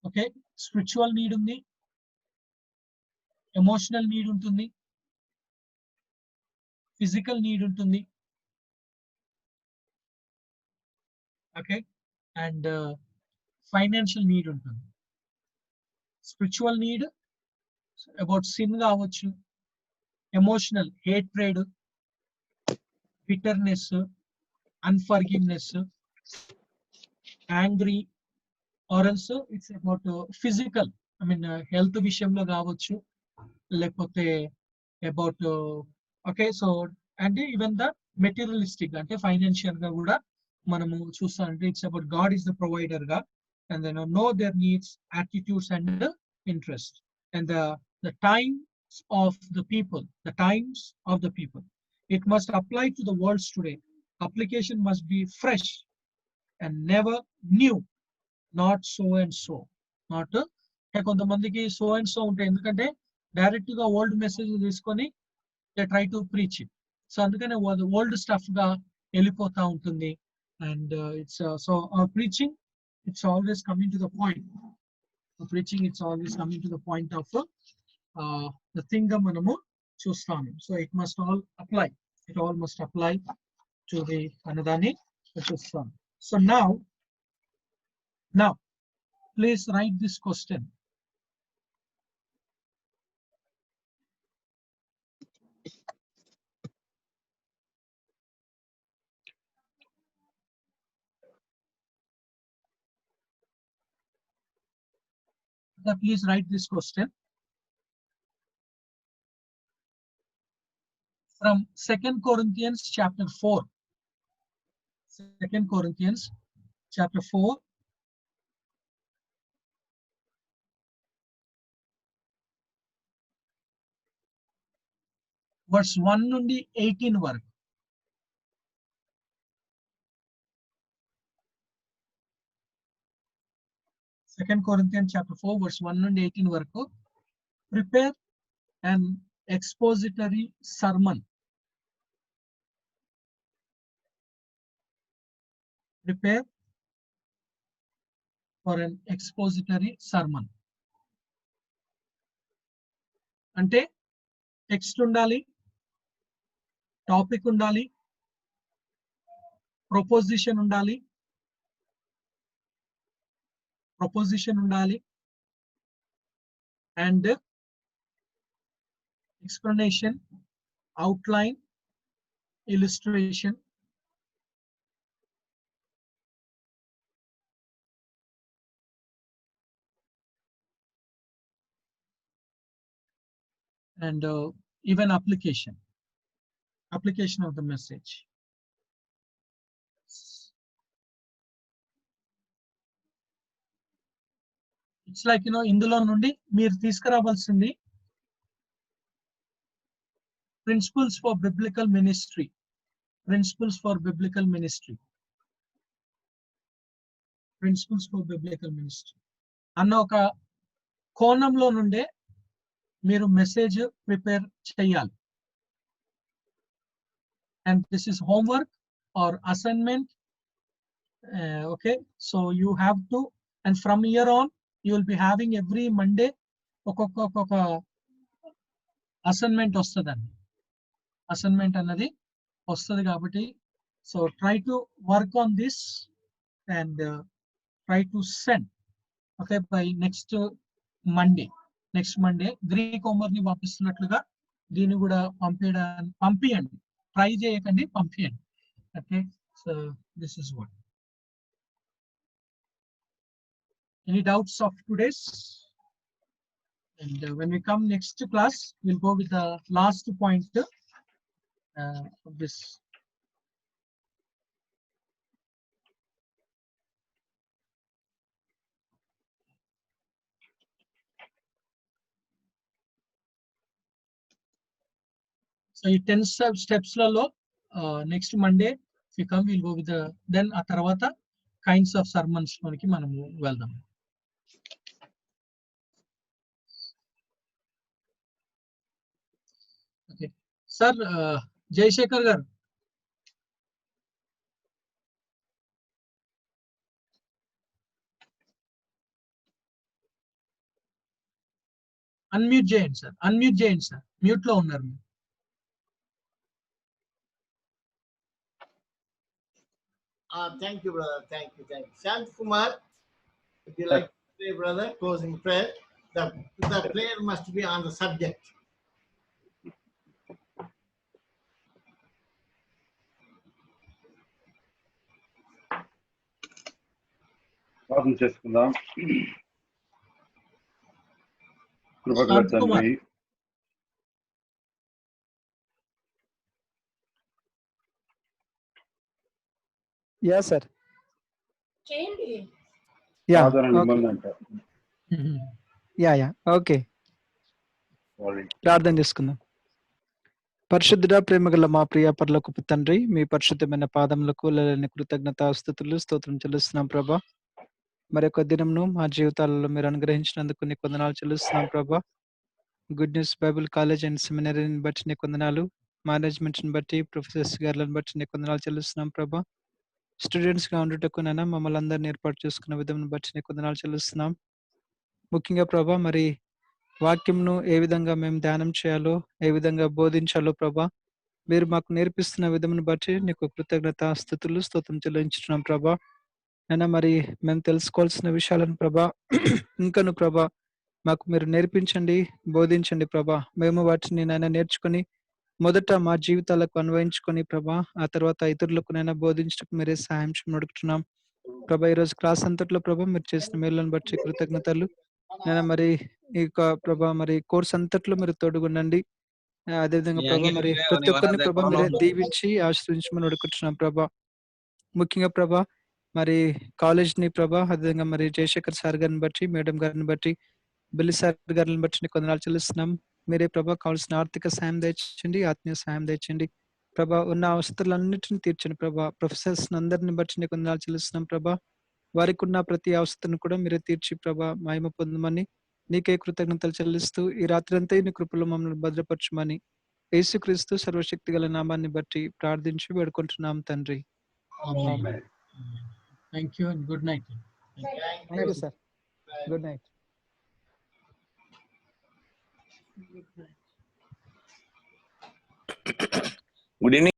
Okay, spiritual need ఉంది, emotional need ఉంటుంది, physical need ఉంటుంది, okay, and financial need ఉంటుంది. Spiritual need about sin కావచ్చు, emotional hatred, bitterness, unforgiveness, angry, or also it's about physical, I mean health విషయంలో కావచ్చు, లేకపోతే about okay, so and even the materialistic అంటే financial గా కూడా మనము చూస్తామంటే it's about God is the provider గా, and then know their needs, attitudes and interest, and the times of the people, it must apply to the world today. Application must be fresh and never new, not so and so. Not కొంతమందికి so and so ఉంటాయి, ఎందుకంటే direct గా old message తీసుకొని they try to preach it. So అందుకనే old stuff గా వెళ్ళిపోతా ఉంటుంది. And it's so preaching it's always coming to the point. It's always coming to the point of the thing గా మనము చూస్తాము. So it must all apply. It all must apply to the anadani system. So now please write this question. Please write this question from 2 Corinthians chapter 4. 2 Corinthians chapter 4, verse 1 నుండి 18 వరకు. Second Corinthians chapter 4, verse 1 నుండి 18 వరకు. Prepare an expository sermon. Prepare for an expository sermon. అంటే text ఉండాలి, topic ఉండాలి, preposition ఉండాలి, and explanation, outline, illustration, and even application of the message. It's like, ఇందులో నుండి మీరు తీసుకురావాల్సింది principles for biblical ministry అన్న ఒక కోణంలో నుండే మీరు మెసేజ్ ప్రిపేర్ చేయాలి. And this is homework or assignment. Okay, so you have to, and from here on you will be having every Monday ఒక్కొక్క అసైన్మెంట్ వస్తుందండి. అసైన్మెంట్ అన్నది వస్తుంది కాబట్టి so try to work on this and try to send okay by next Monday Greek homework ని పంపిస్తున్నట్లుగా దీన్ని కూడా పంపియండి. ట్రై చేయకండి, పంపియండి. Okay, so this is what. Any doubts of today's? And when we come next class, we'll go with the last point of this. So ఈ 10 steps లలో next Monday if you come, we'll go with the then ఆ తర్వాత kinds of sermons లోనికి మనము వెళ్దాం. Okay, sir, Jayashekhar garu. Unmute చేయండి sir. Mute లో ఉన్నారు. Thank you, brother. Thank you. Shant Kumar, if you like to say, brother, closing prayer. The prayer must be on the subject. ప్రార్థన చేసుకుందాం. కృపగల తండ్రి, యా సార్, సాధారణ నిబంధన అంటారు. యా ఓకే, ప్రార్థన చేసుకుందాం. పరిశుద్ధుడా, ప్రేమగల మా ప్రియ పరలోకపు తండ్రి, మీ పరిశుద్ధమైన పాదములకు లేని కృతజ్ఞతాస్తుతులు స్తోత్రం చెల్లిస్తున్నాం ప్రభా. మరొక దినంను మా జీవితాలలో మీరు అనుగ్రహించినందుకు నీకు వందనాలు చెల్లిస్తున్నాం ప్రభా. Good news Bible college and సెమినరీని బట్టి నీకు వందనాలు, మేనేజ్మెంట్ని బట్టి, ప్రొఫెసర్స్ గారులను బట్టి నీకు వందనాలు చెల్లిస్తున్నాం ప్రభా. స్టూడెంట్స్గా ఉండటకునైనా మమ్మల్ని అందరినీ ఏర్పాటు చేసుకున్న విధం బట్టి నీకు వందనాలు చెల్లిస్తున్నాం. ముఖ్యంగా ప్రభా, మరి వాక్యంను ఏ విధంగా మేము ధ్యానం చేయాలో, ఏ విధంగా బోధించాలో ప్రభా, మీరు మాకు నేర్పిస్తున్న విధమును బట్టి నీకు కృతజ్ఞతాస్తుతులు స్తోత్రం చెల్లించుతున్నాం ప్రభా. అయినా మరి మేము తెలుసుకోవాల్సిన విషయాలను ప్రభా ఇంకను ప్రభా మాకు మీరు నేర్పించండి, బోధించండి ప్రభా. మేము వాటిని నైనా నేర్చుకొని మొదట మా జీవితాలకు అన్వయించుకొని ప్రభా, ఆ తర్వాత ఇతరులకు నైనా బోధించడానికి మీరే సహాయం చేయమని అడుగుతున్నాం ప్రభా. ఈరోజు క్లాస్ అంతట్లో ప్రభా మీరు చేసిన మేలులను బట్టి కృతజ్ఞతలు. నేను మరి ఈ ప్రభా మరి కోర్స్ అంతట్లో మీరు తోడుగుండండి. అదేవిధంగా ప్రభా మరి ప్రతి ఒక్కరిని ప్రభా మీరే దీవించి ఆశ్రయించమని అడుగుతున్నాం ప్రభా. ముఖ్యంగా ప్రభా మరి కాలేజ్ని ప్రభా, అదేవిధంగా మరి జయశేఖర్ సార్ గారిని బట్టి, మేడం గారిని బట్టి, బిల్లి సార్ గారిని బట్టి నీకు వందనాలు చెల్లిస్తున్నాం. మీరే ప్రభా కావాల్సిన ఆర్థిక సాయం తెచ్చండి, ఆత్మీయ సాయం తెచ్చండి ప్రభా. ఉన్న అవసరాలన్నింటినీ తీర్చండి ప్రభా. ప్రొఫెసర్స్ అందరిని బట్టి నీకు వందనాలు చెల్లిస్తున్నాం ప్రభా. వారికి ఉన్న ప్రతి అవసరను కూడా మీరే తీర్చి ప్రభా మహిమ పొందమని నీకే కృతజ్ఞతలు చెల్లిస్తూ ఈ రాత్రి అంతా నీ కృపలో మమ్మల్ని భద్రపరచమని యేసుక్రీస్తు సర్వశక్తి గల నామాన్ని బట్టి ప్రార్థించి వేడుకుంటున్నాం తండ్రి. Thank you and good night. Thank you, sir. Good night. Good evening.